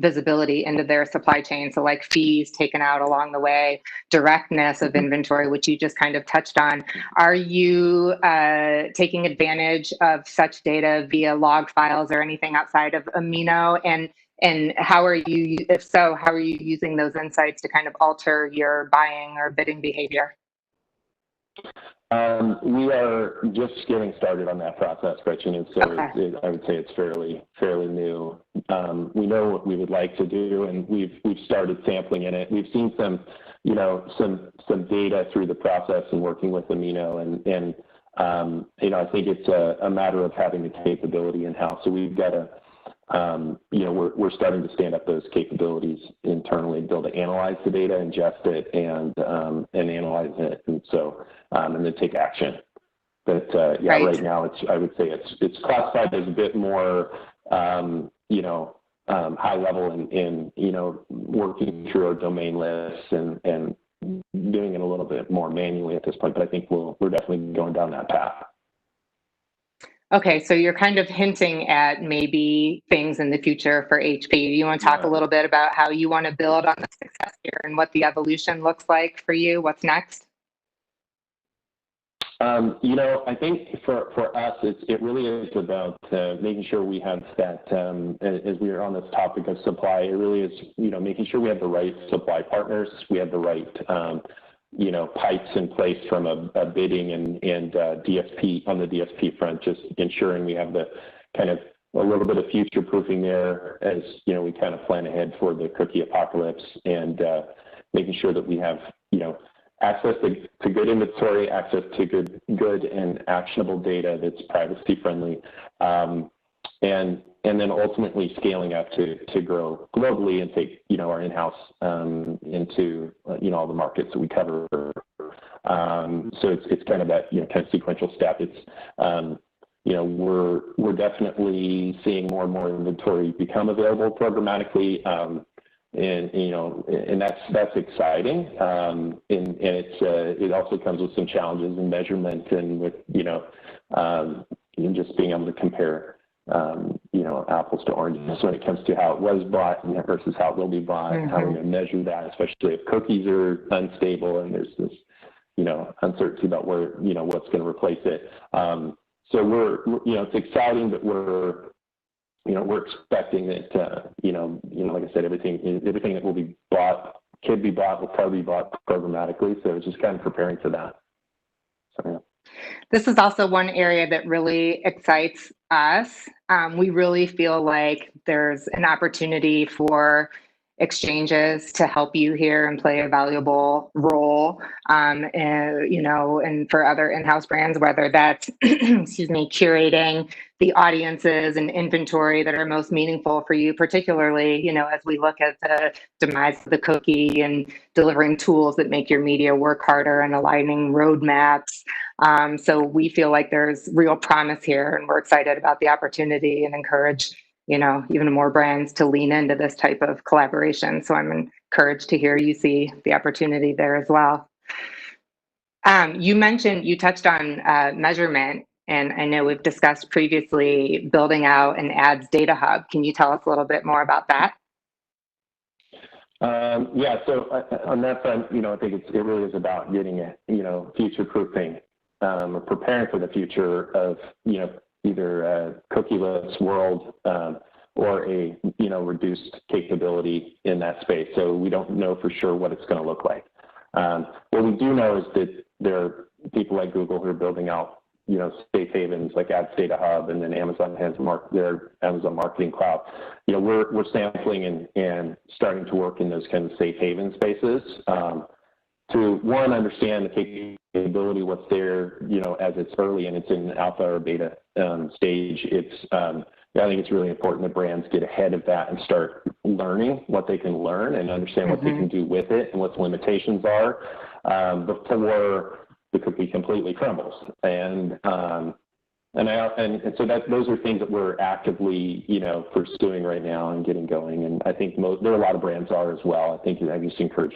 visibility into their supply chain. So like fees taken out along the way, directness of inventory, which you just kind of touched on. Are you taking advantage of such data via log files or anything outside of Amino? And how are you, if so, how are you using those insights to kind of alter your buying or bidding behavior? We are just getting started on that process, Gretchen, and so I would say it's fairly new. We know what we would like to do, and we've started sampling in it. We've seen some, you know, some data through the process and working with Amino, and you know, I think it's a matter of having the capability in house. So we've got to. You know, we're starting to stand up those capabilities internally, be able to analyze the data, ingest it, and analyze it, and so and then take action. But yeah, right now I would say it's classified as a bit more, you know, high level in you know, working through our domain lists and doing it a little bit more manually at this point. But I think we're definitely going down that path. Okay, so you're kind of hinting at maybe things in the future for HP. Do you want to talk a little bit about how you want to build on the success here and what the evolution looks like for you? What's next? You know, I think for us, it really is about making sure we have that, as we are on this topic of supply, it really is, you know, making sure we have the right supply partners, we have the right, you know, pipes in place from a bidding and DSP, on the DSP front, just ensuring we have the kind of a little bit of future proofing there, as, you know, we kind of plan ahead for the cookie apocalypse, and making sure that we have, you know, access to good inventory, access to good and actionable data that's privacy friendly, and then ultimately scaling up to grow globally and take, you know, our in-house into, you know, all the markets that we cover. So it's kind of that, you know, kind of sequential step. It's we're definitely seeing more and more inventory become available programmatically, and that's exciting. And it also comes with some challenges in measurement and with just being able to compare apples to oranges when it comes to how it was bought versus how it will be bought, how we're going to measure that, especially if cookies are unstable and there's this uncertainty about where what's going to replace it. So it's exciting, but we're expecting that like I said, everything that will be bought, will probably be bought programmatically. So just kind of preparing for that. So yeah. This is also one area that really excites us. We really feel like there's an opportunity for exchanges to help you here and play a valuable role, and for other in-house brands, whether that's, curating the audiences and inventory that are most meaningful for you, particularly, as we look at the demise of the cookie and delivering tools that make your media work harder and aligning roadmaps. So we feel like there's real promise here, and we're excited about the opportunity and encourage even more brands to lean into this type of collaboration. So I'm encouraged to hear you see the opportunity there as well. You touched on measurement, and I know we've discussed previously building out an ads data hub. Can you tell us a little bit more about that? Yeah, so on that front, I think it really is about getting it, future-proofing, or preparing for the future of, either a cookieless world or a reduced capability in that space. So we don't know for sure what it's going to look like. What we do know is that there are people like Google who are building out safe havens like Ads Data Hub, and then Amazon has their Amazon Marketing Cloud. We're sampling and starting to work in those kind of safe haven spaces to understand the capability, what's there, as it's early and it's in alpha or beta stage. I think it's really important that brands get ahead of that and start learning what they can learn and understand what they can do with it and what the limitations are before the cookie completely crumbles. And so those are things that we're actively, pursuing right now and getting going. And I think there are a lot of brands are as well. I think I just encourage,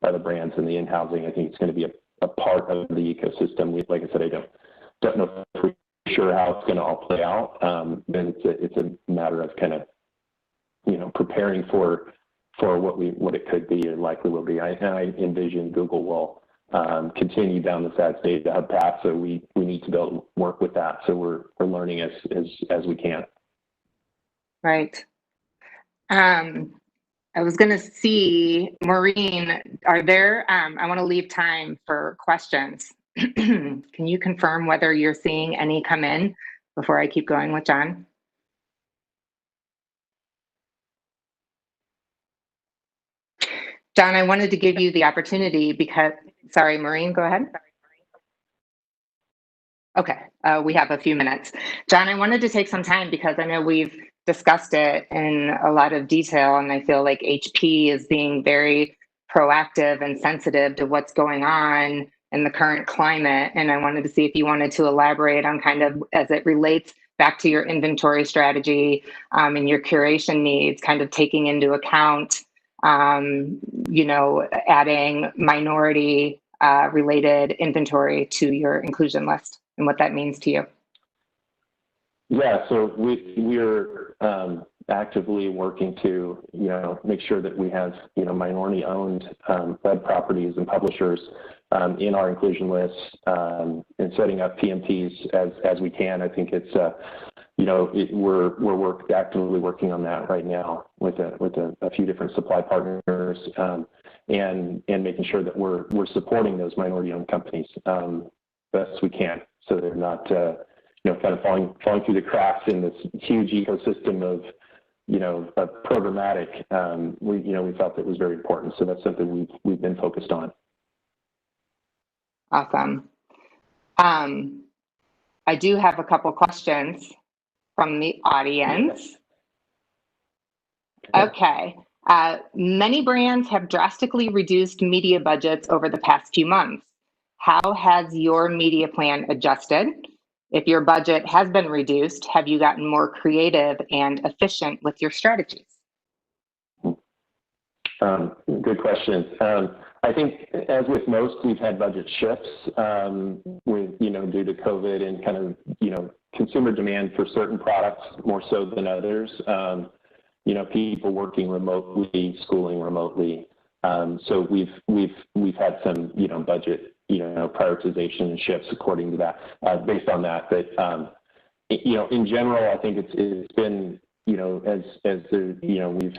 by the brands and the in-housing. I think it's going to be a part of the ecosystem. Like I said, I don't know for sure how it's going to all play out. Then it's a matter of kind of, preparing for what it could be and likely will be. I envision Google will continue down this Ads Data Hub path. So we need to be able to work with that. So we're learning as we can. Right. I was going to see, Maureen, are there, I want to leave time for questions. Can you confirm whether you're seeing any come in before I keep going with John? John, I wanted to give you the opportunity because, sorry, Maureen, go ahead. Okay, we have a few minutes. John, I wanted to take some time because I know we've discussed it in a lot of detail, and I feel like HP is being very proactive and sensitive to what's going on in the current climate. And I wanted to see if you wanted to elaborate on kind of as it relates back to your inventory strategy and your curation needs, kind of taking into account, adding minority related inventory to your inclusion list and what that means to you. Yeah, so we're actively working to, make sure that we have, minority-owned web properties and publishers in our inclusion lists and setting up PMPs as we can. I think it's, we're actively working on that right now with a few different supply partners and making sure that we're supporting those minority-owned companies best we can, so they're not. Kind of falling through the cracks in this huge ecosystem of, programmatic. We felt it was very important. So that's something we've been focused on. Awesome. I do have a couple questions from the audience. Okay. Many brands have drastically reduced media budgets over the past few months. How has your media plan adjusted? If your budget has been reduced, have you gotten more creative and efficient with your strategies? Good question. I think, as with most, we've had budget shifts with, due to COVID and kind of, consumer demand for certain products more so than others. People working remotely, schooling remotely. So we've had some, budget, prioritization and shifts according to that, based on that. But, in general, I think it's been, as the, we've,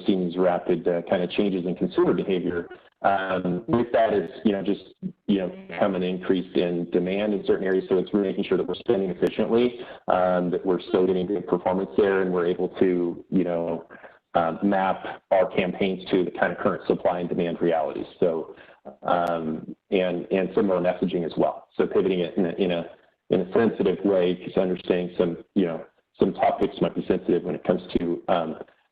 seen these rapid kind of changes in consumer behavior. With that is, just, come an increase in demand in certain areas. So it's really making sure that we're spending efficiently, that we're still getting good performance there, and we're able to, map our campaigns to the kind of current supply and demand realities. So, and similar messaging as well. So pivoting it in a sensitive way, because understanding some topics might be sensitive when it comes to,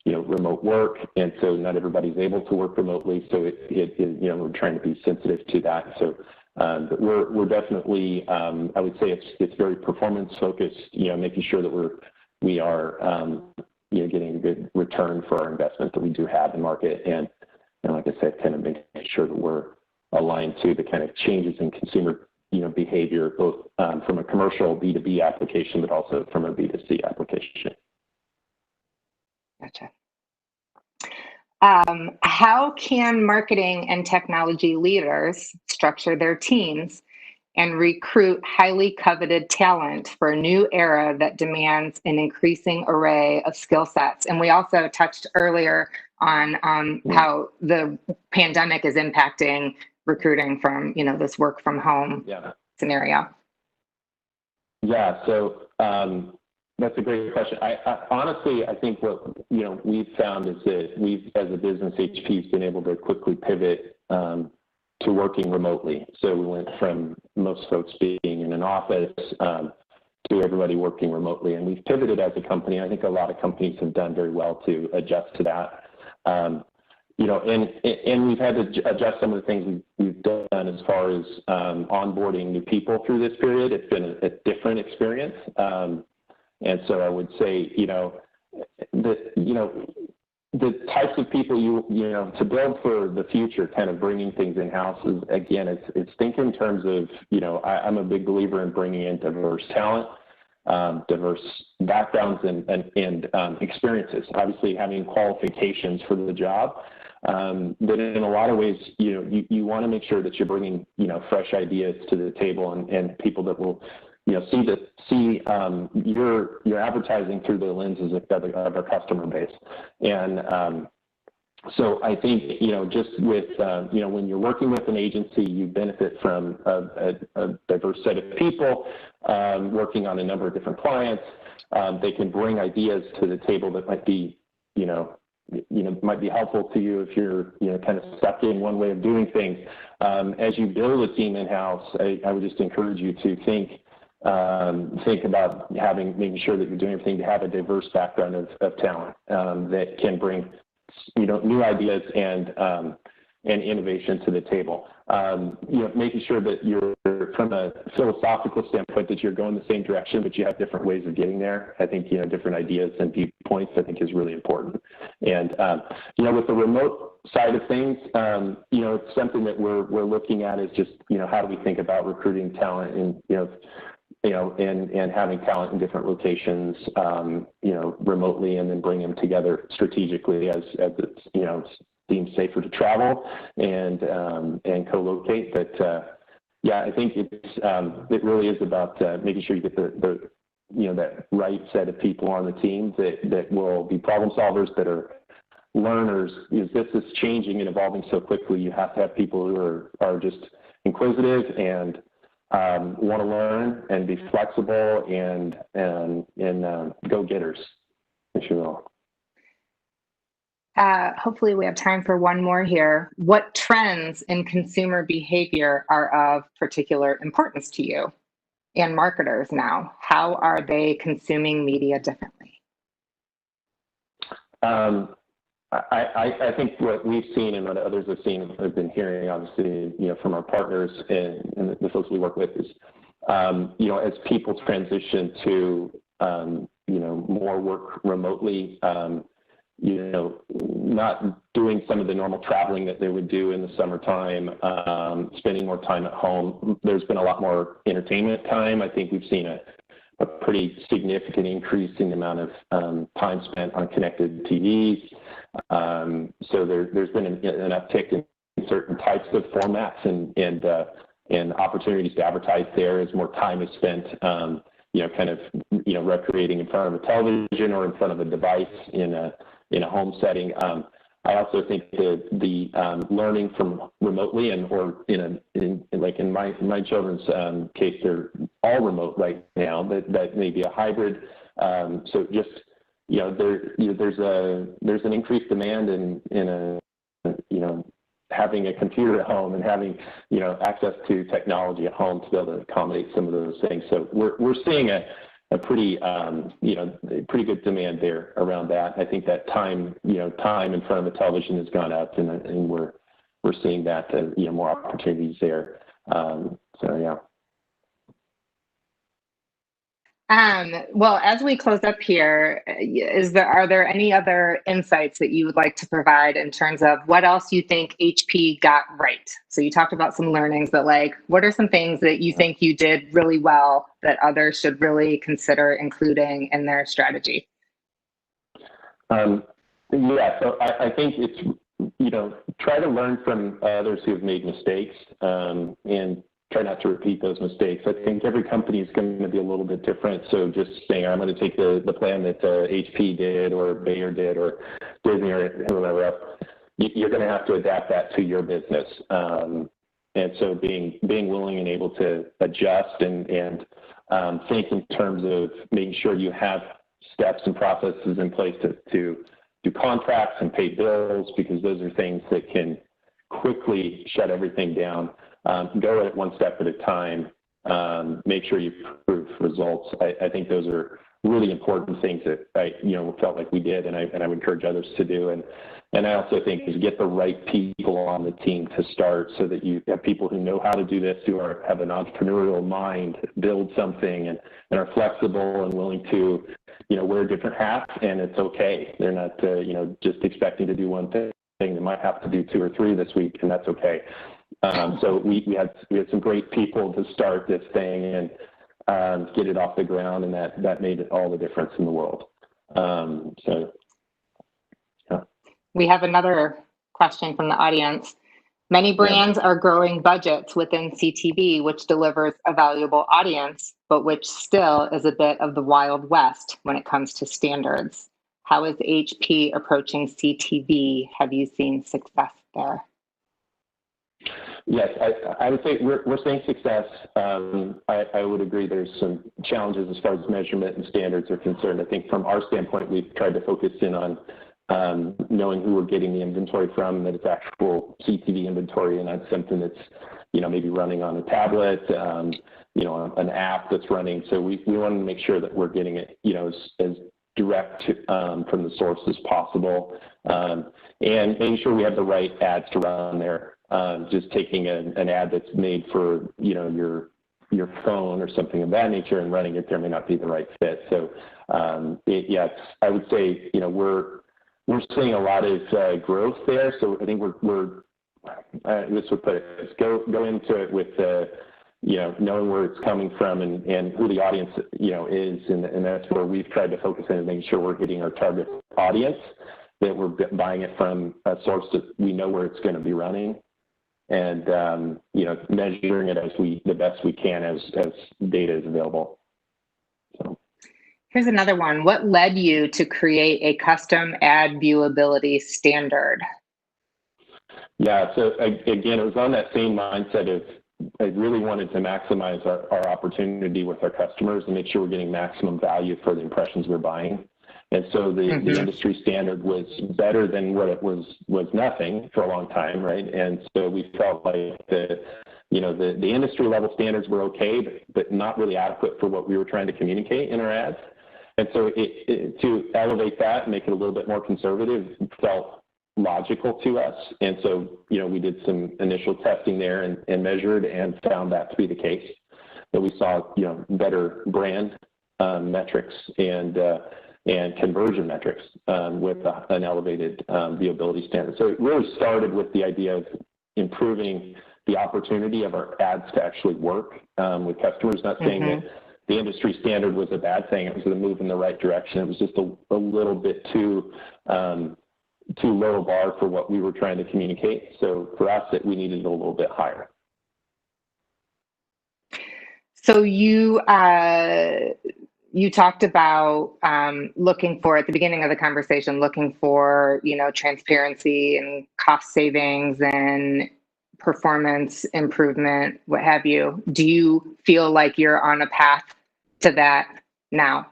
remote work. And so not everybody's able to work remotely. So we're trying to be sensitive to that. So but we're definitely, I would say it's very performance focused, making sure that we are, getting a good return for our investment that we do have in market. And like I said, kind of making sure that we're aligned to the kind of changes in consumer, behavior, both from a commercial B2B application, but also from a B2C application. Gotcha. How can marketing and technology leaders structure their teams and recruit highly coveted talent for a new era that demands an increasing array of skill sets? And we also touched earlier on how the pandemic is impacting recruiting from, this work from home scenario. Yeah, so that's a great question. I honestly, I think what we've found is that we've, as a business, HP has been able to quickly pivot to working remotely. So we went from most folks being in an office to everybody working remotely, and we've pivoted as a company. I think a lot of companies have done very well to adjust to that. And we've had to adjust some of the things we've done as far as onboarding new people through this period. It's been a different experience. And so I would say, the types of people to build for the future, kind of bringing things in-house is, again, it's think in terms of, I'm a big believer in bringing in diverse talent, diverse backgrounds and experiences, obviously having qualifications for the job. But in a lot of ways, you want to make sure that you're bringing, fresh ideas to the table and people that will, see your advertising through the lenses of our customer base. And so I think, just with, when you're working with an agency, you benefit from a diverse set of people working on a number of different clients. They can bring ideas to the table that might be, might be helpful to you if you're, kind of stuck in one way of doing things. As you build a team in-house, I would just encourage you to think about making sure that you're doing everything to have a diverse background of talent that can bring, new ideas and innovation to the table. Making sure that you're, from a philosophical standpoint, that you're going the same direction, but you have different ways of getting there. I think, different ideas and viewpoints, I think, is really important. And, with the remote side of things, it's something that we're looking at is just, how do we think about recruiting talent and, and having talent in different locations, remotely, and then bring them together strategically as it's, deemed safer to travel and co-locate. But I think it really is about making sure you get the that right set of people on the team that will be problem solvers, that are learners. Because this is changing and evolving so quickly, you have to have people who are just inquisitive and want to learn and be flexible and go-getters, if you will. Hopefully we have time for one more here. What trends in consumer behavior are of particular importance to you and marketers now? How are they consuming media differently? I think what we've seen and what others have seen, have been hearing, obviously, from our partners and the folks we work with, is you know, as people transition to, you know, more work remotely, you know, not doing some of the normal traveling that they would do in the summertime, spending more time at home. There's been a lot more entertainment time. I think we've seen a pretty significant increase in the amount of time spent on connected TVs. So there's been an uptick in certain types of formats and opportunities to advertise there as more time is spent, you know, kind of, you know, recreating in front of a television or in front of a device in a home setting. I also think the learning from remotely or in my children's case, they're all remote right now. That may be a hybrid. So just, you know, there's an increased demand in you know, having a computer at home and having, you know, access to technology at home to be able to accommodate some of those things. So we're seeing a pretty, you know, pretty good demand there around that. I think that time in front of the television has gone up, and we're seeing that, you know, more opportunities there. So yeah. Well, as we close up here, are there any other insights that you would like to provide in terms of what else you think HP got right? So you talked about some learnings, but like, what are some things that you think you did really well that others should really consider including in their strategy? Yeah, so I think it's, you know, try to learn from others who have made mistakes, and try not to repeat those mistakes. I think every company is going to be a little bit different. So just saying, I'm going to take the plan that HP did or Bayer did or Disney or whoever else, you're going to have to adapt that to your business. And so being willing and able to adjust and think in terms of making sure you have steps and processes in place to do contracts and pay bills, because those are things that can quickly shut everything down. Go at it one step at a time. Make sure you prove results. I think those are really important things that I, you know, felt like we did, and I would encourage others to do. And I also think is get the right people on the team to start, so that you have people who know how to do this, who have an entrepreneurial mind, build something, and are flexible and willing to, you know, wear different hats, and it's okay. They're not, you know, just expecting to do one thing. They might have to do 2 or 3 this week, and that's okay. So we had some great people to start this thing and get it off the ground, and that made all the difference in the world. So, yeah. We have another question from the audience. Many brands are growing budgets within CTV, which delivers a valuable audience, but which still is a bit of the Wild West when it comes to standards. How is HP approaching CTV? Have you seen success there? Yes, I would say we're seeing success. I would agree there's some challenges as far as measurement and standards are concerned. I think from our standpoint, we've tried to focus in on knowing who we're getting the inventory from, that it's actual CTV inventory and not something that's, you know, maybe running on a tablet, you know, an app that's running. So we want to make sure that we're getting it, you know, as direct from the source as possible, and making sure we have the right ads to run there. Just taking an ad that's made for, you know, your phone or something of that nature and running it there may not be the right fit. So yes, I would say, you know, we're seeing a lot of growth there. So I think this would put it, go into it with you know, knowing where it's coming from and who the audience, you know, is, and that's where we've tried to focus in and making sure we're hitting our target audience, that we're buying it from a source that we know where it's going to be running, and you know, measuring it the best we can as data is available. So. Here's another one. What led you to create a custom ad viewability standard? Yeah, so again, it was on that same mindset of I really wanted to maximize our opportunity with our customers and make sure we're getting maximum value for the impressions we're buying. And so the industry standard was better than what it was nothing for a long time, right? And so we felt like the industry level standards were okay, but not really adequate for what we were trying to communicate in our ads. And so to elevate that and make it a little bit more conservative felt logical to us. And so, you know, we did some initial testing there and measured and found that to be the case. that we saw, better brand metrics and conversion metrics with an elevated viewability standard. So it really started with the idea of improving the opportunity of our ads to actually work with customers. Not saying that the industry standard was a bad thing. It was a move in the right direction. It was just a little bit too low a bar for what we were trying to communicate. So for us, we needed it a little bit higher. So you talked about looking for, at the beginning of the conversation, looking for, transparency and cost savings and performance improvement, what have you. Do you feel like you're on a path to that now?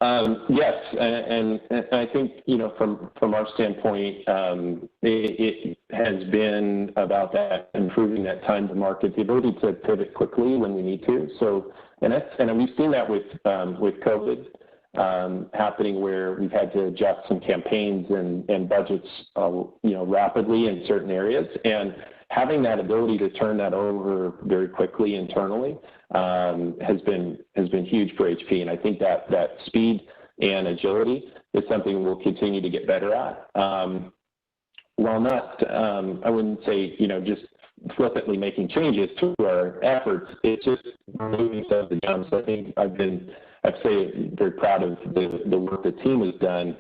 Yes, and I think, from our standpoint, it has been about that, improving that time to market, the ability to pivot quickly when we need to. So, and we've seen that with COVID happening, where we've had to adjust some campaigns and budgets, rapidly in certain areas, and having that ability to turn that over very quickly internally has been huge for HP. And I think that speed and agility is something we'll continue to get better at. While not, I wouldn't say, just flippantly making changes to our efforts, it's just moving some of the jumps. I think I'd say very proud of the work the team has done,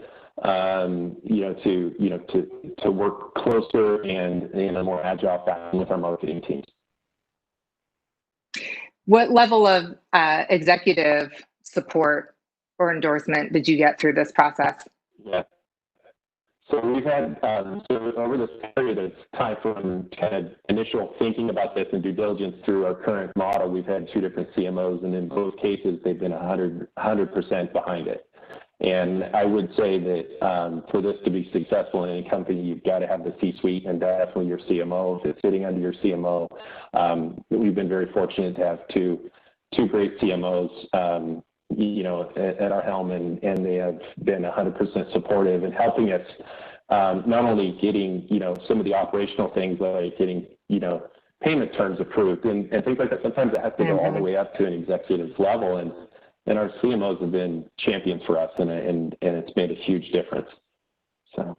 to work closer and in a more agile fashion with our marketing teams. What level of executive support or endorsement did you get through this process? Yeah. So we've had, over this period of time from kind of initial thinking about this and due diligence through our current model, we've had 2 different CMOs, and in both cases, they've been 100% behind it. And I would say that for this to be successful in any company, you've got to have the C-suite and definitely your CMO. If it's sitting under your CMO, we've been very fortunate to have two great CMOs, at our helm, and they have been 100% supportive in helping us, not only getting, some of the operational things, like getting, payment terms approved and things like that. Sometimes it has to go all the way up to an executive level, and our CMOs have been champions for us, and it's made a huge difference. So,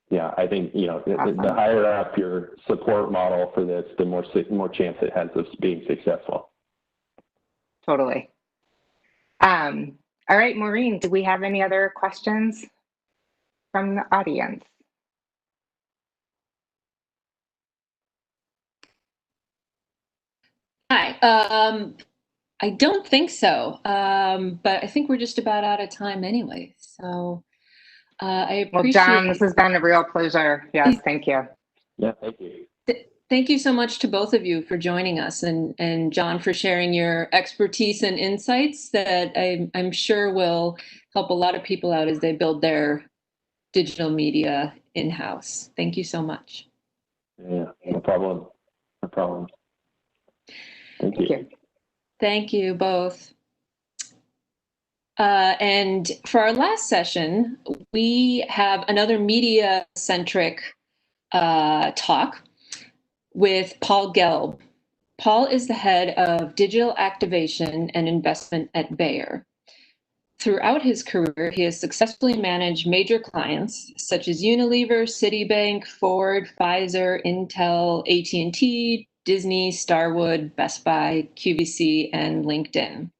yeah, I think, Awesome. the higher up your support model for this, the more chance it has of being successful. Totally. All right, Maureen, do we have any other questions from the audience? Hi. I don't think so, but I think we're just about out of time anyway. So I appreciate. Well, John, this has been a real pleasure. Yes, thank you. Yeah, thank you. Thank you so much to both of you for joining us, and John for sharing your expertise and insights that I'm sure will help a lot of people out as they build their digital media in-house. Thank you so much. Yeah, no problem. No problem. Thank you. Thank you both. And for our last session, we have another media-centric talk with Paul Gelb. Paul is the head of digital activation and investment at Bayer. Throughout his career, he has successfully managed major clients such as Unilever, Citibank, Ford, Pfizer, Intel, AT&T, Disney, Starwood, Best Buy, QVC, and LinkedIn.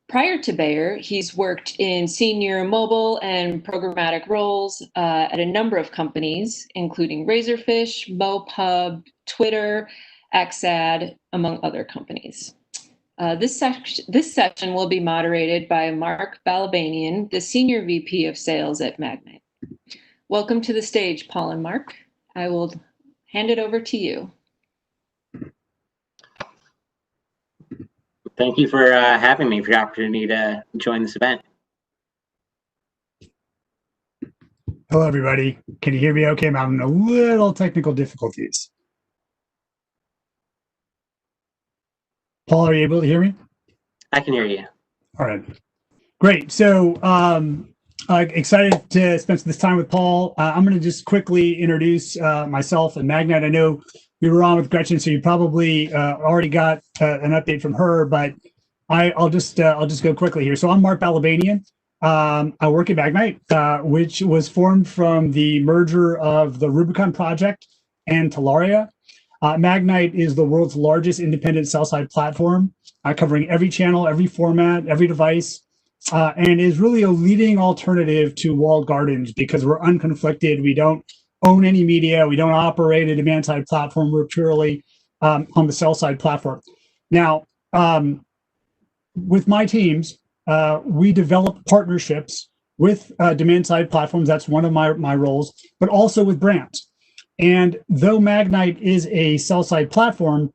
Prior to Bayer, he's worked in senior mobile and programmatic roles at a number of companies, including Razorfish, MoPub, Twitter, XAD, among other companies. This session will be moderated by Mark Balabanian, the Senior VP of Sales at Magnite. Welcome to the stage, Paul and Mark. I will hand it over to you. Thank you for having me, for the opportunity to join this event. Hello, everybody. Can you hear me okay? I'm having a little technical difficulties. Paul, are you able to hear me? I can hear you. All right. Great. So excited to spend this time with Paul. I'm going to just quickly introduce myself and Magnite. I know we were on with Gretchen, so you probably already got an update from her. But I'll just go quickly here. So I'm Mark Balabanian. I work at Magnite, which was formed from the merger of the Rubicon Project and Telaria. Magnite is the world's largest independent sell-side platform, covering every channel, every format, every device, and is really a leading alternative to walled gardens because we're unconflicted. We don't own any media. We don't operate a demand-side platform. We're purely on the sell-side platform. Now, with my teams, we develop partnerships with demand-side platforms. That's one of my roles, but also with brands. And though Magnite is a sell-side platform,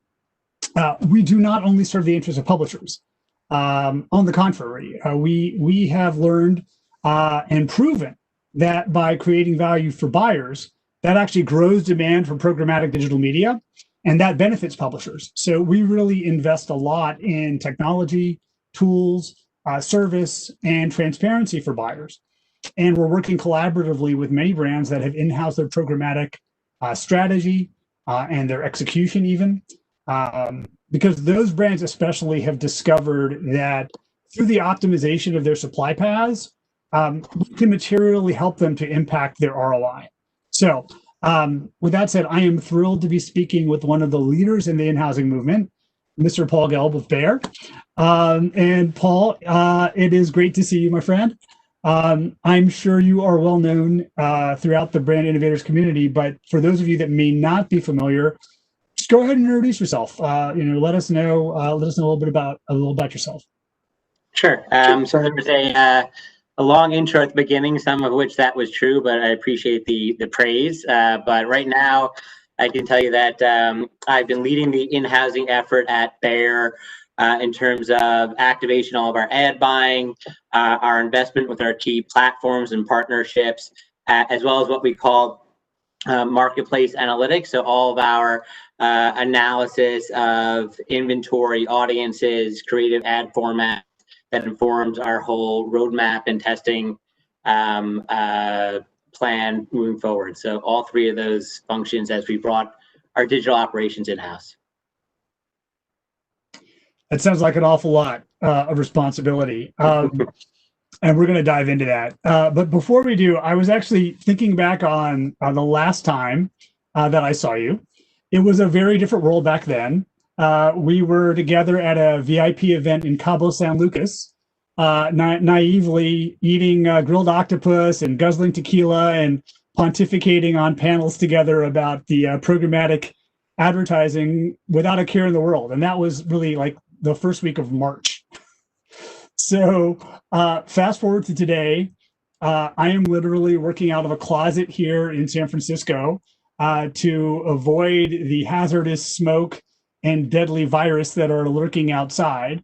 we do not only serve the interests of publishers. On the contrary, we have learned and proven that by creating value for buyers, that actually grows demand for programmatic digital media, and that benefits publishers. So we really invest a lot in technology, tools, service, and transparency for buyers. And we're working collaboratively with many brands that have in-house their programmatic strategy and their execution even, because those brands especially have discovered that through the optimization of their supply paths, we can materially help them to impact their ROI. So with that said, I am thrilled to be speaking with one of the leaders in the in-housing movement, Mr. Paul Gelb of Bayer. And Paul, it is great to see you, my friend. I'm sure you are well known throughout the brand innovators community, but for those of you that may not be familiar, just go ahead and introduce yourself. Let us know a little about yourself. Sure. So there was a long intro at the beginning, some of which that was true, but I appreciate the praise. But right now, I can tell you that I've been leading the in-housing effort at Bayer in terms of activation, all of our ad buying, our investment with our key platforms and partnerships, as well as what we call marketplace analytics. So all of our analysis of inventory, audiences, creative ad format that informs our whole roadmap and testing plan moving forward. So all three of those functions as we brought our digital operations in-house. That sounds like an awful lot of responsibility. And we're going to dive into that. But before we do, I was actually thinking back on the last time that I saw you. It was a very different world back then. We were together at a VIP event in Cabo San Lucas, naively eating grilled octopus and guzzling tequila and pontificating on panels together about the programmatic advertising without a care in the world. And that was really like the first week of March. So fast forward to today, I am literally working out of a closet here in San Francisco to avoid the hazardous smoke and deadly virus that are lurking outside.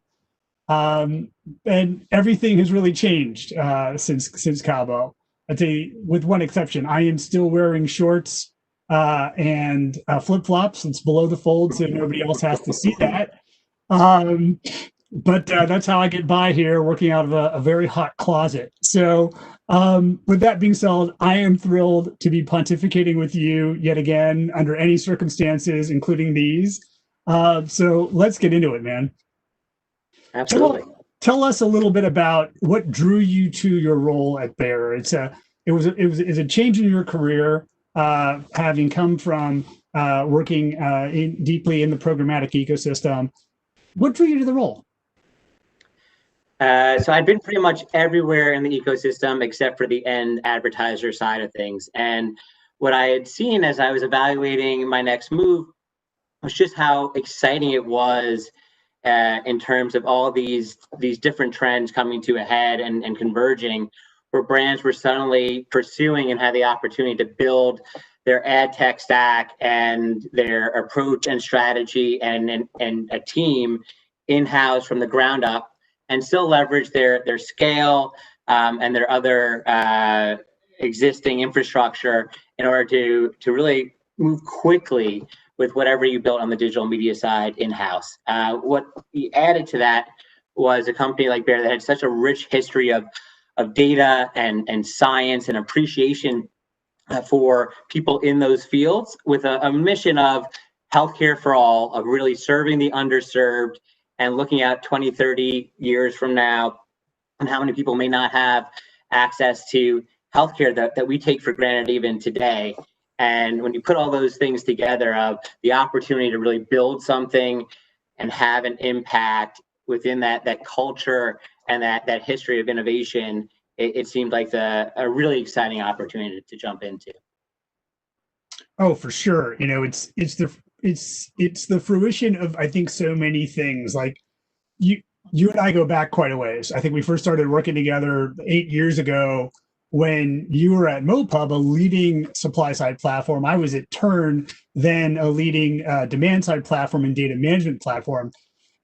And everything has really changed since Cabo. I'd say with one exception, I am still wearing shorts and flip-flops. It's below the fold, so nobody else has to see that. But that's how I get by here, working out of a very hot closet. So with that being said, I am thrilled to be pontificating with you yet again under any circumstances, including these. So let's get into it, man. Absolutely. Tell us a little bit about what drew you to your role at Bayer. It was a change in your career, having come from working deeply in the programmatic ecosystem. What drew you to the role? So I've been pretty much everywhere in the ecosystem except for the end advertiser side of things. And what I had seen as I was evaluating my next move was just how exciting it was in terms of all these different trends coming to a head and converging, where brands were suddenly pursuing and had the opportunity to build their ad tech stack and their approach and strategy and a team in-house from the ground up, and still leverage their scale and their other existing infrastructure in order to really move quickly with whatever you built on the digital media side in-house. What added to that was a company like Bayer that had such a rich history of data and science and appreciation for people in those fields, with a mission of healthcare for all, of really serving the underserved and looking out 20, 30 years from now, and how many people may not have access to healthcare that we take for granted even today. And when you put all those things together, of the opportunity to really build something and have an impact within that culture and that history of innovation, it seemed like a really exciting opportunity to jump into. Oh, for sure. You know, it's the fruition of, I think, so many things. Like you and I go back quite a ways. I think we first started working together 8 years ago when you were at MoPub, a leading supply side platform. I was at Turn, then a leading demand side platform and data management platform.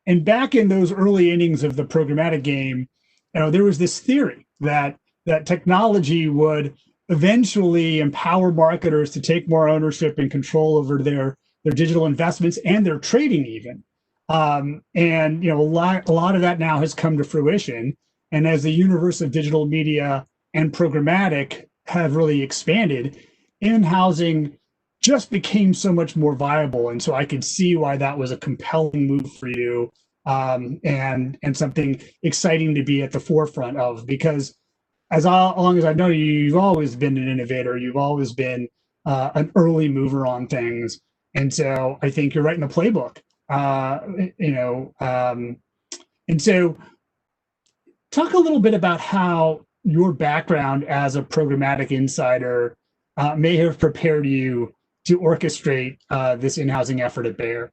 And back in those early innings of the programmatic game, you know, there was this theory that technology would eventually empower marketers to take more ownership and control over their digital investments and their trading even. And you know, a lot of that now has come to fruition. And as the universe of digital media and programmatic have really expanded, in-housing just became so much more viable. And so I could see why that was a compelling move for you, and something exciting to be at the forefront of, because as long as I know you, you've always been an innovator. You've always been an early mover on things. And so I think you're right in the playbook, and so talk a little bit about how your background as a programmatic insider may have prepared you to orchestrate this in-housing effort at Bayer.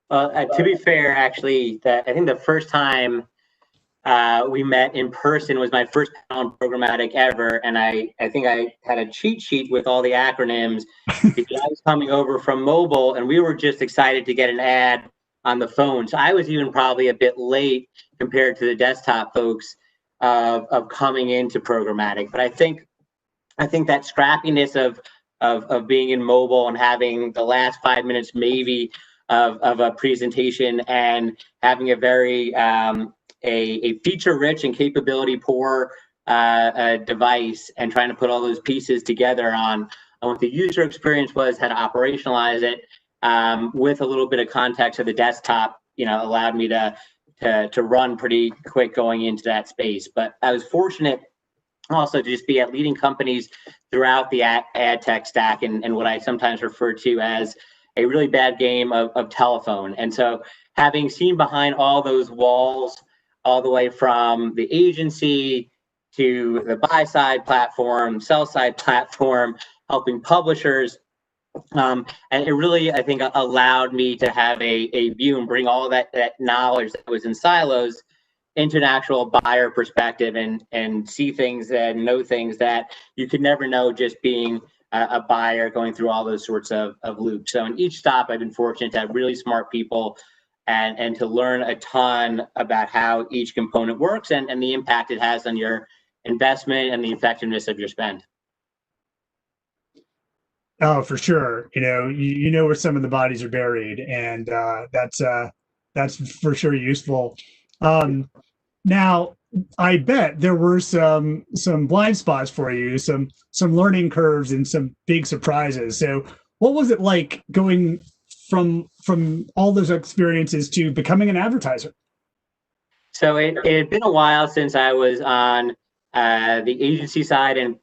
Well, to be fair, actually, I think the first time we met in person was my first panel on programmatic ever, and I think I had a cheat sheet with all the acronyms because I was coming over from mobile, and we were just excited to get an ad on the phone. So I was even probably a bit late compared to the desktop folks of coming into programmatic. But I think that scrappiness of being in mobile and having the last 5 minutes maybe of a presentation and having a very a feature-rich and capability-poor device, and trying to put all those pieces together on what the user experience was, how to operationalize it, with a little bit of context of the desktop, allowed me to run pretty quick going into that space. But I was fortunate also to just be at leading companies throughout the ad tech stack, and what I sometimes refer to as a really bad game of telephone. And so having seen behind all those walls, all the way from the agency to the buy side platform, sell side platform, helping publishers, and it really, I think, allowed me to have a view and bring all that knowledge that was in silos into an actual buyer perspective, and see things and know things that you could never know just being a buyer going through all those sorts of loops. So in each stop, I've been fortunate to have really smart people and to learn a ton about how each component works and the impact it has on your investment and the effectiveness of your spend. Oh, for sure. You know where some of the bodies are buried, and that's for sure useful. Now, I bet there were some blind spots for you, some learning curves and some big surprises. So what was it like going from all those experiences to becoming an advertiser? So it had been a while since I was on the agency side, and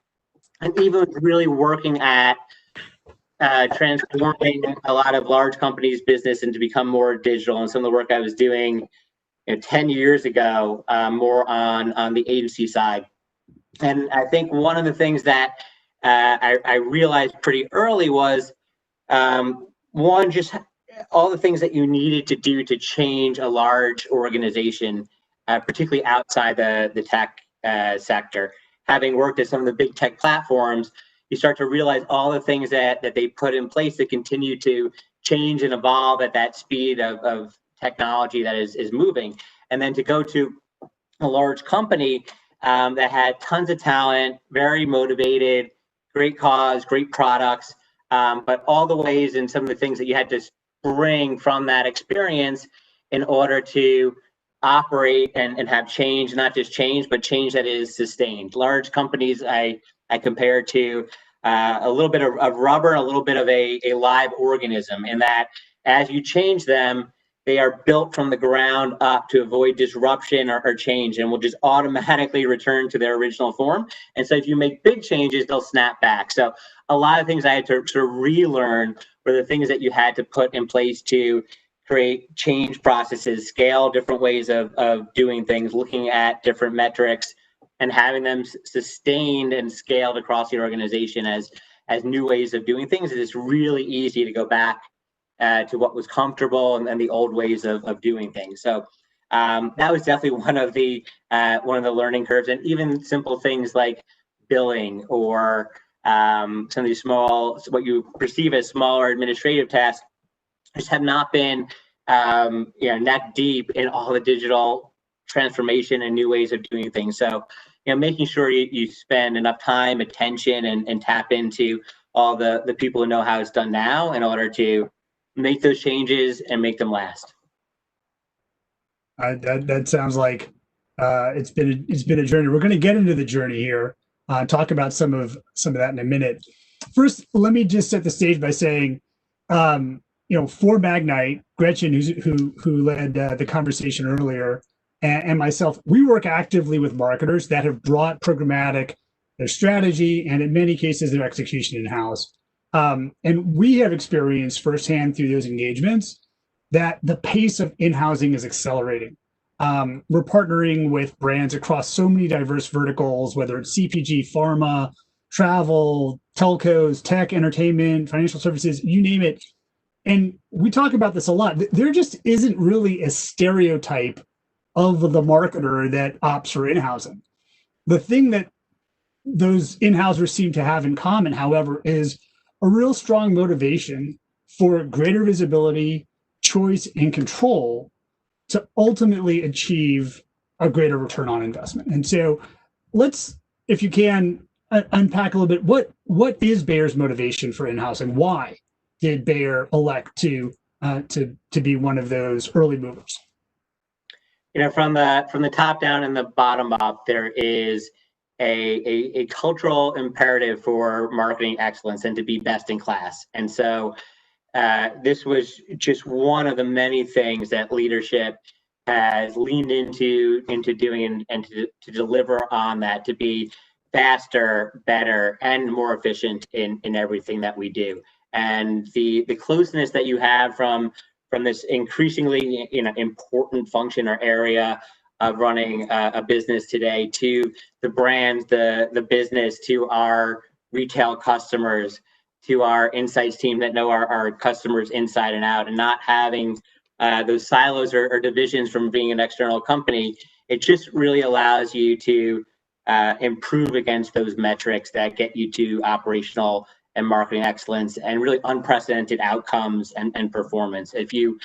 even really working at transforming a lot of large companies' business and to become more digital. And some of the work I was doing 10 years ago, more on the agency side. And I think one of the things that I realized pretty early was, one, just all the things that you needed to do to change a large organization, particularly outside the tech sector. Having worked at some of the big tech platforms, you start to realize all the things that they put in place to continue to change and evolve at that speed of technology that is moving. And then to go to a large company that had tons of talent, very motivated, great cause, great products, but all the ways and some of the things that you had to bring from that experience in order to operate and have change, not just change, but change that is sustained. Large companies I compare to a little bit of rubber, a little bit of a live organism, in that as you change them, they are built from the ground up to avoid disruption or change, and will just automatically return to their original form. And so if you make big changes, they'll snap back. So a lot of things I had to sort of relearn were the things that you had to put in place to create change processes, scale different ways of doing things, looking at different metrics, and having them sustained and scaled across the organization as new ways of doing things. It's really easy to go back to what was comfortable and the old ways of doing things. So that was definitely one of the learning curves. And even simple things like billing or some of these what you perceive as smaller administrative tasks just have not been neck deep in all the digital transformation and new ways of doing things. So making sure you spend enough time, attention, and tap into all the people who know how it's done now in order to make those changes and make them last. That sounds like it's been a journey. We're going to get into the journey here, talk about some of that in a minute. First, let me just set the stage by saying, for Magnite, Gretchen, who led the conversation earlier, and myself, we work actively with marketers that have brought programmatic, their strategy, and in many cases, their execution in-house. And we have experienced firsthand through those engagements that the pace of in-housing is accelerating. We're partnering with brands across so many diverse verticals, whether it's CPG, pharma, travel, telcos, tech, entertainment, financial services, you name it. And we talk about this a lot. There just isn't really a stereotype of the marketer that opts for in-housing. The thing that those in-housers seem to have in common, however, is a real strong motivation for greater visibility, choice, and control to ultimately achieve a greater return on investment. And so let's, if you can, unpack a little bit, what is Bayer's motivation for in-housing? Why did Bayer elect to be one of those early movers? From the top down and the bottom up, there is a cultural imperative for marketing excellence and to be best in class. And so this was just one of the many things that leadership has leaned into doing and to deliver on that, to be faster, better, and more efficient in everything that we do. And the closeness that you have from this increasingly important function or area of running a business today, to the brand, the business, to our retail customers, to our insights team that know our customers inside and out, and not having those silos or divisions from being an external company, it just really allows you to improve against those metrics that get you to operational and marketing excellence and really unprecedented outcomes and performance. If you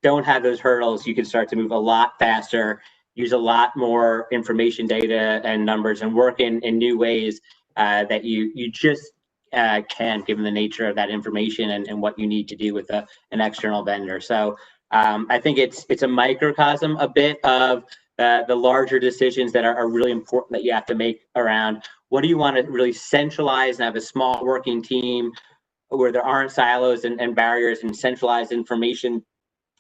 don't have those hurdles, you can start to move a lot faster, use a lot more information, data, and numbers, and work in new ways that you just can, given the nature of that information and what you need to do with an external vendor. So I think it's a microcosm a bit of the larger decisions that are really important that you have to make around what do you want to really centralize and have a small working team where there aren't silos and barriers, and centralized information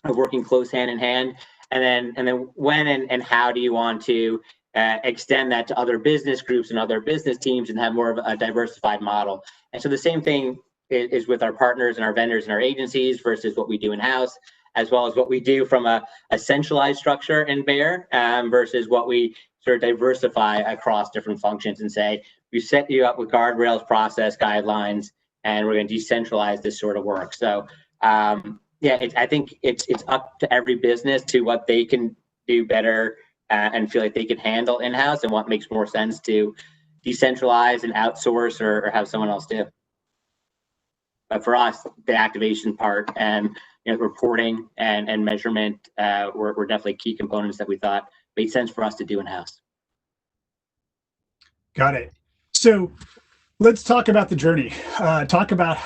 working close hand in hand. And then when and how do you want to extend that to other business groups and other business teams and have more of a diversified model. And so the same thing is with our partners and our vendors and our agencies versus what we do in-house, as well as what we do from a centralized structure in Bayer versus what we sort of diversify across different functions and say, we set you up with guardrails, process, guidelines, and we're going to decentralize this sort of work. So I think it's up to every business to what they can do better and feel like they can handle in-house, and what makes more sense to decentralize and outsource or have someone else do. But for us, the activation part and reporting and measurement were definitely key components that we thought made sense for us to do in-house. Got it. So let's talk about the journey. Talk about,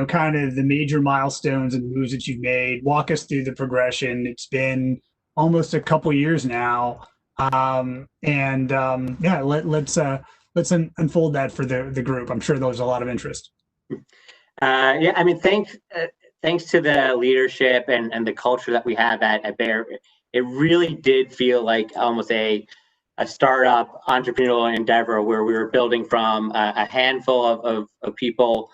kind of the major milestones and moves that you've made. Walk us through the progression. It's been almost a couple years now. Let's let's unfold that for the group. I'm sure there's a lot of interest. Yeah, I mean, thanks to the leadership and the culture that we have at Bayer, it really did feel like almost a startup entrepreneurial endeavor where we were building from a handful of people,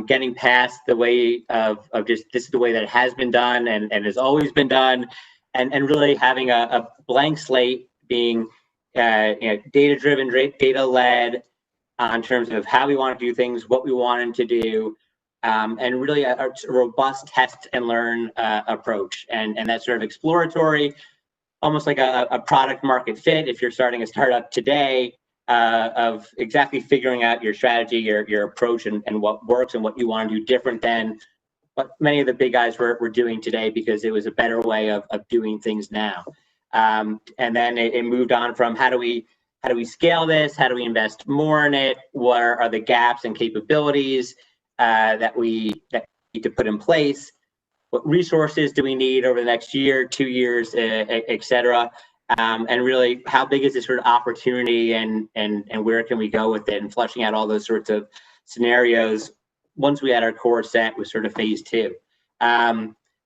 getting past the way of just this is the way that it has been done and has always been done, and really having a blank slate, being data driven, data led in terms of how we want to do things, what we wanted to do. And really a robust test and learn approach, and that sort of exploratory, almost like a product market fit. If you're starting a startup today, of exactly figuring out your strategy, your approach, and what works and what you want to do different than what many of the big guys were doing today, because it was a better way of doing things now. And then it moved on from how do we scale this? How do we invest more in it? What are the gaps and capabilities that we need to put in place? What resources do we need over the next year, 2 years, et cetera? And really, how big is this sort of opportunity, and where can we go with it? And fleshing out all those sorts of scenarios. Once we had our core set, was sort of phase 2.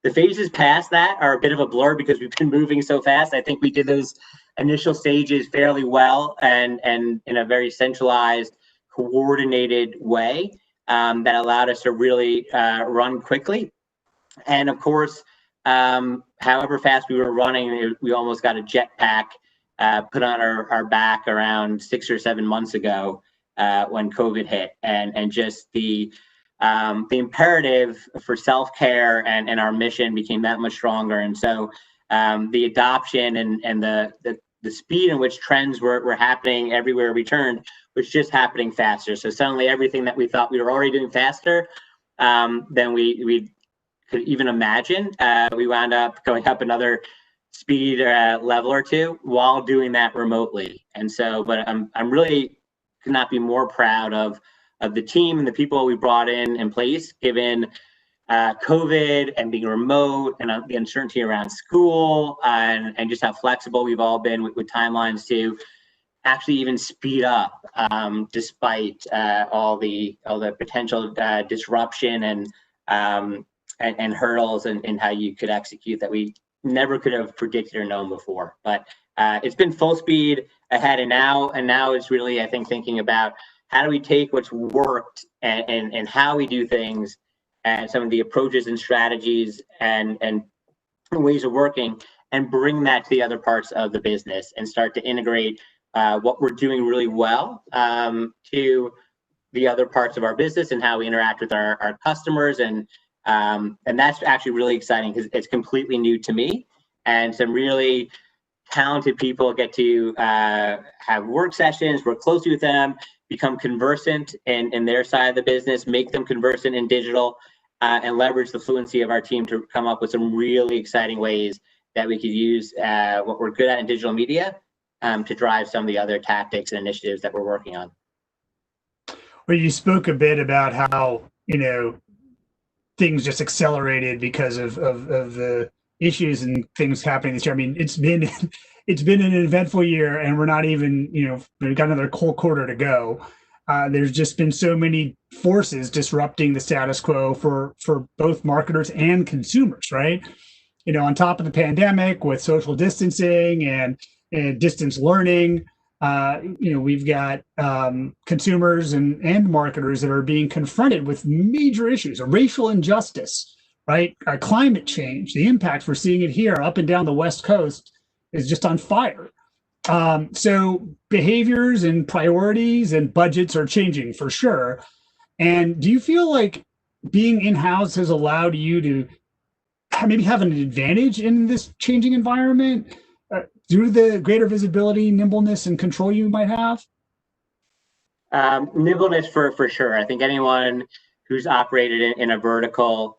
The phases past that are a bit of a blur because we've been moving so fast. I think we did those initial stages fairly well and in a very centralized, coordinated way. That allowed us to really run quickly. And of course, however fast we were running, we almost got a jetpack put on our back around 6 or 7 months ago when COVID hit, and just the imperative for self-care and our mission became that much stronger. And so the adoption and the speed in which trends were happening everywhere we turned was just happening faster. So suddenly everything that we thought we were already doing faster than we could even imagine, we wound up going up another speed level or two while doing that remotely. And so, but I'm really could not be more proud of the team and the people we brought in place, given COVID and being remote and the uncertainty around school and just how flexible we've all been with timelines to actually even speed up despite all the potential disruption and hurdles and how you could execute that we never could have predicted or known before. But it's been full speed ahead, and now it's really, I think, thinking about how do we take what's worked and how we do things and some of the approaches and strategies and ways of working, and bring that to the other parts of the business and start to integrate what we're doing really well to the other parts of our business and how we interact with our customers. And that's actually really exciting because it's completely new to me, and some really talented people get to have work sessions, work closely with them, become conversant in their side of the business, make them conversant in digital, and leverage the fluency of our team to come up with some really exciting ways that we could use what we're good at in digital media to drive some of the other tactics and initiatives that we're working on. Well, you spoke a bit about how, things just accelerated because of the issues and things happening this year. I mean, it's been an eventful year, and we're not even, we've got another whole quarter to go. There's just been so many forces disrupting the status quo for both marketers and consumers, right? On top of the pandemic with social distancing and distance learning, we've got consumers and marketers that are being confronted with major issues, racial injustice, right? Climate change, the impact we're seeing it here up and down the West Coast is just on fire. So behaviors and priorities and budgets are changing for sure. And do you feel like being in-house has allowed you to maybe have an advantage in this changing environment due to the greater visibility, nimbleness, and control you might have? Nimbleness for sure. I think anyone who's operated in a vertical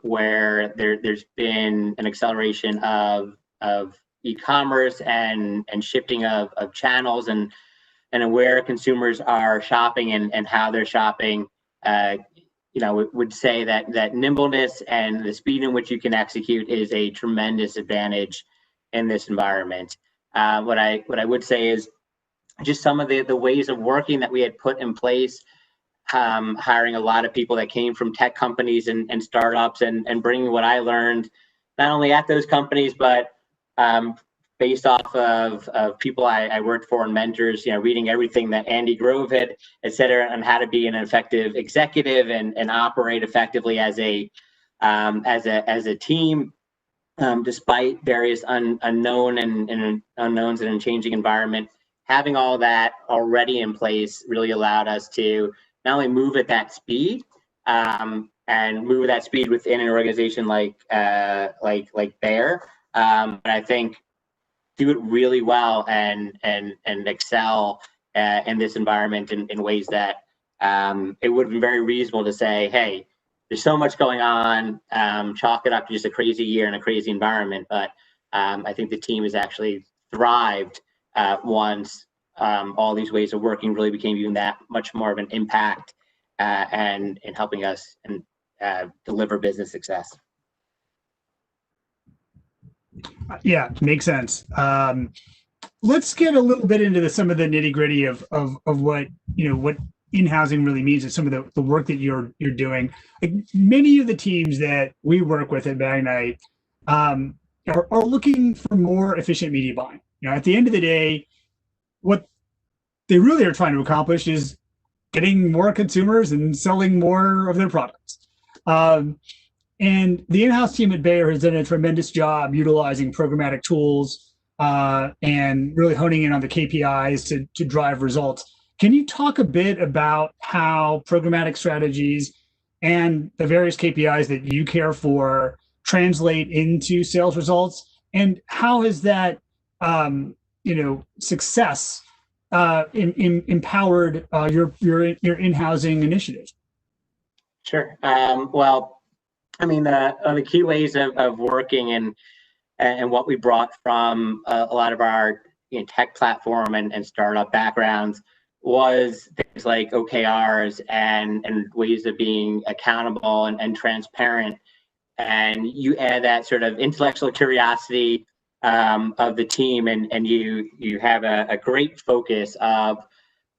where there's been an acceleration of e-commerce and shifting of channels and where consumers are shopping and how they're shopping, would say that nimbleness and the speed in which you can execute is a tremendous advantage in this environment. What I would say is just some of the ways of working that we had put in place, hiring a lot of people that came from tech companies and startups, and bringing what I learned not only at those companies, but based off of people I worked for and mentors, reading everything that Andy Grove had said on how to be an effective executive and operate effectively as a team, despite various unknowns in a changing environment. Having all that already in place really allowed us to not only move at that speed, and move at that speed within an organization like Bayer, but I think do it really well and excel in this environment in ways that it would have been very reasonable to say, hey, there's so much going on, chalk it up to just a crazy year in a crazy environment. But I think the team has actually thrived once all these ways of working really became even that much more of an impact and in helping us and deliver business success. Yeah, makes sense. Let's get a little bit into some of the nitty gritty of what what in-housing really means, and some of the work that you're doing. Like, many of the teams that we work with at Magnite are looking for more efficient media buying. At the end of the day, what they really are trying to accomplish is getting more consumers and selling more of their products. And the in-house team at Bayer has done a tremendous job utilizing programmatic tools and really honing in on the KPIs to drive results. Can you talk a bit about how programmatic strategies and the various KPIs that you care for translate into sales results, and how has that success empowered your in-housing initiative? Sure. Well, I mean, the key ways of working and what we brought from a lot of our tech platform and startup backgrounds was things like OKRs and ways of being accountable and transparent. And you add that sort of intellectual curiosity of the team, and you have a great focus of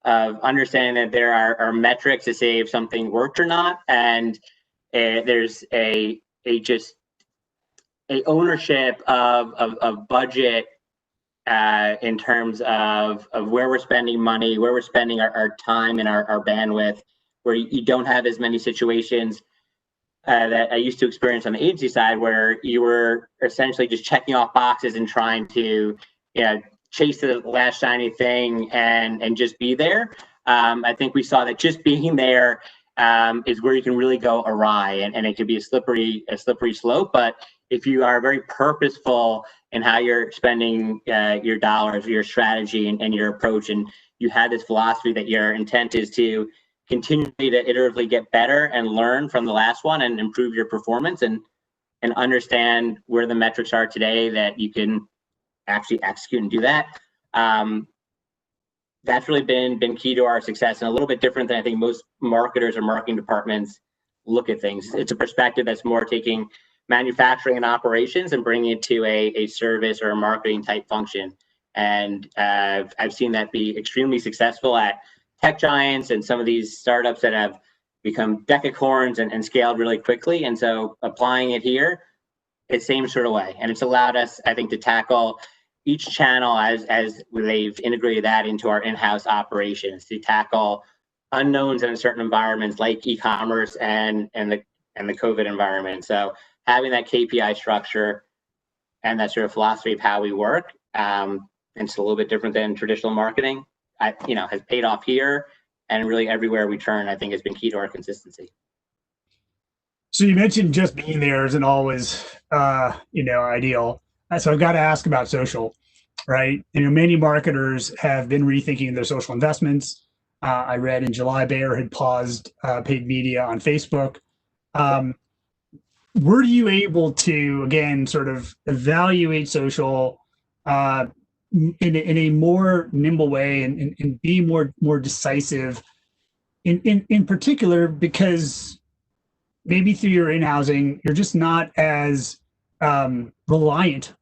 understanding that there are metrics to say if something worked or not, and there's a ownership of budget in terms of where we're spending money, where we're spending our time and our bandwidth, where you don't have as many situations that I used to experience on the agency side, where you were essentially just checking off boxes and trying to chase the last shiny thing and just be there. I think we saw that just being there is where you can really go awry, and it can be a slippery slope. But if you are very purposeful in how you're spending your dollars, your strategy, and your approach, and you have this philosophy that your intent is to continually to iteratively get better and learn from the last one and improve your performance and understand where the metrics are today that you can actually execute and do that. That's really been key to our success, and a little bit different than I think most marketers or marketing departments look at things. It's a perspective that's more taking manufacturing and operations and bringing it to a service or a marketing type function. And I've seen that be extremely successful at tech giants and some of these startups that have become decacorns and scaled really quickly. And so applying it here, it's same sort of way. And it's allowed us, I think, to tackle each channel as they've integrated that into our in-house operations, to tackle unknowns in certain environments like e-commerce and the COVID environment. So having that KPI structure and that sort of philosophy of how we work, and it's a little bit different than traditional marketing, has paid off here, and really everywhere we turn, I think, has been key to our consistency. So you mentioned just being there isn't always, ideal. So I've got to ask about social, right? Many marketers have been rethinking their social investments. I read in July, Bayer had paused paid media on Facebook. Were you able to, again, sort of evaluate social in a more nimble way and be more decisive in particular, because maybe through your in-housing, you're just not as reliant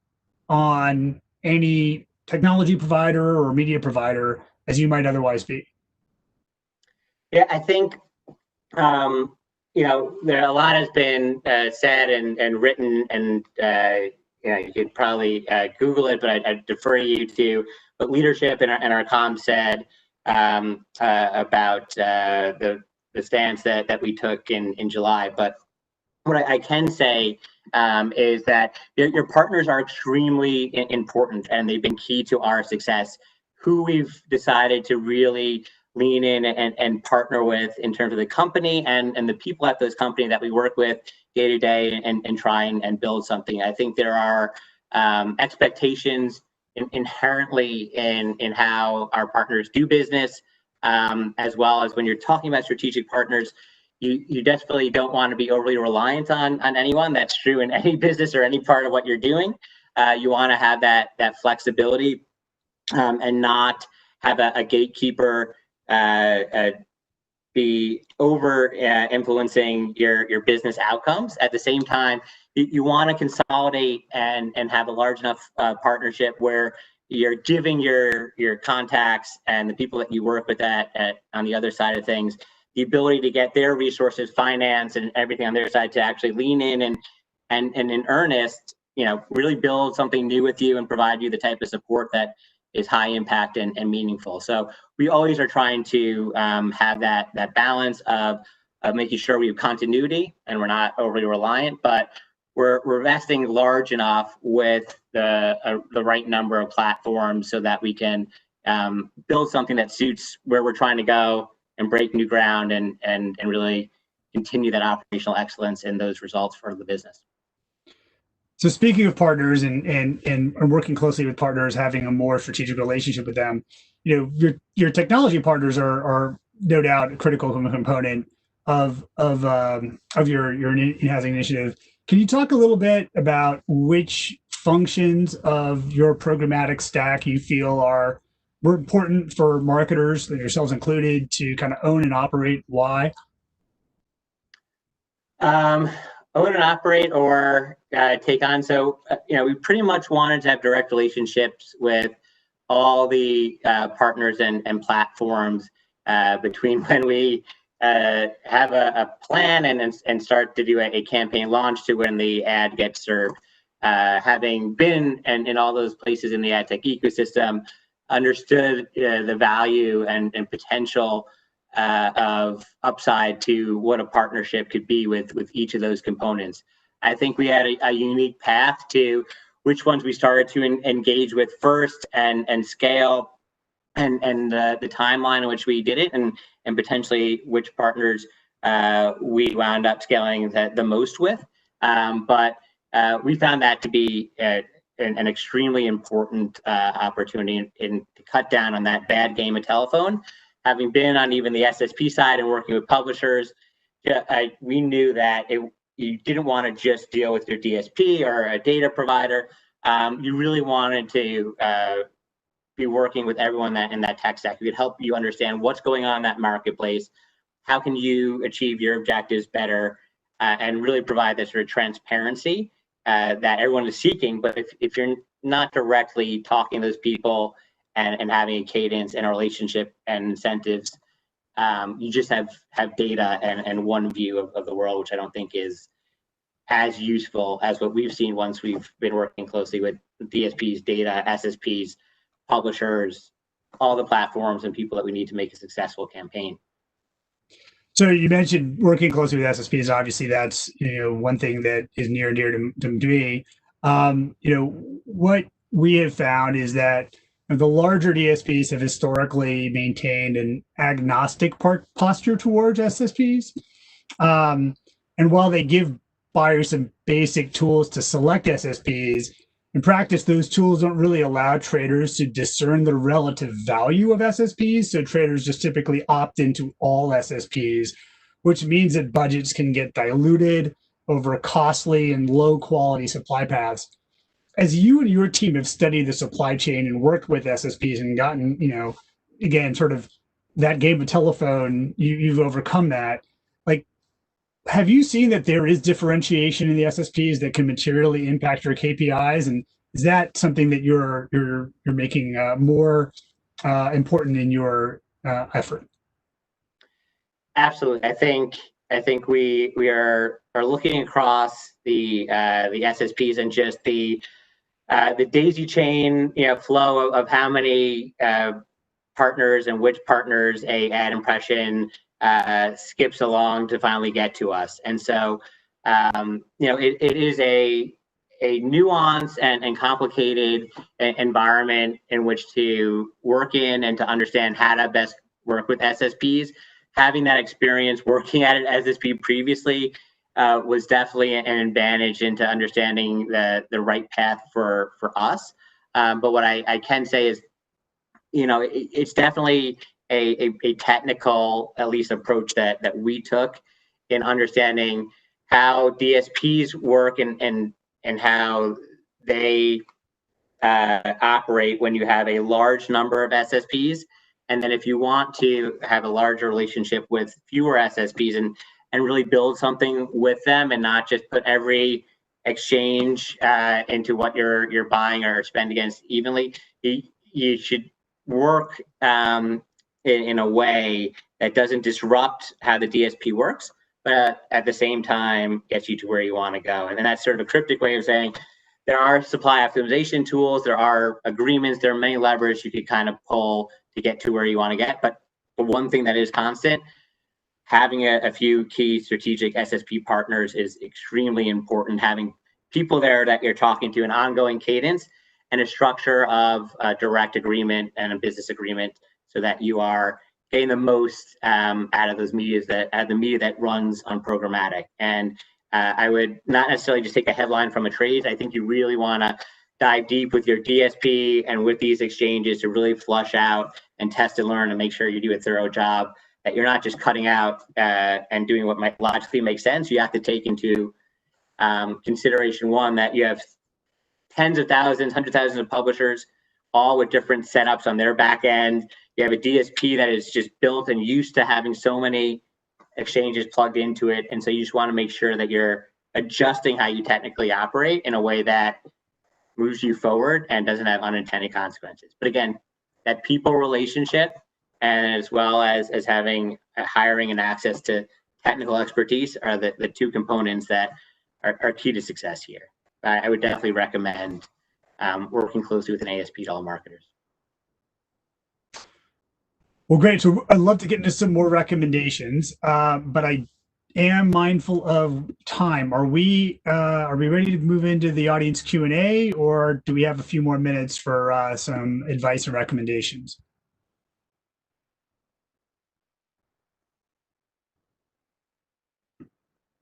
on any technology provider or media provider as you might otherwise be? Yeah, I think, there a lot has been said and written, and you could probably Google it, but I'd defer you to what leadership and our comms said about the stance that we took in July. But what I can say is that your partners are extremely important, and they've been key to our success. Who we've decided to really lean in and partner with in terms of the company and the people at those companies that we work with day to day and try and build something. I think there are expectations inherently in how our partners do business, as well as when you're talking about strategic partners, you desperately don't want to be overly reliant on anyone. That's true in any business or any part of what you're doing. You want to have that flexibility and not have a gatekeeper be over influencing your business outcomes. At the same time, you want to consolidate and have a large enough partnership where you're giving your contacts and the people that you work with on the other side of things the ability to get their resources, finance, and everything on their side to actually lean in and in earnest, really build something new with you and provide you the type of support that is high impact and meaningful. So we always are trying to have that balance of making sure we have continuity and we're not overly reliant, but we're investing large enough with the right number of platforms so that we can build something that suits where we're trying to go and break new ground and really continue that operational excellence in those results for the business. So speaking of partners and working closely with partners, having a more strategic relationship with them, your technology partners are no doubt a critical component of your in-housing initiative. Can you talk a little bit about which functions of your programmatic stack you feel were important for marketers, yourselves included, to kind of own and operate? Why? Own and operate or take on. So, we pretty much wanted to have direct relationships with all the partners and platforms between when we have a plan and start to do a campaign launch to when the ad gets served. Having been in all those places in the ad tech ecosystem, understood the value and potential of upside to what a partnership could be with each of those components. I think we had a unique path to which ones we started to engage with first and scale and the timeline in which we did it and potentially which partners we wound up scaling the most with. But we found that to be an extremely important opportunity to cut down on that bad game of telephone. Having been on even the SSP side and working with publishers, we knew that you didn't want to just deal with your DSP or a data provider. You really wanted to be working with everyone in that tech stack who could help you understand what's going on in that marketplace, how can you achieve your objectives better, and really provide this sort of transparency that everyone is seeking. But if you're not directly talking to those people and having a cadence and a relationship and incentives, you just have data and one view of the world, which I don't think is as useful as what we've seen once we've been working closely with DSPs, data, SSPs, publishers, all the platforms and people that we need to make a successful campaign. So you mentioned working closely with SSPs. Obviously, that's one thing that is near and dear to me. What we have found is that the larger DSPs have historically maintained an agnostic posture towards SSPs, and while they give buyers some basic tools to select SSPs, in practice, those tools don't really allow traders to discern the relative value of SSPs. So traders just typically opt into all SSPs, which means that budgets can get diluted over costly and low quality supply paths. As you and your team have studied the supply chain and worked with SSPs and gotten, again, sort of that game of telephone, you've overcome that. Have you seen that there is differentiation in the SSPs that can materially impact your KPIs? And is that something that you're making more important in your effort? Absolutely. I think we are looking across the SSPs and just the daisy chain flow of how many partners and which partners a ad impression skips along to finally get to us. And so it is a nuanced and complicated environment in which to work in and to understand how to best work with SSPs. Having that experience working at an SSP previously was definitely an advantage into understanding the right path for us. But what I can say is, it's definitely a technical, at least, approach that we took in understanding how DSPs work and how they operate when you have a large number of SSPs. And then if you want to have a larger relationship with fewer SSPs and really build something with them and not just put every exchange into what you're buying or spend against evenly, you should work in a way that doesn't disrupt how the DSP works, but at the same time gets you to where you want to go. And then that's sort of a cryptic way of saying there are supply optimization tools, there are agreements, there are many levers you could kind of pull to get to where you want to get. But the one thing that is constant, having a few key strategic SSP partners is extremely important. Having people there that you're talking to, an ongoing cadence, and a structure of a direct agreement and a business agreement, so that you are getting the most out of those media that runs on programmatic. And I would not necessarily just take a headline from a trade. I think you really want to dive deep with your DSP and with these exchanges to really flush out and test and learn and make sure you do a thorough job, that you're not just cutting out and doing what might logically make sense. You have to take into consideration, one, that you have tens of thousands, hundreds of thousands of publishers, all with different setups on their back end. You have a DSP that is just built and used to having so many exchanges plugged into it. And so you just want to make sure that you're adjusting how you technically operate in a way that moves you forward and doesn't have unintended consequences. But again, that people relationship, and as well as having hiring and access to technical expertise, are the two components that are key to success here. I would definitely recommend working closely with an ASP to all marketers. Well, great. So I'd love to get into some more recommendations, but I am mindful of time. Are we ready to move into the audience Q&A, or do we have a few more minutes for some advice and recommendations?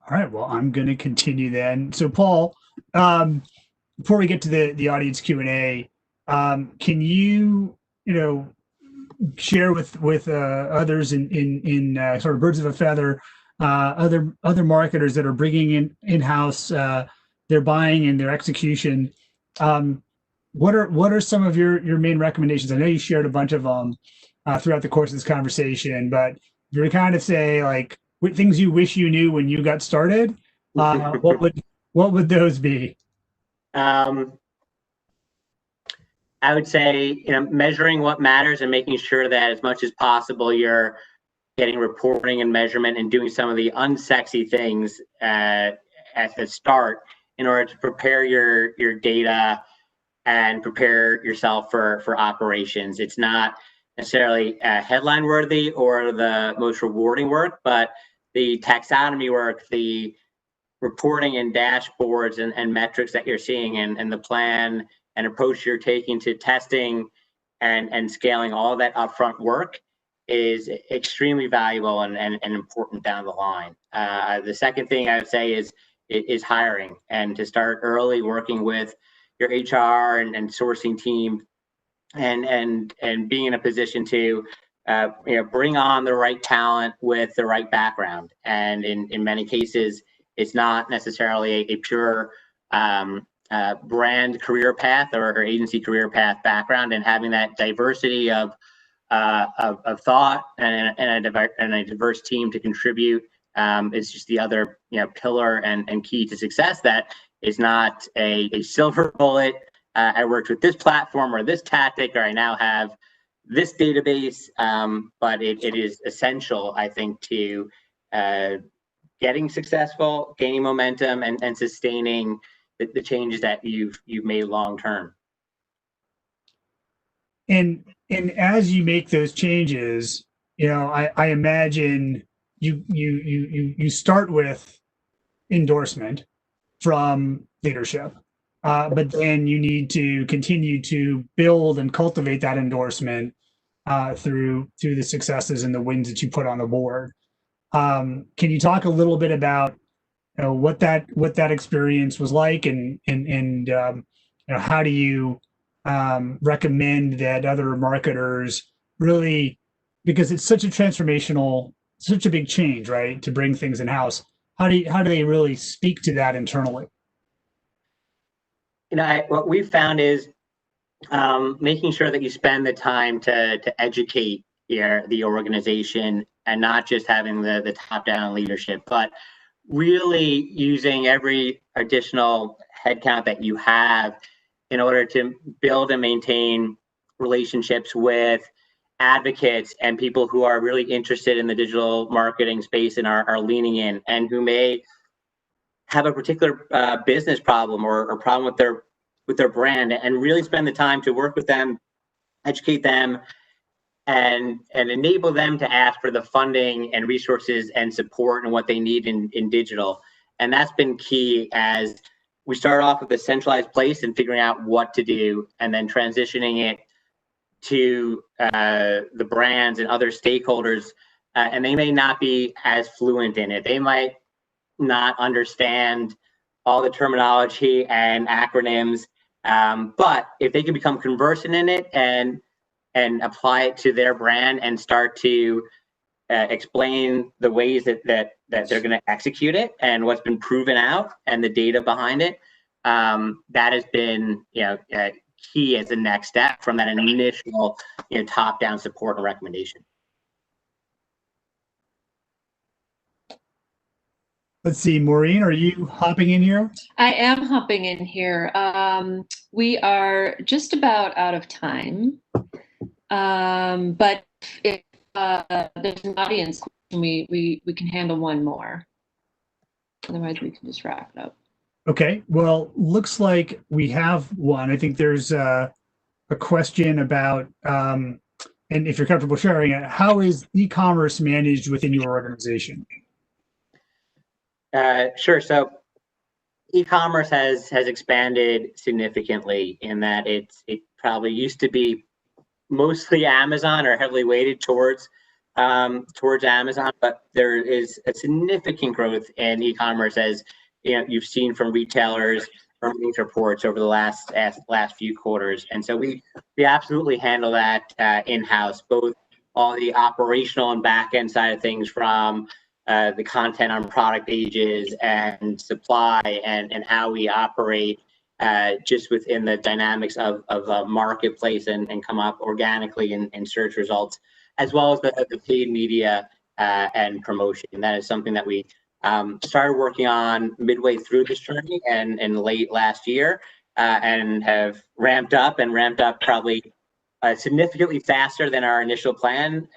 All right, well, I'm going to continue then. So Paul, before we get to the audience Q&A, can you share with others in sort of birds of a feather, other marketers that are bringing in-house their buying and their execution? What are some of your main recommendations? I know you shared a bunch of them throughout the course of this conversation, but if you were to kind of say, like, what things you wish you knew when you got started, what would those be? I would say, measuring what matters and making sure that as much as possible you're getting reporting and measurement and doing some of the unsexy things at the start in order to prepare your data and prepare yourself for operations. It's not necessarily headline worthy or the most rewarding work, but the taxonomy work, the reporting and dashboards and metrics that you're seeing, and the plan and approach you're taking to testing and scaling all of that upfront work is extremely valuable and important down the line. The second thing I would say is hiring, and to start early, working with your HR and sourcing team, and being in a position to bring on the right talent with the right background. And in many cases, it's not necessarily a pure brand career path or agency career path background, and having that diversity of thought and a diverse team to contribute is just the other pillar and key to success. That is not a silver bullet. I worked with this platform or this tactic, or I now have this database, but it is essential, I think, to getting successful, gaining momentum, and sustaining the changes that you've made long term. And as you make those changes, I imagine you start with endorsement from leadership, but then you need to continue to build and cultivate that endorsement through the successes and the wins that you put on the board. Can you talk a little bit about what that experience was like, and how do you recommend that other marketers really, because it's such a big change, right, to bring things in house? How do they really speak to that internally? What we've found is making sure that you spend the time to educate the organization, and not just having the top-down leadership, but really using every additional headcount that you have in order to build and maintain relationships with advocates and people who are really interested in the digital marketing space and are leaning in, and who may have a particular business problem or problem with their brand, and really spend the time to work with them, educate them, and enable them to ask for the funding and resources and support and what they need in digital. And that's been key, as we start off with a centralized place and figuring out what to do, and then transitioning it to the brands and other stakeholders, and they may not be as fluent in it. They might not understand all the terminology and acronyms, but if they can become conversant in it and apply it to their brand and start to explain the ways that they're going to execute it and what's been proven out and the data behind it, that has been key as the next step from that initial top-down support and recommendation. Let's see, Maureen, are you hopping in here? I am hopping in here. We are just about out of time, but if there's an audience question, we can handle one more. Otherwise, we can just wrap it up. Okay, well, looks like we have one. I think there's a question about, and if you're comfortable sharing it, how is e-commerce managed within your organization? Sure. So e-commerce has expanded significantly in that it probably used to be mostly Amazon or heavily weighted towards Amazon, but there is a significant growth in e-commerce, as you've seen from retailers, from these reports over the last few quarters. And so we absolutely handle that in-house, both all the operational and back-end side of things, from the content on product pages and supply and how we operate just within the dynamics of a marketplace and come up organically in search results, as well as the paid media and promotion. And that is something that we started working on midway through this journey and late last year, and have ramped up probably significantly faster than our initial plan,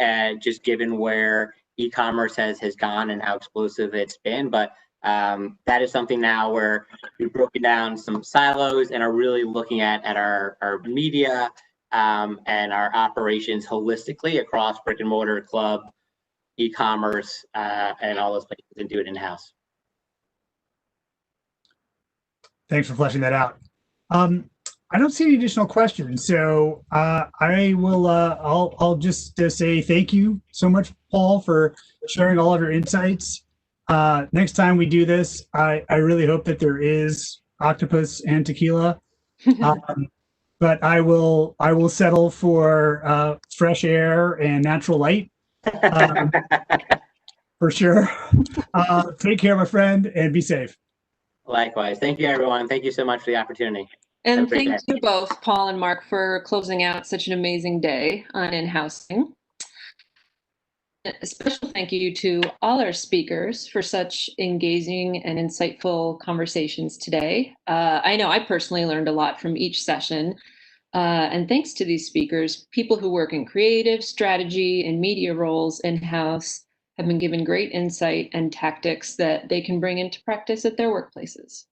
just given where e-commerce has gone and how explosive it's been. But that is something now where we've broken down some silos and are really looking at our media and our operations holistically across brick and mortar, club, e-commerce, and all those places, and do it in-house. Thanks for fleshing that out. I don't see any additional questions, so I will. I'll just say thank you so much, Paul, for sharing all of your insights. Next time we do this, I really hope that there is octopus and tequila, but I will settle for fresh air and natural light, for sure. Take care, my friend, and be safe. Likewise. Thank you, everyone. Thank you so much for the opportunity. And thank you both, Paul and Mark, for closing out such an amazing day on in-housing. A special thank you to all our speakers for such engaging and insightful conversations today. I know I personally learned a lot from each session. And thanks to these speakers, people who work in creative, strategy, and media roles in-house have been given great insight and tactics that they can bring into practice at their workplaces.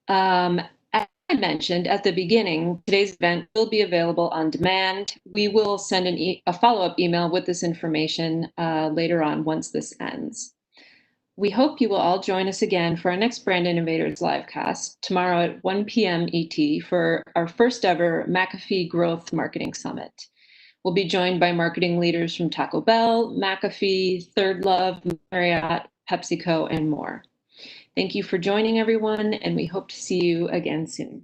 As I mentioned at the beginning, today's event will be available on demand. We will send a follow-up email with this information later on once this ends. We hope you will all join us again for our next Brand Innovators livecast tomorrow at 1 p.m. ET for our first ever McAfee Growth Marketing Summit. We'll be joined by marketing leaders from Taco Bell, McAfee, Third Love, Marriott, PepsiCo, and more. Thank you for joining, everyone, and we hope to see you again soon.